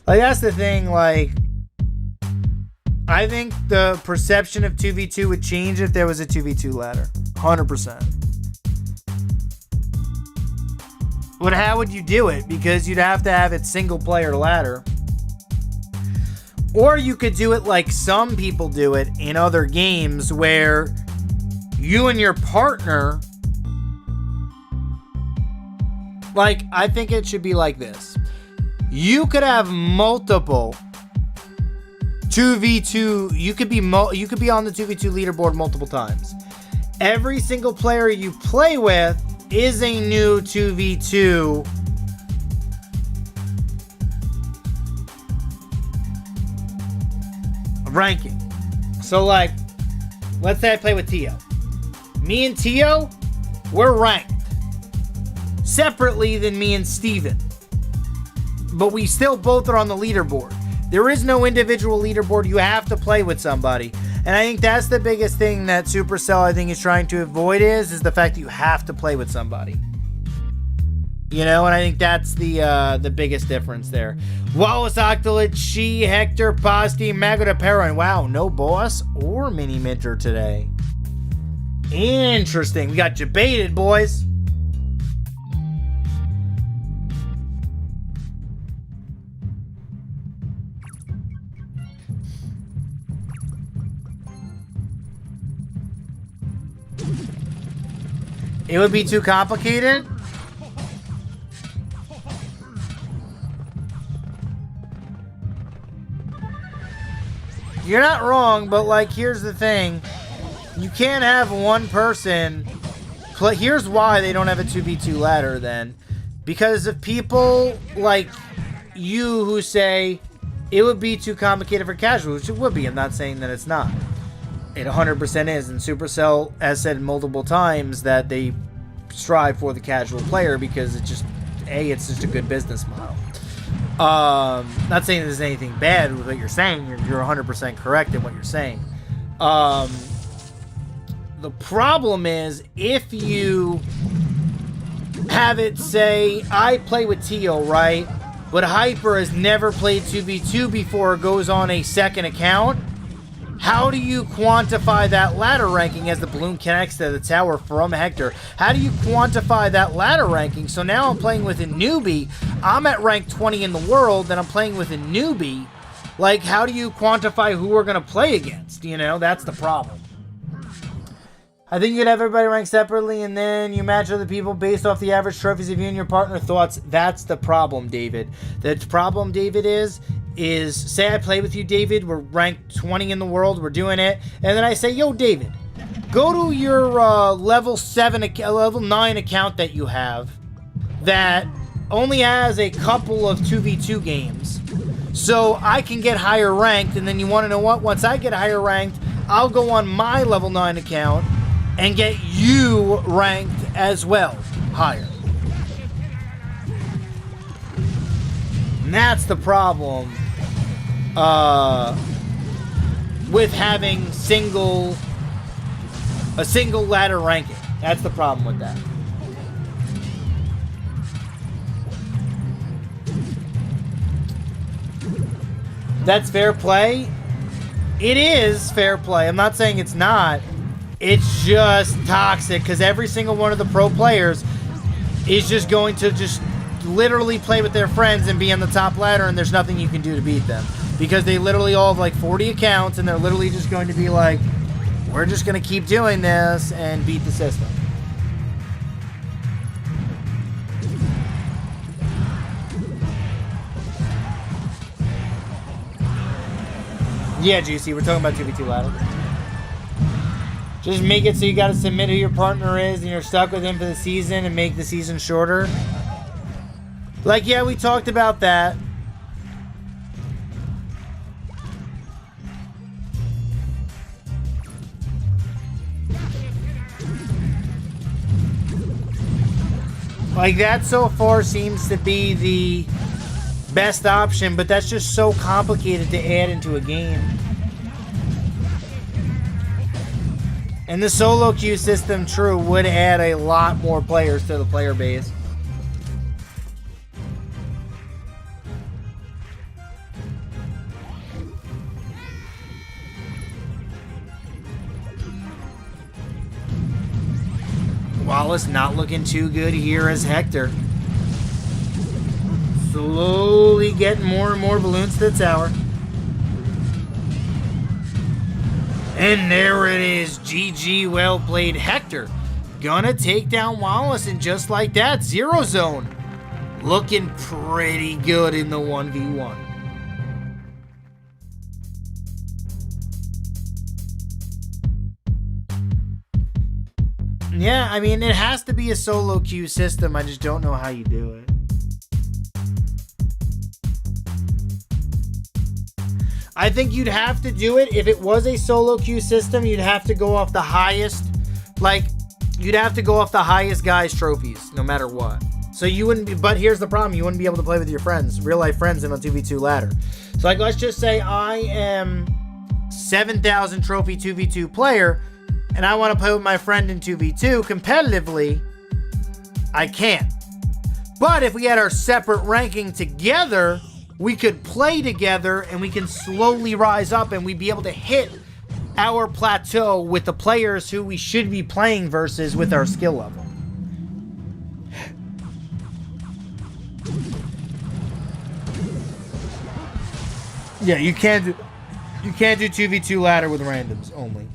Like, that's the thing, like, I think the perception of 2v2 would change if there was a 2v2 ladder. 100%. But how would you do it? Because you'd have to have it single player ladder. Or you could do it like some people do it in other games where you and your partner, like, I think it should be like this. You could have multiple 2v2, you could be on the 2v2 leaderboard multiple times. Every single player you play with is a new 2v2 ranking. So, like, let's say I play with Tio. Me and Tio, we're ranked separately than me and Steven. But we still both are on the leaderboard. There is no individual leaderboard. You have to play with somebody. And I think that's the biggest thing that Supercell, I think, is trying to avoid is the fact that you have to play with somebody. You know, and I think that's the biggest difference there. Wallace, Octolit, She, Hector, Posti, Mago de Perro, and wow, no boss or mini minter today. Interesting. We got debated, boys. It would be too complicated. You're not wrong, but like, here's the thing. You can't have one person play. Here's why they don't have a 2v2 ladder then. Because of people like you who say it would be too complicated for casual, which it would be. I'm not saying that it's not. It 100% is. And Supercell has said multiple times that they strive for the casual player because it's just, it's just a good business model. Not saying there's anything bad with what you're saying. You're 100% correct in what you're saying. The problem is if you have it say, I play with Tio, right? But Hyper has never played 2v2 before, goes on a second account. How do you quantify that ladder ranking as the balloon connects to the tower from Hector? How do you quantify that ladder ranking? So now I'm playing with a newbie. I'm at rank 20 in the world, and I'm playing with a newbie. Like, how do you quantify who we're going to play against? You know, that's the problem. I think you'd have everybody ranked separately, and then you match other people based off the average trophies of you and your partner thoughts. That's the problem, David. The problem, David, is say I play with you, David, we're ranked 20 in the world, we're doing it, and then I say, yo, David, go to your level 9 account that you have that only has a couple of 2v2 games, so I can get higher ranked. And then you want to know what? Once I get higher ranked, I'll go on my level 9 account and get you ranked as well higher. And that's the problem with having a single ladder ranking. That's the problem with that. That's fair play. It is fair play. I'm not saying it's not. It's just toxic because every single one of the pro players is just going to just literally play with their friends and be on the top ladder, and there's nothing you can do to beat them because they literally all have like 40 accounts, and they're literally just going to be like, we're just going to keep doing this and beat the system. Yeah, Juicy, we're talking about 2v2 ladder. Just make it so you gotta submit who your partner is and you're stuck with him for the season and make the season shorter. Like, yeah, we talked about that. Like, that so far seems to be the best option, but that's just so complicated to add into a game. And the solo queue system, true, would add a lot more players to the player base. Wallace not looking too good here as Hector. Slowly getting more and more balloons to the tower. And there it is. GG, well played. Hector gonna take down Wallace, and just like that, Zero Zone looking pretty good in the 1v1. Yeah, I mean, it has to be a solo queue system. I just don't know how you do it. I think you'd have to do it. If it was a solo queue system, you'd have to go off the highest, like, you'd have to go off the highest guys' trophies, no matter what. So you wouldn't be, but here's the problem, you wouldn't be able to play with your friends, real life friends in a 2v2 ladder. So like, let's just say I am 7,000 trophy 2v2 player, and I want to play with my friend in 2v2 competitively, I can't. But if we had our separate ranking together, we could play together and we can slowly rise up and we'd be able to hit our plateau with the players who we should be playing versus with our skill level. Yeah, you can't do 2v2 ladder with randoms only.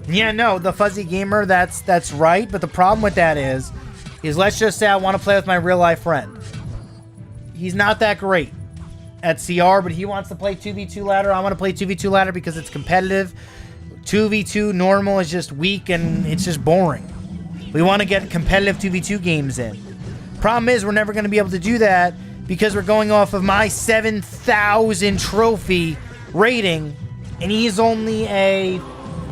Yeah, no, the fuzzy gamer, that's right, but the problem with that is let's just say I want to play with my real life friend. He's not that great at CR, but he wants to play 2v2 ladder. I want to play 2v2 ladder because it's competitive. 2v2 normal is just weak and it's just boring. We want to get competitive 2v2 games in. Problem is, we're never going to be able to do that because we're going off of my 7,000 trophy rating, and he's only a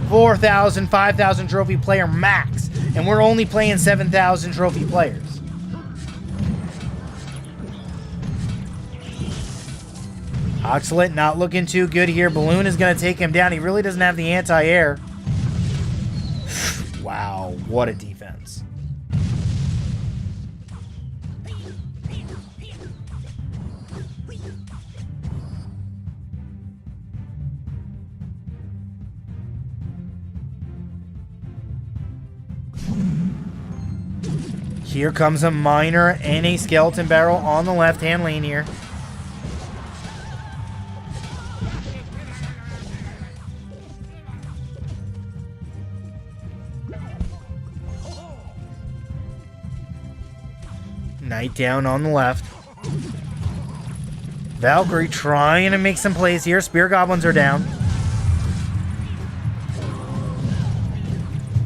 4,000, 5,000 trophy player max, and we're only playing 7,000 trophy players. Oxalate not looking too good here. Balloon is going to take him down. He really doesn't have the anti-air. Wow, what a defense. Here comes a miner and a skeleton barrel on the left-hand lane here. Knight down on the left. Valkyrie trying to make some plays here. Spear goblins are down.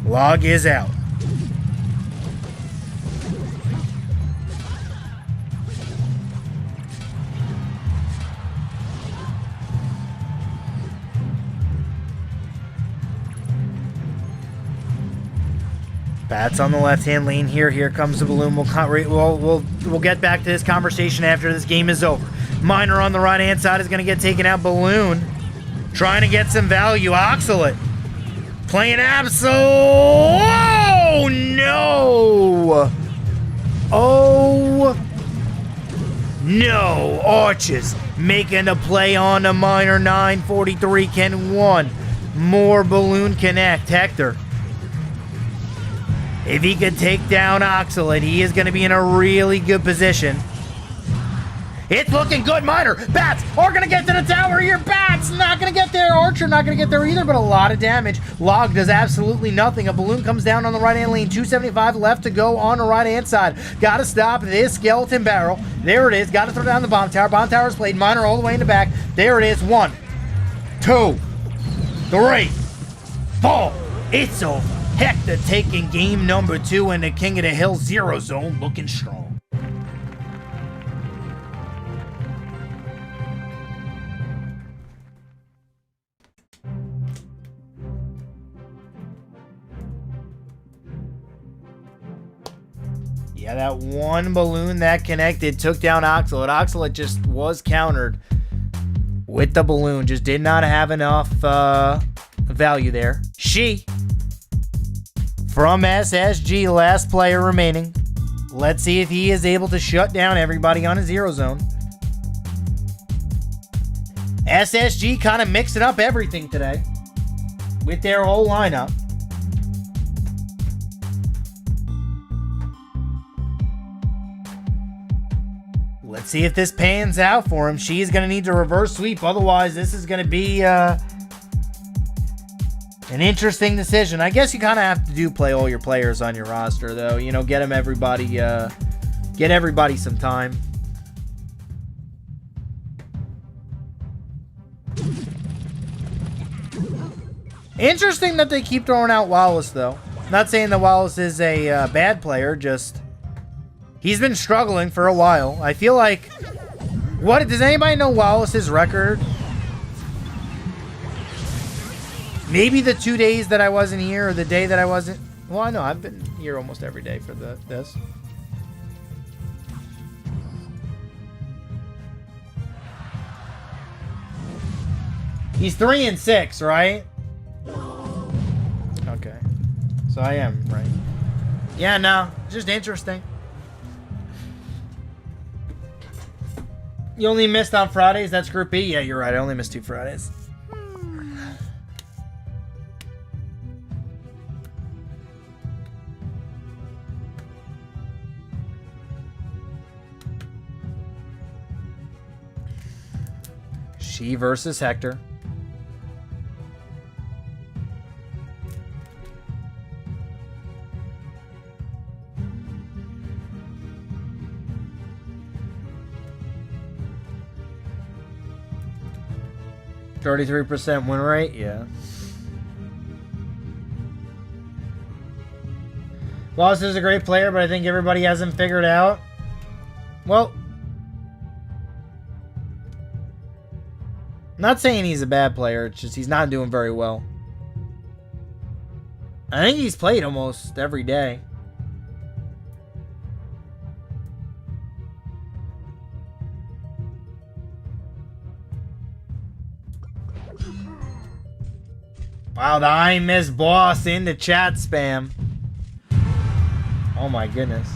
Log is out. Bats on the left-hand lane here. Here comes the balloon. We'll get back to this conversation after this game is over. Miner on the right-hand side is going to get taken out. Balloon trying to get some value. Oxalate playing Absol. Oh, no. Oh, no. Arches making a play on the Miner. 943 can one more balloon connect. Hector, if he could take down Oxalate, he is going to be in a really good position. It's looking good, Miner. Bats are going to get to the tower here. Bats not going to get there. Archer not going to get there either, but a lot of damage. Log does absolutely nothing. A balloon comes down on the right-hand lane. 275 left to go on the right-hand side. Got to stop this skeleton barrel. There it is. Got to throw down the bomb tower. Bomb tower is played. Miner all the way in the back. There it is. 1, 2, 3, 4. It's over. Hector taking game number 2, and the King of the Hill Zero Zone looking strong. Yeah, that one balloon that connected took down Oxalate. Oxalate just was countered with the balloon. Just did not have enough value there. She from SSG, last player remaining. Let's see if he is able to shut down everybody on a Zero Zone. SSG kind of mixing up everything today with their whole lineup. Let's see if this pans out for him. She's going to need to reverse sweep. Otherwise, this is going to be an interesting decision. I guess you kind of have to play all your players on your roster, though. You know, get everybody some time. Interesting that they keep throwing out Wallace, though. Not saying that Wallace is a bad player, just He's been struggling for a while. I feel like... What? Does anybody know Wallace's record? Maybe the 2 days that I wasn't here, or the day that I wasn't... Well, I know. I've been here almost every day for this. He's 3-6, right? Okay. So I am, right? Yeah, no. Just interesting. You only missed on Fridays? That's Group B? Yeah, you're right. I only missed 2 Fridays. She versus Hector. %33 win rate, yeah. Wallace is a great player, but I think everybody hasn't figured out. Well, I'm not saying he's a bad player, it's just he's not doing very well. I think he's played almost every day. Wow, the I miss boss in the chat spam. Oh my goodness.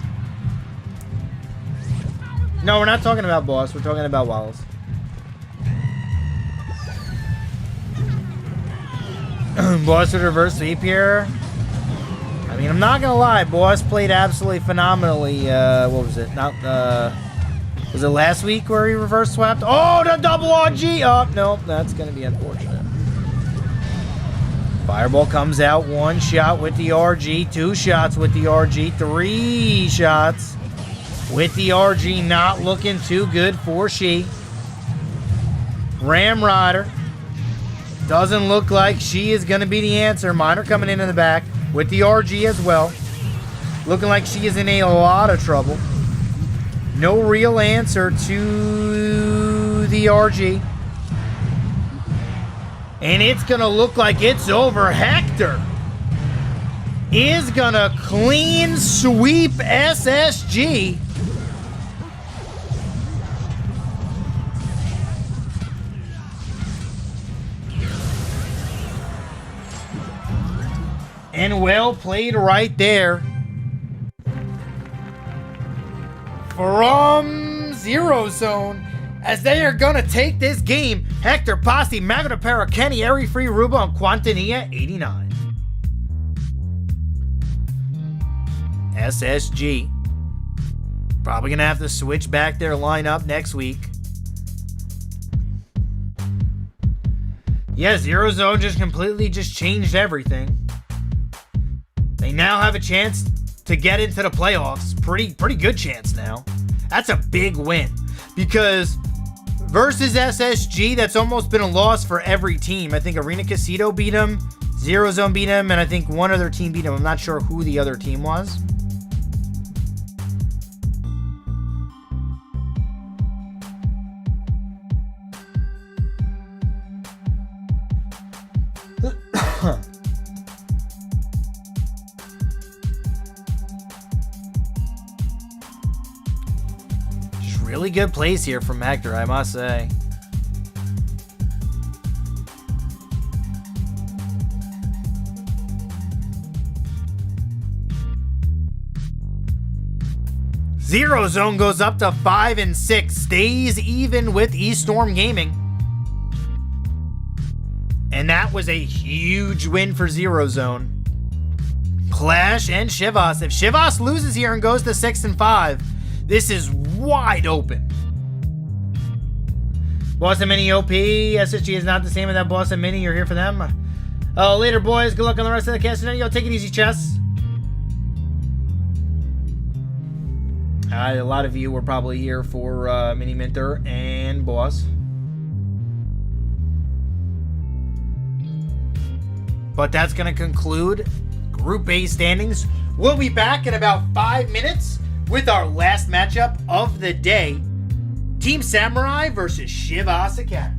No, we're not talking about boss, we're talking about Wallace. Boss with reverse sweep here. I mean, I'm not gonna lie, Boss played absolutely phenomenally. What was it? Was it last week where he reverse swapped? Oh, the double RG! Oh, no, that's gonna be unfortunate. Fireball comes out, 1 shot with the RG, 2 shots with the RG, 3 shots with the RG. Not looking too good for she. Ram Rider. Doesn't look like she is going to be the answer. Miner coming in the back with the RG as well. Looking like she is in a lot of trouble. No real answer to the RG. And it's going to look like it's over. Hector is going to clean sweep SSG. And well played right there from ZERØZONE, as they are going to take this game. Hector, Posse, Magna Para, Kenny, Airy Free, Ruba, and Quintanilla, 89. SSG. Probably going to have to switch back their lineup next week. Yeah, ZERØZONE just completely changed everything. They now have a chance to get into the playoffs. Pretty good chance now. That's a big win. Because versus SSG, that's almost been a loss for every team. I think Arena Quesito beat him, ZERØZONE beat him, and I think one other team beat him. I'm not sure who the other team was. Really good plays here from Hector, I must say. ZERØZONE goes up to 5-6, stays even with Estorm Gaming. And that was a huge win for ZERØZONE. QLASH and Chivas. If Chivas loses here and goes to 6-5, this is wide open. Boss and Mini OP. SSG is not the same as that Boss and Mini. You're here for them. Later, boys. Good luck on the rest of the cast. Yo, take it easy, Chess. A lot of you were probably here for Mini Minter and Boss. But that's going to conclude Group A standings. We'll be back in about 5 minutes with our last matchup of the day, Team Samurai versus Chivas Academy.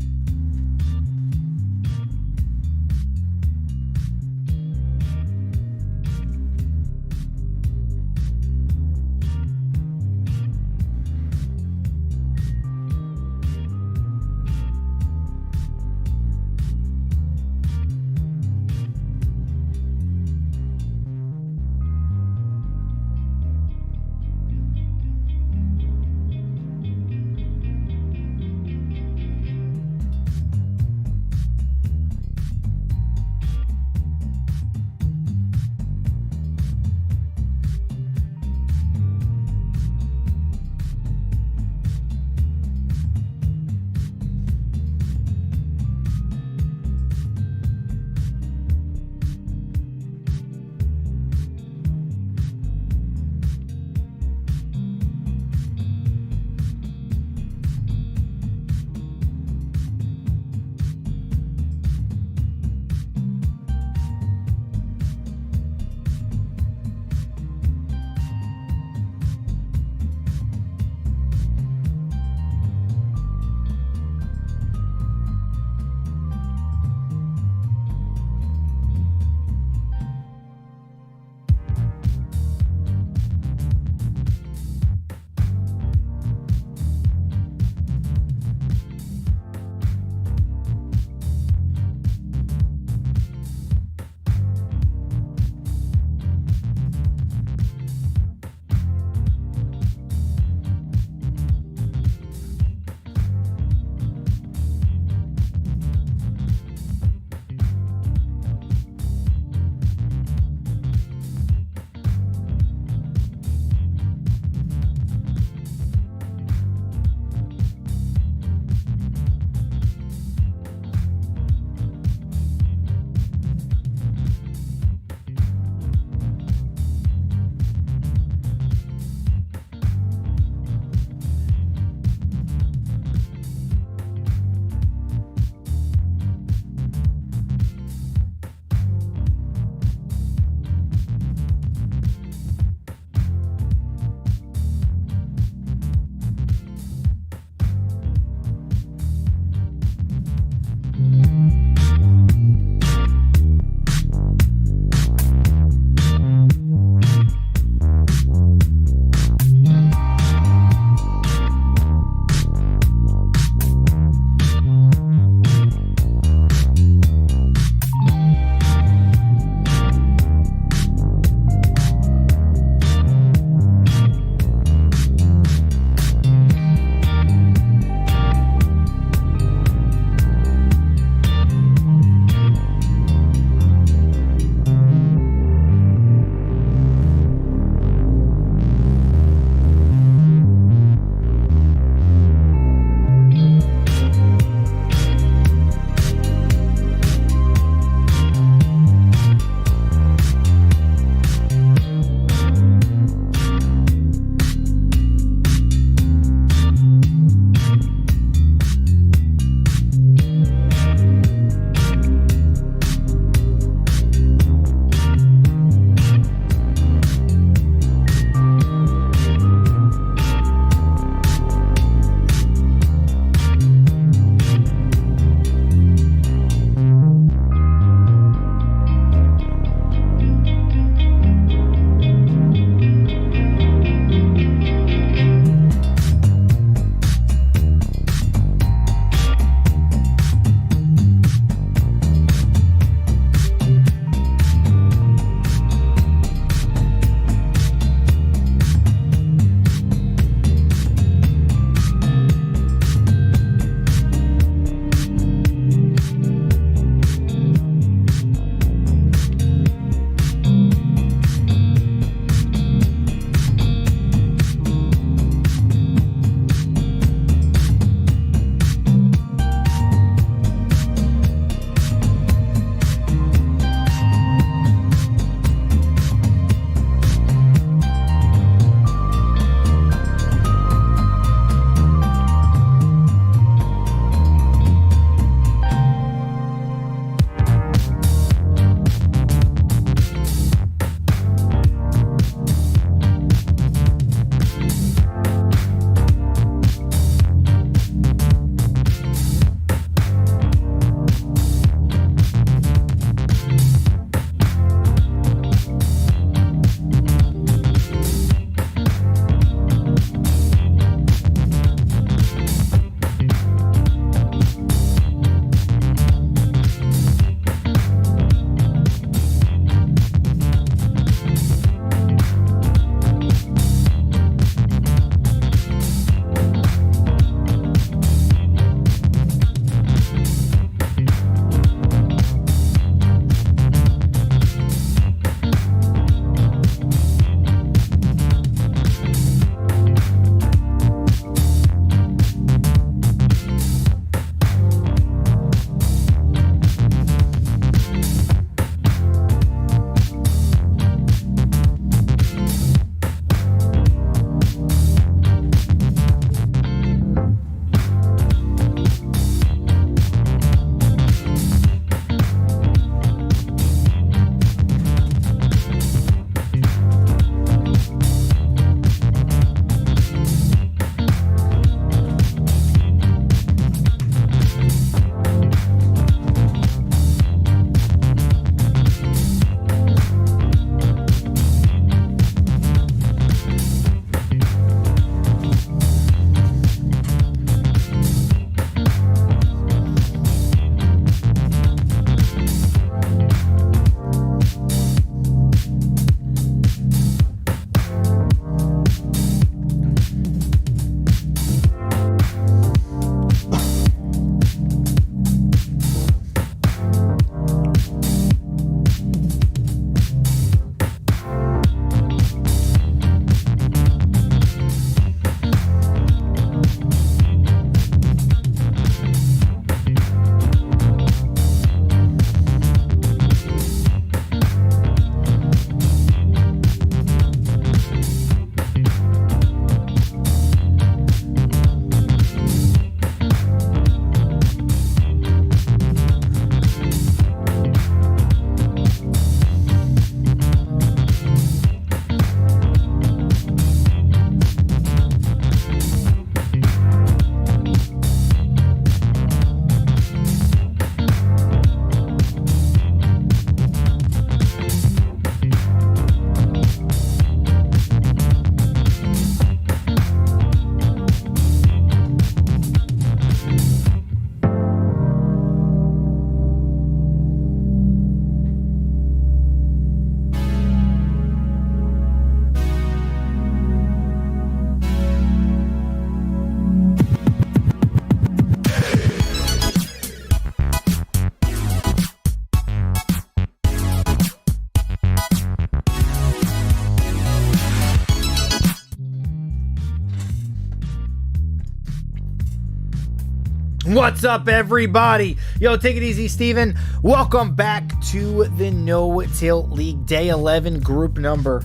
What's up, everybody? Yo, take it easy, Steven. Welcome back to the No Tilt League Day 11 group number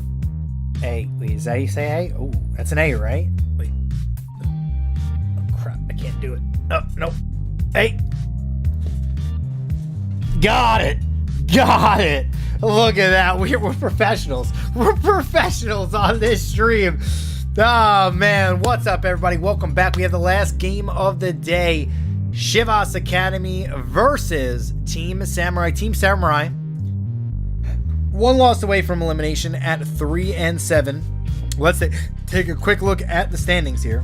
A. Wait, is that how you say A? Oh, that's an A, right? Wait. Oh, crap. I can't do it. Oh, no. A. Got it. Got it. Look at that. We're professionals. We're professionals on this stream. Oh, man. What's up, everybody? Welcome back. We have the last game of the day. Chivas Academy versus Team Samurai. Team Samurai, one loss away from elimination at 3-7. Let's take a quick look at the standings here.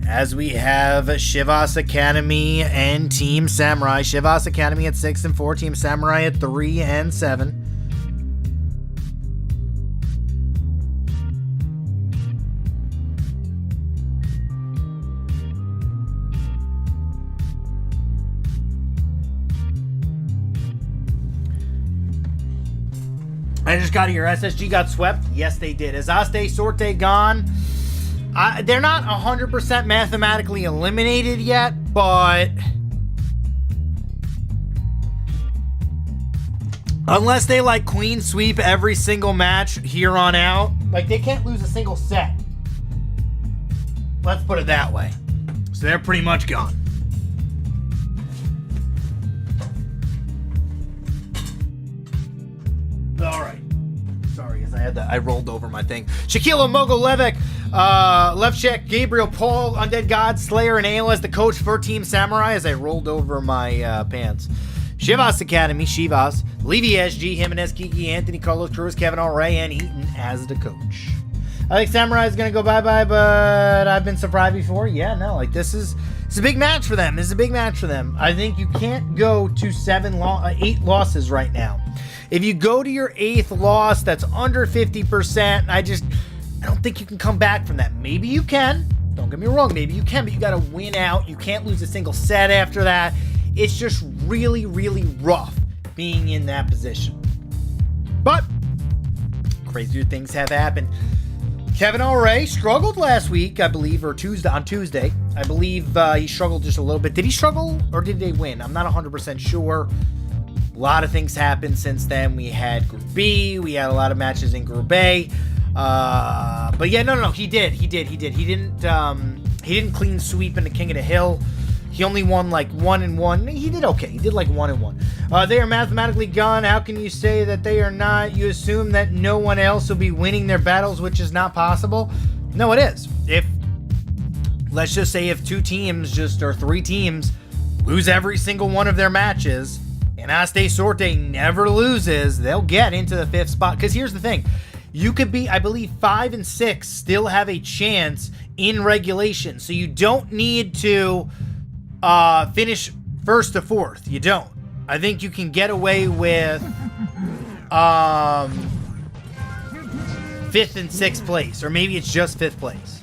As we have Chivas Academy and Team Samurai. Chivas Academy at 6-4. Team Samurai at 3-7. I just got here. SSG got swept. Yes, they did. Is OsDeSorte gone? They're not 100% mathematically eliminated yet, but unless they like queen sweep every single match here on out, like they can't lose a single set. Let's put it that way. So they're pretty much gone. All right. Sorry, as I rolled over my thing. Shaquille Mogolevich, left check, Gabriel Paul, Undead God, Slayer, and Ale as the coach for Team Samurai as I rolled over my pants. Chivas Academy, Chivas, Levy SG, Jimenez, Kiki, Anthony, Carlos Cruz, Kevin Ray, and Eaton as the coach. I think Samurai is going to go bye-bye, but I've been surprised before. Yeah, no, like it's a big match for them. This is a big match for them. I think you can't go to 8 losses right now. If you go to your 8th loss, that's under 50%. I don't think you can come back from that. Maybe you can. Don't get me wrong. Maybe you can, but you got to win out. You can't lose a single set after that. It's just really, really rough being in that position. But crazier things have happened. Kevin Ray struggled last week, I believe, or on Tuesday. I believe he struggled just a little bit. Did he struggle or did they win? I'm not 100% sure. A lot of things happened since then. We had Group B. We had a lot of matches in Group A. But yeah, no, he did. He didn't clean sweep into King of the Hill. He only won like 1-1. He did okay. He did like 1-1. They are mathematically gone. How can you say that they are not? You assume that no one else will be winning their battles, which is not possible. No, it is. Let's just say if 2 teams or 3 teams lose every single one of their matches, and OsDeSorte never loses, they'll get into the 5th spot. Because here's the thing. You could be, I believe, 5 and 6 still have a chance in regulation. So you don't need to finish 1st to 4th. You don't. I think you can get away with 5th and 6th place. Or maybe it's just 5th place.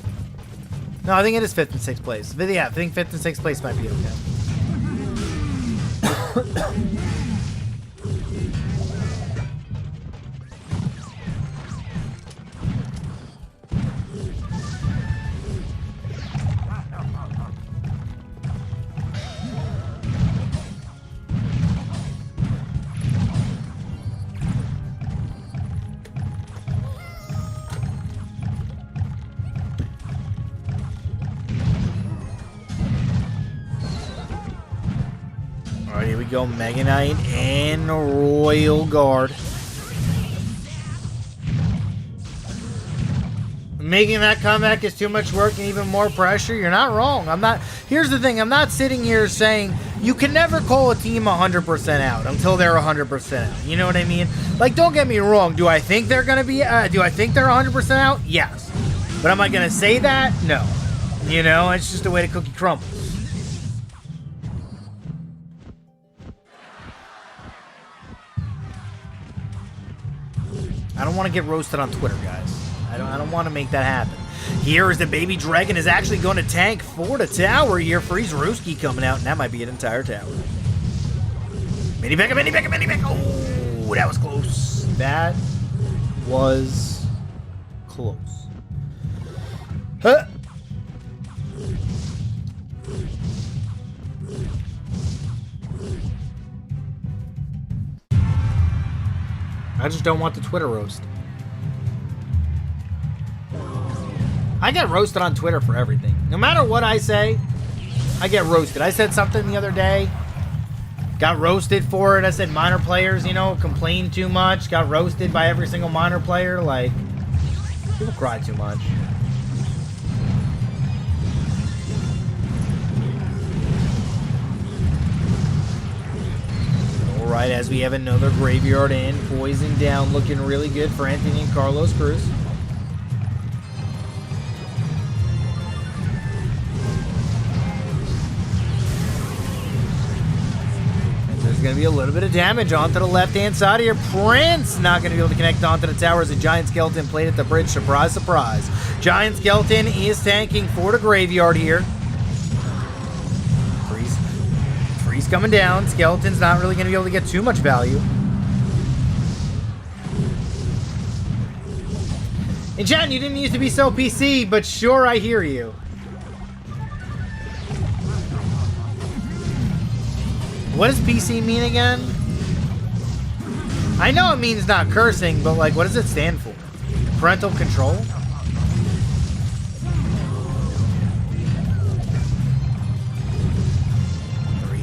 No, I think it is 5th and 6th place. But yeah, I think 5th and 6th place might be okay. Here we go, Mega Knight and Royal Guard. Making that comeback is too much work and even more pressure. You're not wrong. Here's the thing. I'm not sitting here saying you can never call a team 100% out until they're 100% out. You know what I mean? Like, don't get me wrong. Do I think they're going to be, do I think they're 100% out? Yes. But am I going to say that? No. You know, it's just the way the cookie crumbles. I don't want to get roasted on Twitter, guys. I don't want to make that happen. Here is the baby dragon is actually going to tank for the tower here. Freeze Ruski coming out, and that might be an entire tower. Mini Becca, Mini Becca, Mini Becca. Oh, that was close. That was close. Huh. I just don't want the Twitter roast. I get roasted on Twitter for everything. No matter what I say, I get roasted. I said something the other day, got roasted for it. I said minor players, you know, complain too much. Got roasted by every single minor player. Like, people cry too much. Alright, as we have another graveyard in, poison down, looking really good for Anthony and Carlos Cruz. There's going to be a little bit of damage onto the left-hand side here. Prince not going to be able to connect onto the tower as a Giant Skeleton played at the bridge. Surprise, surprise. Giant Skeleton is tanking for the graveyard here. Freeze coming down. Skeleton's not really going to be able to get too much value. And chat, you didn't used to be so PC, but sure, I hear you. What does PC mean again? I know it means not cursing, but like, what does it stand for? Parental control?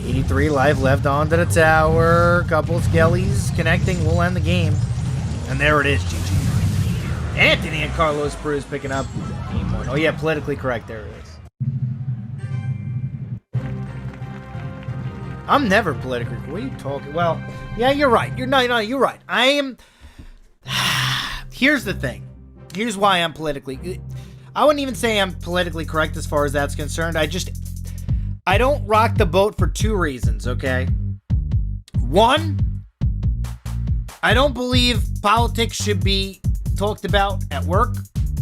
.83 life left onto the tower. Couple skellies connecting will end the game. And there it is, GG. Anthony and Carlos Cruz picking up game one. Oh yeah, politically correct, there it is. I'm never politically. What are you talking? Well, yeah, you're right. You're right. I am. Here's the thing. Here's why I'm politically. I wouldn't even say I'm politically correct as far as that's concerned. I don't rock the boat for two reasons. Okay. One, I don't believe politics should be talked about at work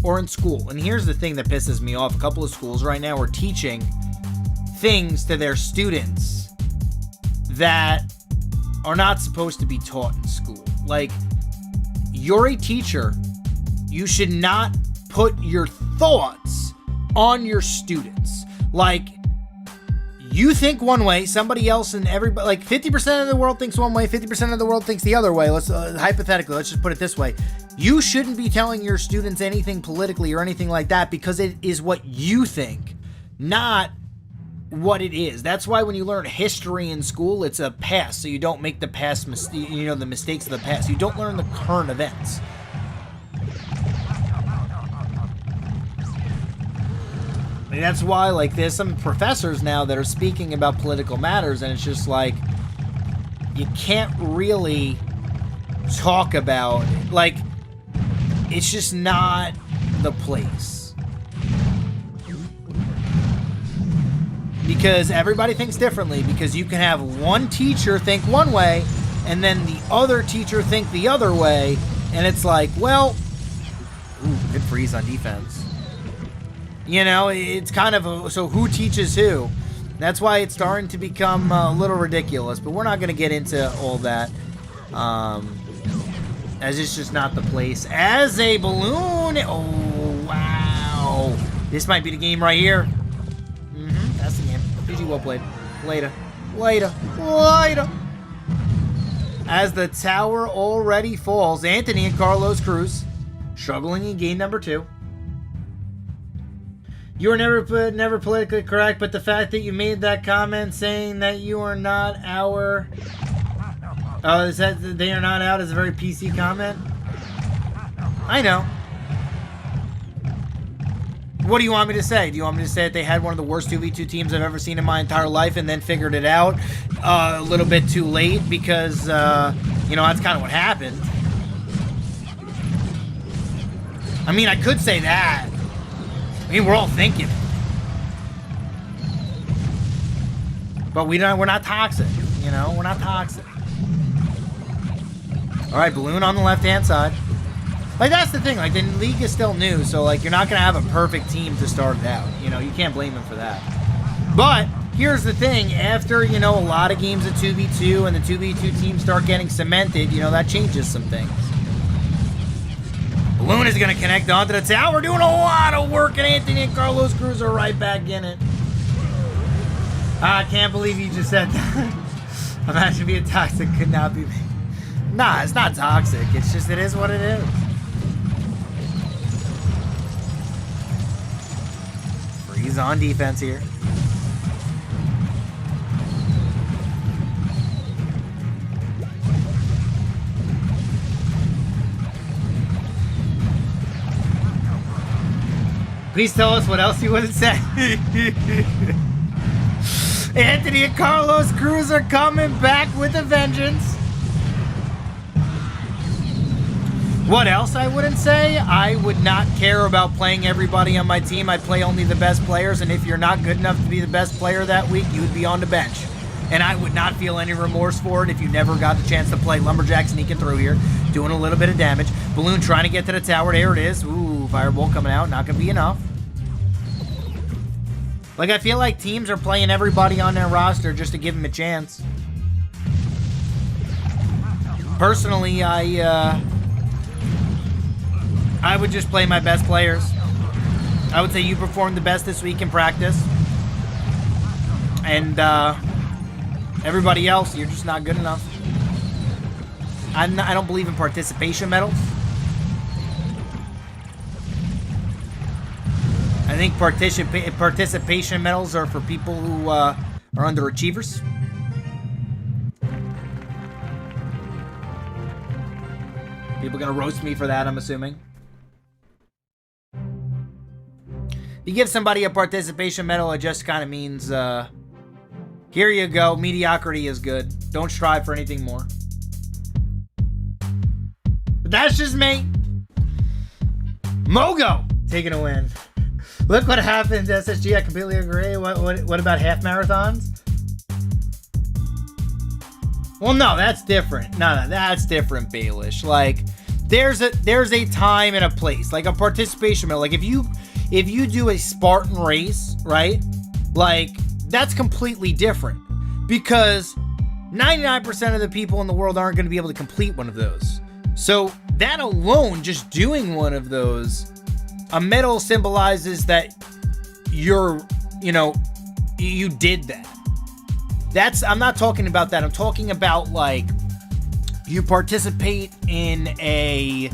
or in school. And here's the thing that pisses me off. A couple of schools right now are teaching things to their students that are not supposed to be taught in school. Like, you're a teacher. You should not put your thoughts on your students. Like, you think one way, somebody else and everybody, like 50% of the world thinks one way, 50% of the world thinks the other way. Let's hypothetically, let's just put it this way. You shouldn't be telling your students anything politically or anything like that because it is what you think, not what it is. That's why when you learn history in school, it's a past, so you don't make the past the mistakes of the past. You don't learn the current events. And that's why, like, there's some professors now that are speaking about political matters, and it's just like, you can't really talk about it. Like, it's just not the place. Because everybody thinks differently, because you can have one teacher think one way and then the other teacher think the other way, and it's like, well, ooh, good freeze on defense. You know, it's kind of so who teaches who? That's why it's starting to become a little ridiculous, but we're not going to get into all that, as it's just not the place. As a balloon, oh wow, this might be the game right here. That's the game. GG, well played. Later. As the tower already falls, Anthony and Carlos Cruz struggling in game number 2. You were never politically correct, but the fact that you made that comment saying that you are not our... Oh, is that they are not out is a very PC comment? I know. What do you want me to say? Do you want me to say that they had one of the worst 2v2 teams I've ever seen in my entire life and then figured it out a little bit too late because, you know, that's kind of what happened. I mean, I could say that. I mean, we're all thinking. But we're not toxic, you know? We're not toxic. All right, balloon on the left-hand side. Like, that's the thing. Like, the league is still new, so, like, you're not going to have a perfect team to start it out. You know, you can't blame them for that. But here's the thing. After, you know, a lot of games of 2v2 and the 2v2 teams start getting cemented, you know, that changes some things. Balloon is going to connect onto the tower. Doing a lot of work, and Anthony and Carlos Cruz are right back in it. I can't believe you just said that. Imagine being toxic could not be me. Nah, it's not toxic. It's just, it is what it is. Freeze on defense here. Please tell us what else you would have said. Anthony and Carlos Cruz are coming back with a vengeance. What else I wouldn't say? I would not care about playing everybody on my team. I play only the best players, and if you're not good enough to be the best player that week, you would be on the bench. And I would not feel any remorse for it if you never got the chance to play. Lumberjack sneaking through here, doing a little bit of damage. Balloon trying to get to the tower. There it is. Ooh, Fireball coming out. Not going to be enough. Like, I feel like teams are playing everybody on their roster just to give them a chance. Personally, I would just play my best players. I would say you performed the best this week in practice. And everybody else, you're just not good enough. I don't believe in participation medals. I think participation medals are for people who are underachievers. People are going to roast me for that, I'm assuming. You give somebody a participation medal, it just kind of means, here you go, mediocrity is good. Don't strive for anything more. But that's just me. Mogo taking a win. Look what happens, SSG. I completely agree. What about half marathons? Well, no, that's different. No, that's different, Baelish. Like, there's a time and a place. Like a participation medal. Like if you do a Spartan race, right? Like that's completely different because 99% of the people in the world aren't going to be able to complete one of those. So that alone, just doing one of those, a medal symbolizes that you did that. I'm not talking about that. I'm talking about like you participate in a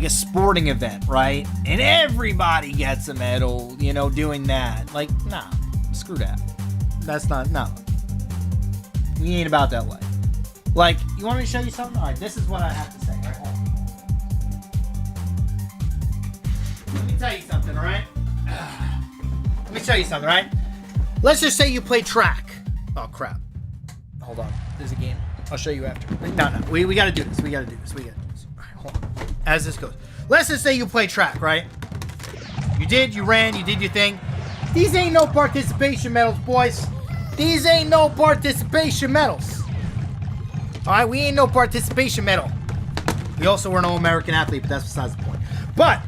sporting event, right? And everybody gets a medal, doing that. Like, nah, screw that. That's not, no. We ain't about that life. Like, you want me to show you something? All right, this is what I have to say, right? Hold on. Let me tell you something, all right? Let me show you something, all right? Let's just say you play track. Oh, crap. Hold on. There's a game. I'll show you after. No. We got to do this. We got to do this. All right, hold on. As this goes. Let's just say you play track, right? You ran, you did your thing. These ain't no participation medals, boys. These ain't no participation medals. All right, we ain't no participation medal. We also were an All-American athlete, but that's besides the point. But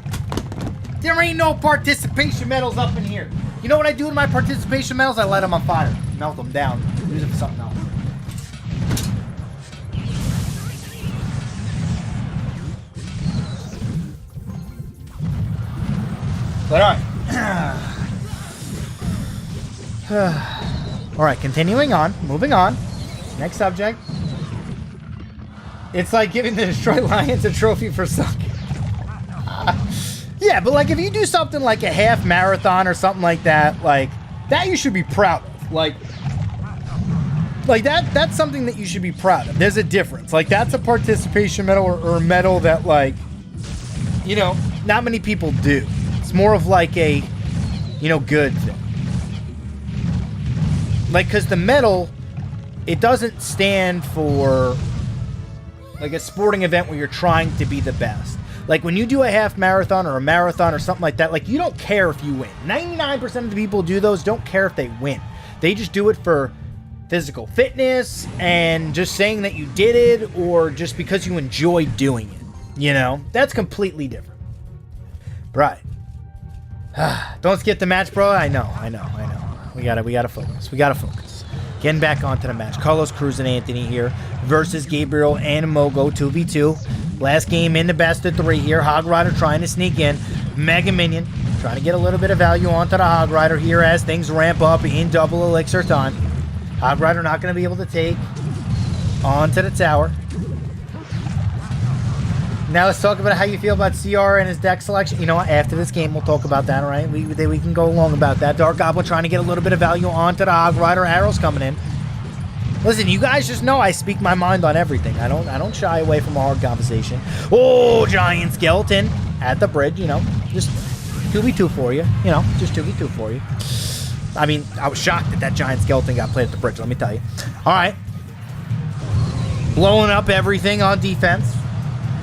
there ain't no participation medals up in here. You know what I do with my participation medals? I light them on fire, melt them down, use them for something else. But all right. All right, continuing on, moving on. Next subject. It's like giving the Detroit Lions a trophy for sucking. Yeah, but like if you do something like a half marathon or something like that, like that you should be proud of. Like that's something that you should be proud of. There's a difference. Like that's a participation medal or a medal that like, not many people do. It's more of like a, good thing. Like, because the medal, it doesn't stand for like a sporting event where you're trying to be the best. Like when you do a half marathon or a marathon or something like that, like you don't care if you win. 99% of the people who do those don't care if they win. They just do it for physical fitness and just saying that you did it or just because you enjoy doing it. That's completely different. Right. Don't skip the match, bro. I know. We gotta focus. Getting back onto the match. Carlos Cruz and Anthony here versus Gabriel and Mogo 2v2. Last game in the best of 3 here. Hog Rider trying to sneak in. Mega Minion trying to get a little bit of value onto the Hog Rider here as things ramp up in double elixir time. Hog Rider not going to be able to take onto the tower. Now let's talk about how you feel about CR and his deck selection. You know what? After this game, we'll talk about that, all right? We can go along about that. Dark Goblin trying to get a little bit of value onto the Hog Rider. Arrows coming in. Listen, you guys just know I speak my mind on everything. I don't shy away from a hard conversation. Oh, Giant Skeleton at the bridge, you know. Just 2v2 for you. You know, just 2v2 for you. I mean, I was shocked that Giant Skeleton got played at the bridge, let me tell you. All right. Blowing up everything on defense.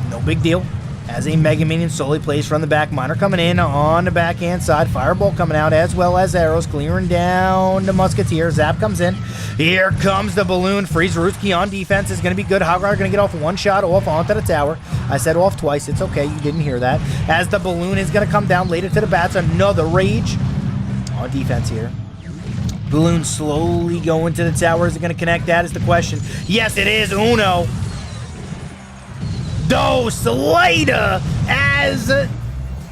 No big deal. As a Mega Minion slowly plays from the back. Miner coming in on the backhand side. Fireball coming out as well as arrows. Clearing down the Musketeer. Zap comes in. Here comes the balloon. Freeze Ruthki on defense is going to be good. Hog Rider going to get off one shot off onto the tower. I said off twice. It's okay. You didn't hear that. As the balloon is going to come down later to the bats. Another rage on defense here. Balloon slowly going to the tower. Is it going to connect? That is the question. Yes, it is. Uno. Dos later as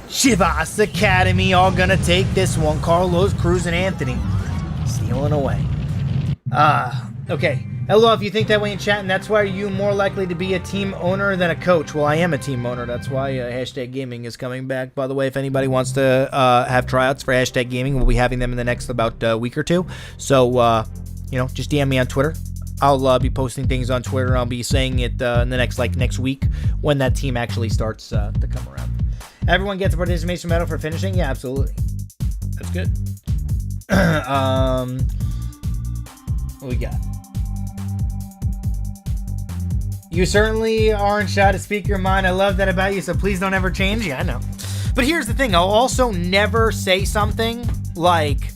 Chivas Academy are going to take this one. Carlos, Cruz, and Anthony stealing away. Okay. Hello, if you think that way in chat, and that's why you're more likely to be a team owner than a coach. Well, I am a team owner. That's why Hashtag Gaming is coming back. By the way, if anybody wants to have tryouts for Hashtag Gaming, we'll be having them in the next about week or two. So, you know, just DM me on Twitter. I'll be posting things on Twitter. I'll be saying it in the next week when that team actually starts to come around. Everyone gets a participation medal for finishing? Yeah, absolutely. That's good. What we got? You certainly aren't shy to speak your mind. I love that about you, so please don't ever change. Yeah, I know. But here's the thing. I'll also never say something like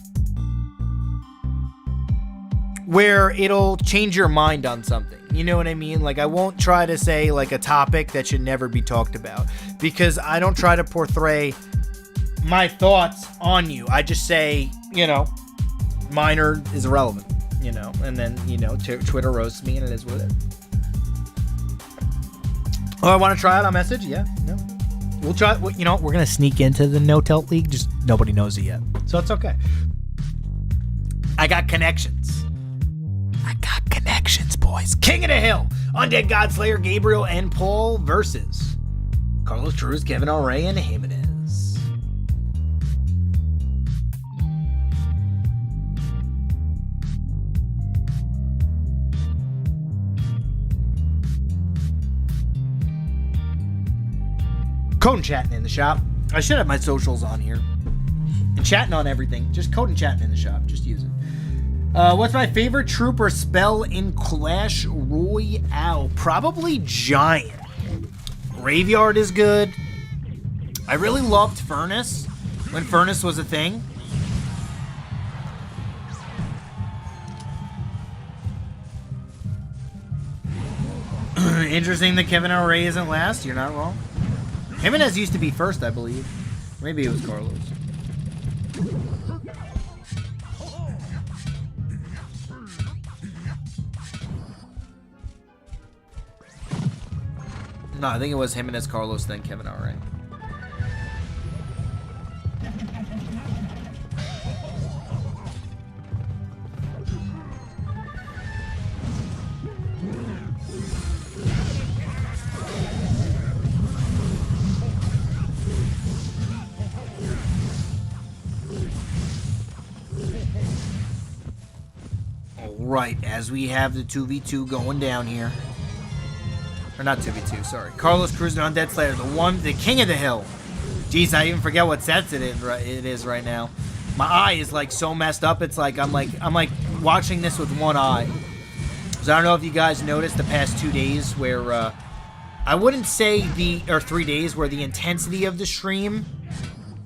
where it'll change your mind on something. You know what I mean? Like, I won't try to say, like, a topic that should never be talked about. Because I don't try to portray my thoughts on you. I just say, you know, minor is irrelevant, you know. And then, you know, Twitter roasts me, and it is what it is. Oh, I want to try out on message? Yeah, no. We'll try, you know, we're going to sneak into the No-Telt League. Just nobody knows it yet. So it's okay. I got connections. Boys. King of the Hill. Undead Godslayer, Gabriel, and Paul versus Carlos Cruz, Kevin L. Ray, and Jimenez. Code and chatting in the shop. I should have my socials on here. And chatting on everything. Just code and chatting in the shop. Just use it. What's my favorite troop or spell in Clash Royale? Probably Giant. Graveyard is good. I really loved Furnace when Furnace was a thing. Interesting that Kevin L. Ray isn't last. You're not wrong. Jimenez used to be first, I believe. Maybe it was Carlos. No, I think it was Jimenez, Carlos, then Kevin L. Ray. Alright, as we have the 2v2 going down here. Or not 2v2, sorry. Carlos Cruz and Undead Slayer, the king of the hill. Jeez, I even forget what sets it is right now. My eye is like so messed up. It's like I'm like watching this with one eye. So I don't know if you guys noticed the past 2 days where I wouldn't say 3 days where the intensity of the stream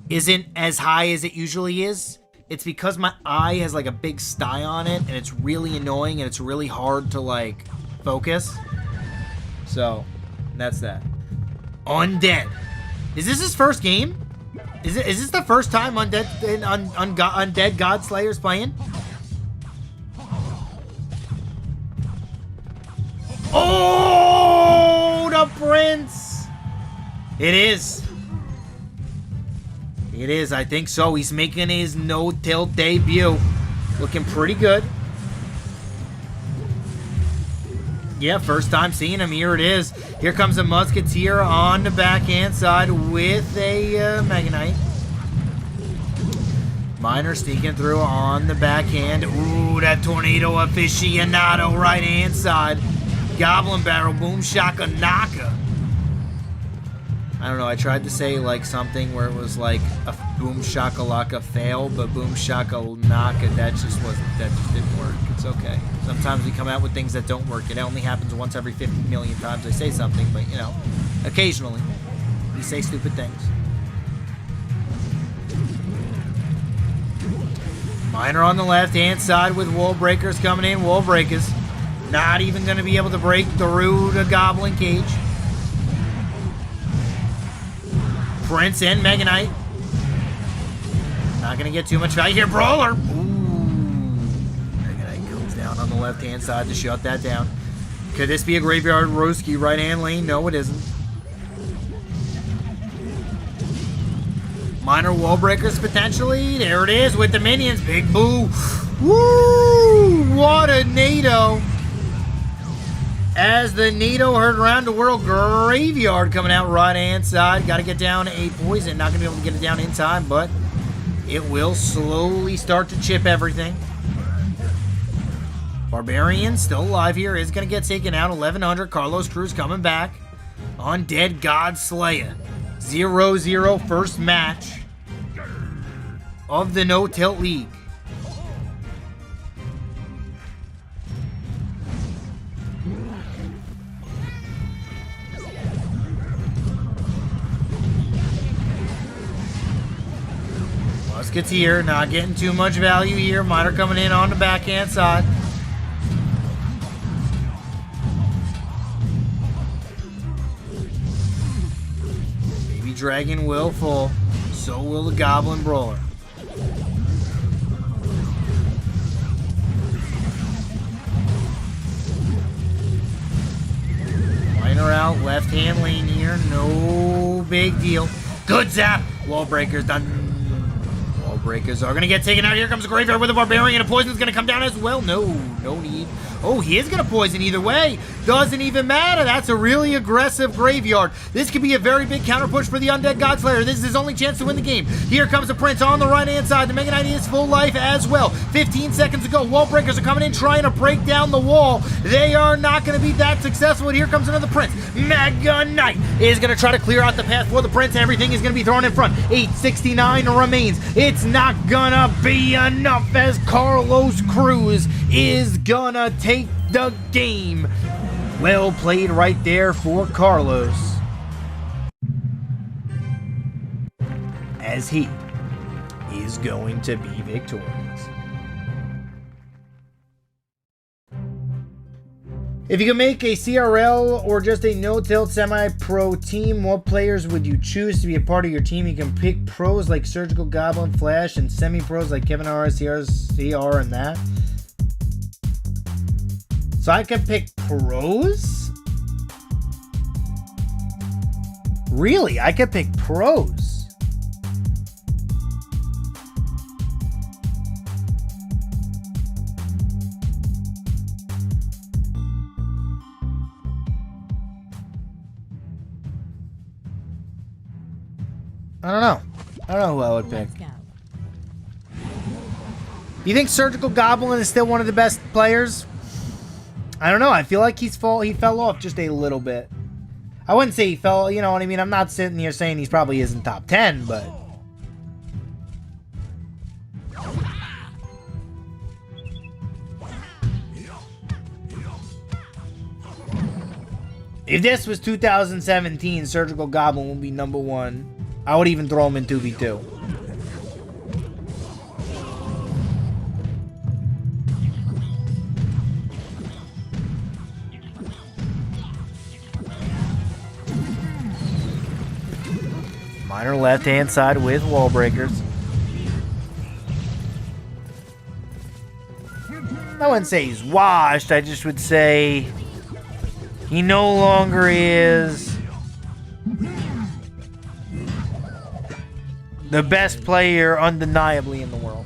isn't as high as it usually is. It's because my eye has like a big sty on it and it's really annoying and it's really hard to like focus. So, that's that. Undead. Is this his first game? Is this the first time Undead Godslayer's playing? Oh, the Prince! It is. It is, I think so. He's making his no-tilt debut. Looking pretty good. Yeah, first time seeing him. Here it is. Here comes a Musketeer on the backhand side with a Mega Knight. Miner sneaking through on the backhand. Ooh, that Tornado Aficionado right-hand side. Goblin Barrel, Boom Shaka Naka. I don't know, I tried to say like something where it was like a Boom Shakalaka fail, but Boom Shakalaka, that just didn't work. It's okay. Sometimes we come out with things that don't work. It only happens once every 50 million times I say something, but you know, occasionally we say stupid things. Miner on the left-hand side with Wall Breakers coming in. Wall Breakers not even going to be able to break through the Goblin Cage. Prince and Mega Knight. Not going to get too much value here. Brawler. Ooh. Mega Knight goes down on the left-hand side to shut that down. Could this be a Graveyard Roski right-hand lane? No, it isn't. Minor Wall Breakers potentially. There it is with the minions. Big Boo. Woo! What a NATO. As the NATO heard around the world, Graveyard coming out right-hand side. Got to get down a poison. Not going to be able to get it down in time, but it will slowly start to chip everything. Barbarian still alive here. Is going to get taken out. 1100. Carlos Cruz coming back. Undead God Slayer. 0-0 first match of the No Tilt League. Musketeer not getting too much value here. Miner coming in on the backhand side. Baby Dragon will fall. So will the Goblin Brawler. Miner out, left hand lane here. No big deal. Good zap. Wall Breakers done. Breakers are going to get taken out. Here comes the Graveyard with a Barbarian. A poison's going to come down as well. No need. Oh, he is going to poison either way. Doesn't even matter. That's a really aggressive Graveyard. This could be a very big counter push for the Undead God Slayer. This is his only chance to win the game. Here comes the Prince on the right-hand side. The Mega Knight is full life as well. 15 seconds to go. Wall Breakers are coming in trying to break down the wall. They are not going to be that successful. And here comes another Prince. Mega Knight is going to try to clear out the path for the Prince. Everything is going to be thrown in front. 869 remains. It's not going to be enough as Carlos Cruz is going to take the game. Well played right there for Carlos, as he is going to be victorious. If you could make a CRL or just a no-tilt semi-pro team, what players would you choose to be a part of your team? You can pick pros like Surgical Goblin, Flash, and semi-pros like Kevin R, CR, and that. So I can pick pros? Really? I could pick pros. I don't know. I don't know who I would pick. Let's go. You think Surgical Goblin is still one of the best players? I don't know. I feel like he fell off just a little bit. I wouldn't say he fell, you know what I mean? I'm not sitting here saying he's probably isn't top 10, but... if this was 2017, Surgical Goblin would be number 1. I would even throw him in 2v2. Miner left-hand side with Wall Breakers. I wouldn't say he's washed. I just would say he no longer is The best player undeniably in the world.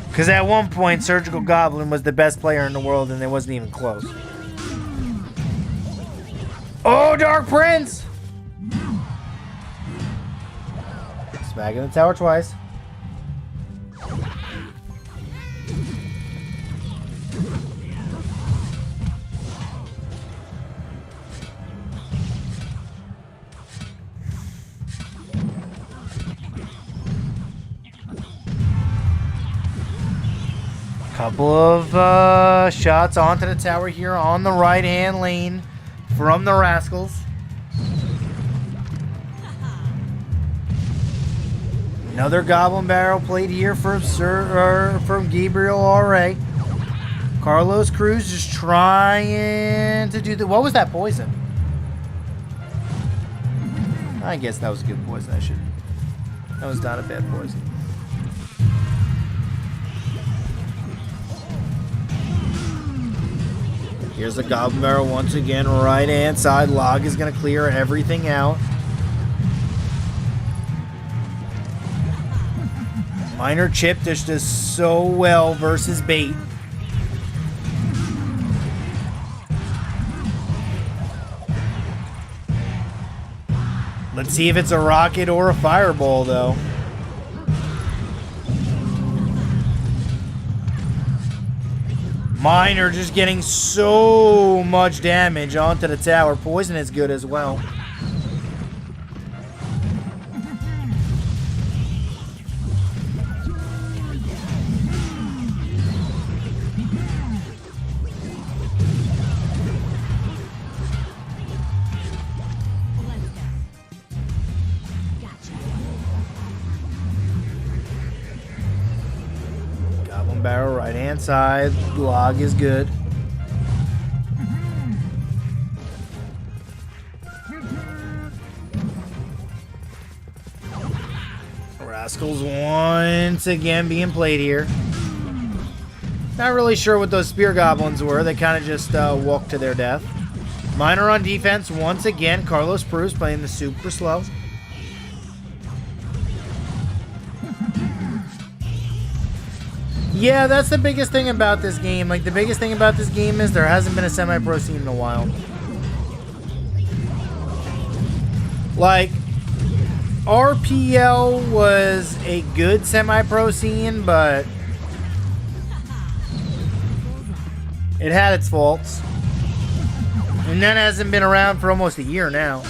Because at one point, Surgical Goblin was the best player in the world, and it wasn't even close. Oh, Dark Prince! Smacking the tower twice. Couple of shots onto the tower here on the right-hand lane from the Rascals. Another Goblin Barrel played here from Gabriel R.A. Carlos Cruz just trying to do the... What was that poison? I guess that was a good poison. That was not a bad poison. Here's the Goblin Barrel once again, right-hand side. Log is going to clear everything out. Minor Chip just does so well versus bait. Let's see if it's a rocket or a fireball, though. Minor just getting so much damage onto the tower. Poison is good as well. Barrel right hand side. Log is good. Rascals once again being played here. Not really sure what those spear goblins were. They kind of just walked to their death. Minor on defense once again. Carlos Cruz playing the super slow. Yeah, that's the biggest thing about this game. Like, the biggest thing about this game is there hasn't been a semi-pro scene in a while. Like, RPL was a good semi-pro scene, but it had its faults. And that hasn't been around for almost a year now.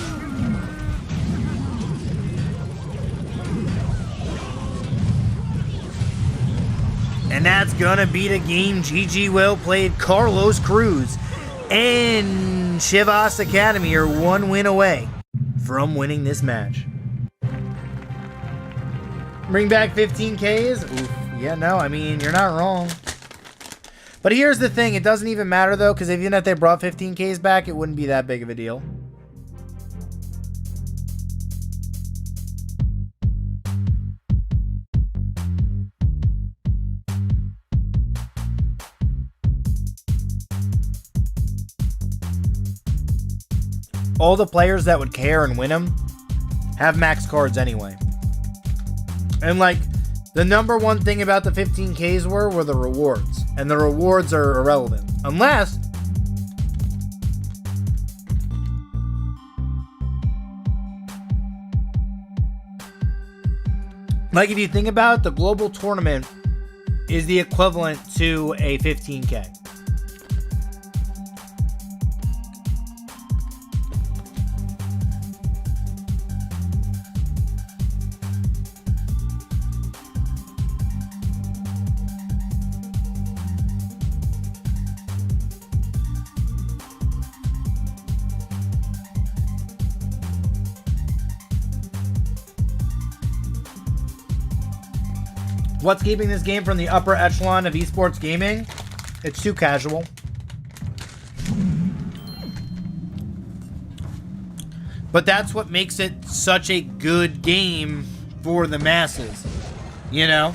And that's gonna be the game. GG, well played. Carlos Cruz and Chivas Academy are one win away from winning this match. Bring back 15Ks? Oof. Yeah, no, I mean, you're not wrong. But here's the thing. It doesn't even matter, though, because even if they brought 15Ks back, it wouldn't be that big of a deal. All the players that would care and win them have max cards anyway. And like, the number one thing about the 15Ks were the rewards. And the rewards are irrelevant. Unless like, if you think about it, the global tournament is the equivalent to a 15K. What's keeping this game from the upper echelon of esports gaming? It's too casual. But that's what makes it such a good game for the masses. You know?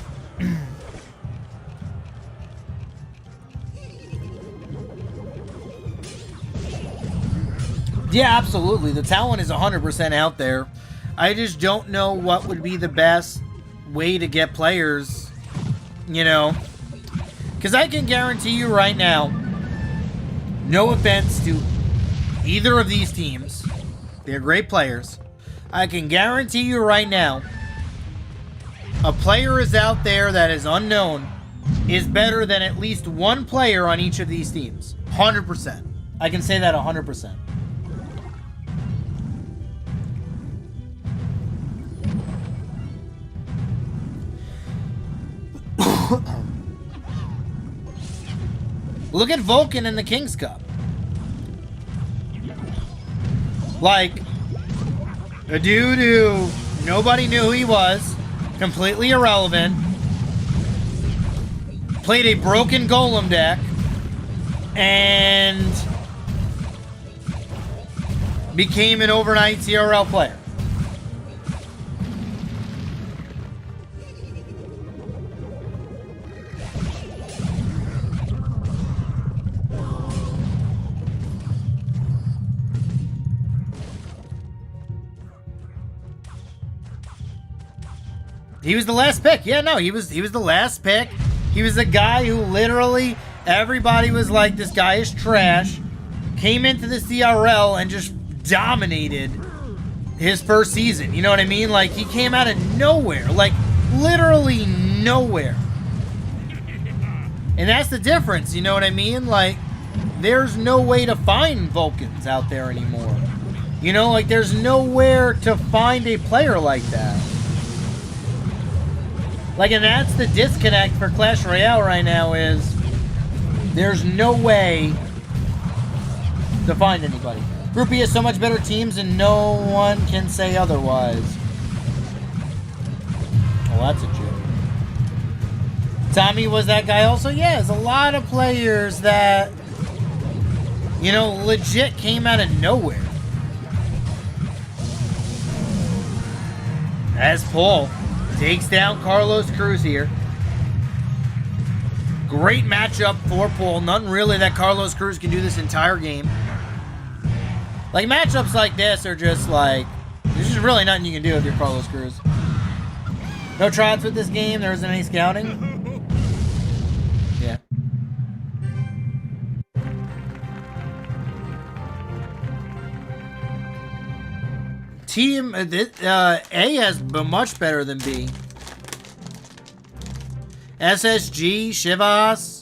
Yeah, absolutely. The talent is 100% out there. I just don't know what would be the best way to get players, you know? Because I can guarantee you right now, no offense to either of these teams, they're great players. I can guarantee you right now, a player is out there that is unknown is better than at least one player on each of these teams. 100%. I can say that 100%. Look at Vulcan in the King's Cup. Like, a dude who nobody knew who he was, completely irrelevant, played a broken golem deck, and became an overnight CRL player. He was the last pick. Yeah, no, he was the last pick. He was the guy who literally everybody was like, this guy is trash. Came into the CRL and just dominated his first season. You know what I mean? Like, he came out of nowhere. Like, literally nowhere. And that's the difference, you know what I mean? Like, there's no way to find Vulcans out there anymore. You know, like, there's nowhere to find a player like that. Like, and that's the disconnect for Clash Royale right now is there's no way to find anybody. Group E has so much better teams and no one can say otherwise. Well, that's a joke. Tommy was that guy also? Yeah, there's a lot of players that, you know, legit came out of nowhere. As Paul takes down Carlos Cruz here. Great matchup for Paul. None really that Carlos Cruz can do this entire game. Like, matchups like this are just like, there's just really nothing you can do if you're Carlos Cruz. No tryouts with this game. There isn't any scouting. Yeah. Team A has been much better than B. SSG, Chivas.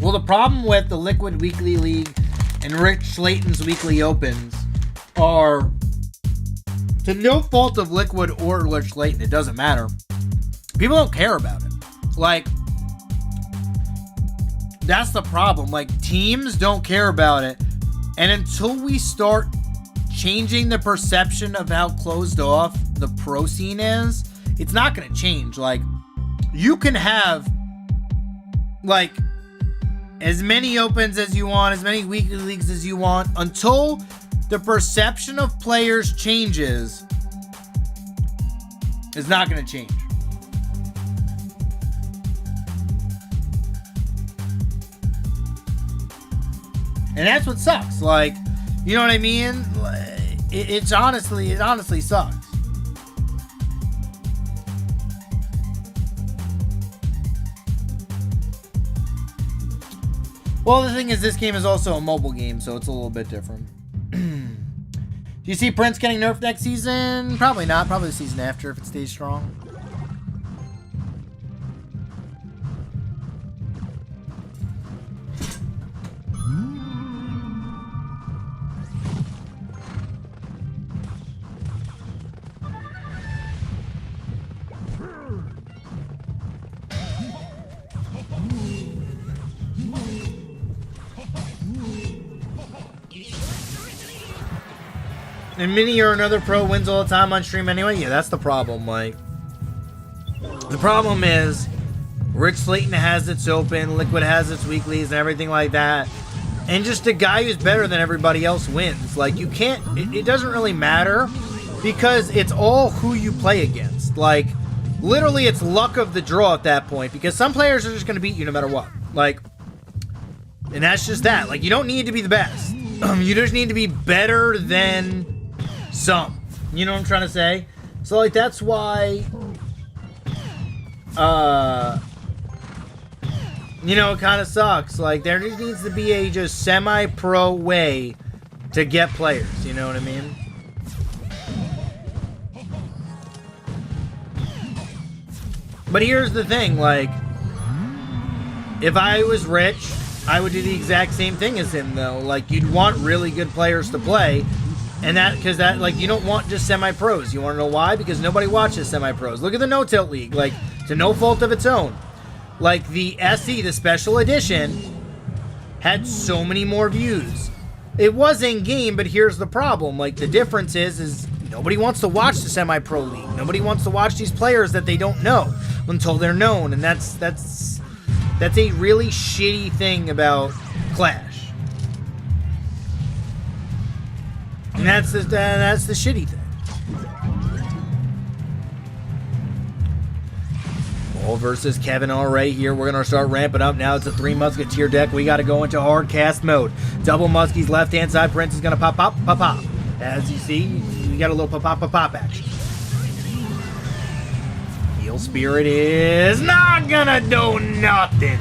Well, the problem with the Liquid Weekly League and Rich Slayton's Weekly Opens are, to no fault of Liquid or Rich Slayton, it doesn't matter. People don't care about it. Like, that's the problem. Like, teams don't care about it. And until we start changing the perception of how closed off the pro scene is, it's not going to change. Like, you can have, like, as many opens as you want, as many weekly leagues as you want, until the perception of players changes, it's not going to change. And that's what sucks. Like, you know what I mean? It honestly sucks. Well, the thing is, this game is also a mobile game, so it's a little bit different. Do you see Prince getting nerfed next season? Probably not. Probably the season after if it stays strong. And Mini or another pro wins all the time on stream anyway. Yeah, that's the problem. Like, the problem is Rich Slayton has its open, Liquid has its weeklies and everything like that. And just a guy who's better than everybody else wins. Like, you can't, it doesn't really matter because it's all who you play against. Like, literally it's luck of the draw at that point because some players are just going to beat you no matter what. Like, and that's just that. Like, you don't need to be the best. You just need to be better than some. You know what I'm trying to say? So, like, that's why, you know, it kind of sucks. Like, there just needs to be a just semi-pro way to get players. You know what I mean? But here's the thing, like, if I was Rich, I would do the exact same thing as him, though. Like, you'd want really good players to play. And that, because that, like, you don't want just semi-pros. You want to know why? Because nobody watches semi-pros. Look at the No-Tilt League. Like, to no fault of its own. Like, the SE, the special edition, had so many more views. It was in-game, but here's the problem. Like, the difference is nobody wants to watch the semi-pro league. Nobody wants to watch these players that they don't know until they're known. And that's a really shitty thing about Clash. And that's the shitty thing. Bull versus Kevin Ray here. We're going to start ramping up now. It's a 3 Musketeer deck. We got to go into hard cast mode. Double Muskies left-hand side. Prince is going to pop, pop, pop, pop. As you see, you got a little pop, pop, pop, pop action. Heal Spirit is not going to do nothing.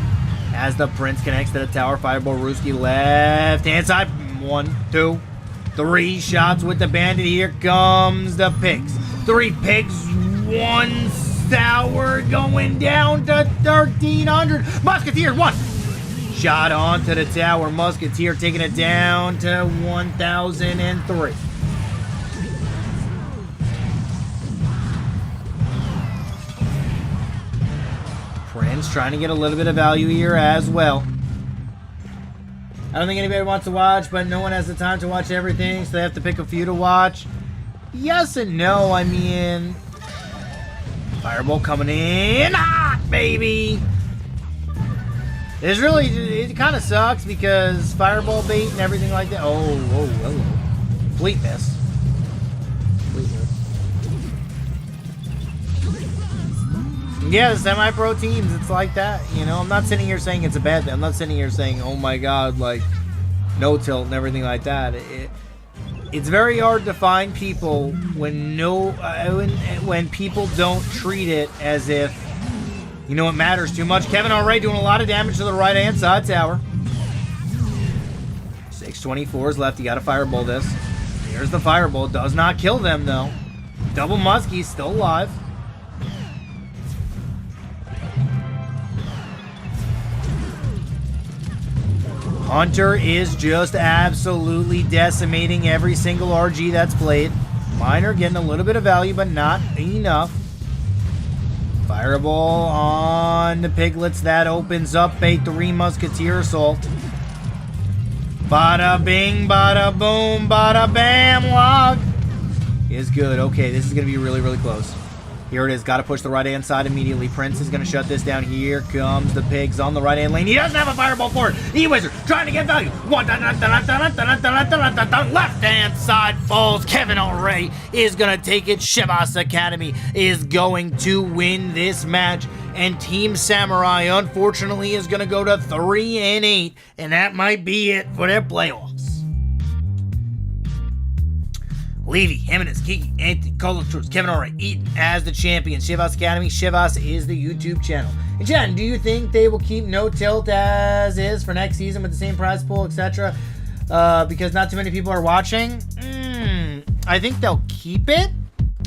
As the Prince connects to the tower. Fireball Rooski left-hand side. 1, 2, 3 shots with the bandit. Here comes the pigs. 3 pigs, 1 sour going down to 1,300. Musketeer, 1 shot onto the tower. Musketeer taking it down to 1,003. Prince trying to get a little bit of value here as well. I don't think anybody wants to watch, but no one has the time to watch everything, so they have to pick a few to watch. Yes and no. I mean, Fireball coming in hot, baby. It's really, it kind of sucks because Fireball bait and everything like that. Oh, hello. Complete miss. Complete miss. Yeah, the semi-pro teams, it's like that. You know, I'm not sitting here saying it's a bad thing. I'm not sitting here saying, oh my god, like, no tilt and everything like that. It's very hard to find people when when people don't treat it as if, you know, it matters too much. Kevin Ray doing a lot of damage to the right-hand side tower. 624 is left. You got to fireball this. Here's the fireball. Does not kill them, though. Double Muskie's still alive. Hunter is just absolutely decimating every single RG that's played. Miner getting a little bit of value, but not enough. Fireball on the piglets. That opens up a 3 Musketeer assault. Bada bing, bada boom, bada bam. Log is good. Okay, this is going to be really, really close. Here it is. Got to push the right-hand side immediately. Prince is going to shut this down. Here comes the pigs on the right-hand lane. He doesn't have a fireball for it. E-Wizard trying to get value. Left-hand side falls. Kevin Ray is going to take it. Chivas Academy is going to win this match. And Team Samurai, unfortunately, is going to go to 3-8. And that might be it for their playoffs. Levy, Jimenez, Kiki, Anthony, Colatruz, Kevin Ray, Eaton as the champions. Chivas Academy. Chivas is the YouTube channel. And Jen, do you think they will keep No Tilt as is for next season with the same prize pool, etc.? Because not too many people are watching? I think they'll keep it.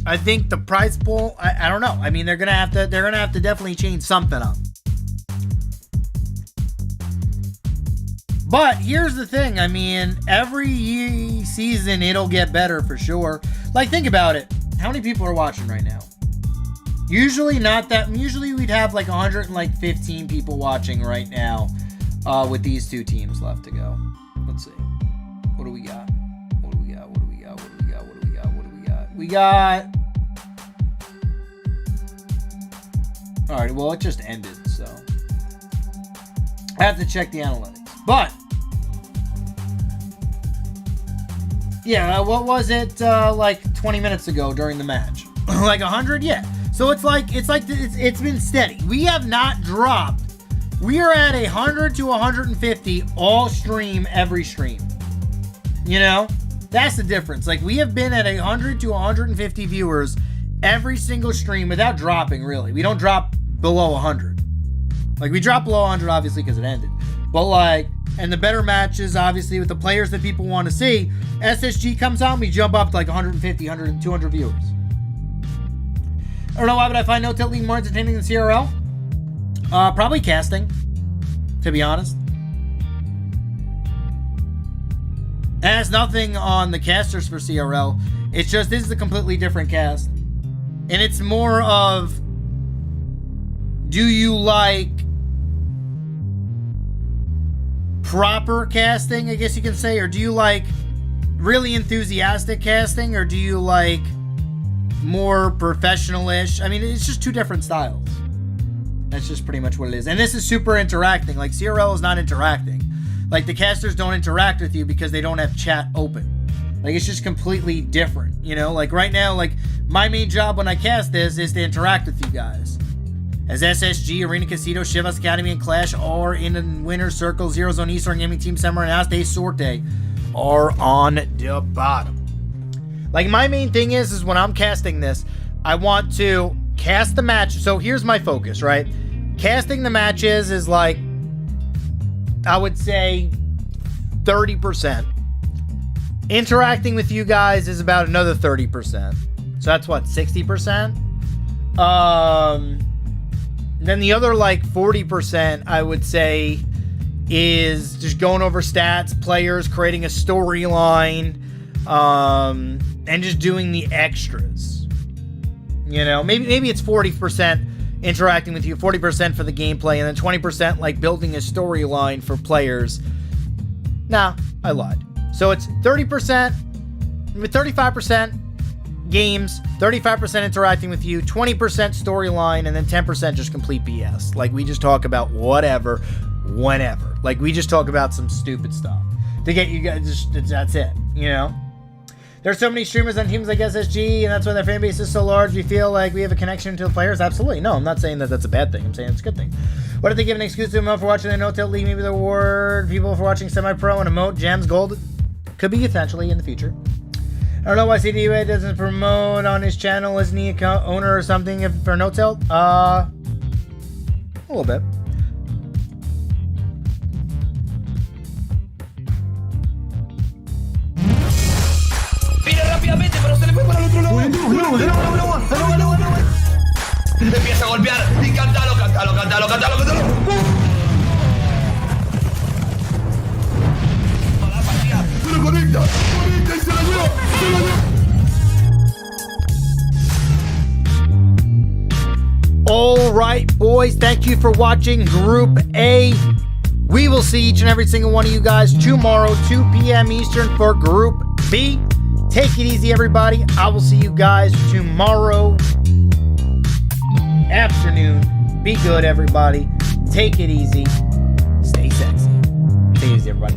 I think the prize pool, I don't know. I mean, they're gonna have to definitely change something up. But here's the thing, I mean, every season it'll get better for sure. Like, think about it. How many people are watching right now? Usually not that. Usually we'd have like 115 people watching right now with these two teams left to go. Let's see. What do we got? What do we got? What do we got? What do we got? What do we We got... Alright, well, it just ended, so... I have to check the analytics. But... Yeah, what was it, like 20 minutes ago during the match? Like 100? Yeah. So it's been steady. We have not dropped. We are at 100 to 150 all stream, every stream. You know? That's the difference. Like, we have been at 100 to 150 viewers every single stream without dropping, really. We don't drop below 100. Like, we drop below 100, obviously, because it ended. But, like, and the better matches, obviously, with the players that people want to see, SSG comes out and we jump up to like 150, 100, and 200 viewers. I don't know why, but I find No Tilt League more entertaining than CRL. Probably casting, to be honest. And it's nothing on the casters for CRL. It's just, this is a completely different cast. And it's more of, do you like proper casting, I guess you can say, or do you like really enthusiastic casting, or do you like more professional-ish? I mean, it's just two different styles. That's just pretty much what it is. And this is super interacting. Like, CRL is not interacting. Like, the casters don't interact with you because they don't have chat open. Like, it's just completely different, you know? Like, right now, like, my main job when I cast this is to interact with you guys. As SSG, Arena Quesito, Chivas Academy, and Clash are in the winner's circle. ZERØZONE, Estorm Gaming Team Summer, and OsDeSorte are on the bottom. Like, my main thing is when I'm casting this, I want to cast the match. So here's my focus, right? Casting the matches is like, I would say 30%. Interacting with you guys is about another 30%. So that's what, 60%? Then the other like 40%, I would say, is just going over stats, players, creating a storyline, and just doing the extras. You know, maybe it's 40% interacting with you, 40% for the gameplay, and then 20% like building a storyline for players. Nah, I lied. So it's 30%, 35% games, 35% interacting with you, 20% storyline, and then 10% just complete BS. Like, we just talk about whatever, whenever. Like, we just talk about some stupid stuff to get you guys, just, that's it, you know? There's so many streamers on teams like SSG, and that's why their fan base is so large. We feel like we have a connection to the players. Absolutely. No, I'm not saying that that's a bad thing. I'm saying it's a good thing. What if they give an excuse to emote for watching the No Tilt League? Maybe the reward people for watching semi-pro and emote, gems, gold. Could be potentially in the future. I don't know why CDUA doesn't promote on his channel. Isn't he a owner or something for No Tilt? A little bit. Mira rápidamente, pero se le fue para el otro lado. Empieza a golpear y cántalo. Se lo conecta y se la lleva. All right, boys. Thank you for watching Group A. We will see each and every single one of you guys tomorrow, 2 p.m. Eastern for Group B. Take it easy, everybody. I will see you guys tomorrow afternoon. Be good, everybody. Take it easy. Stay sexy. Take it easy, everybody.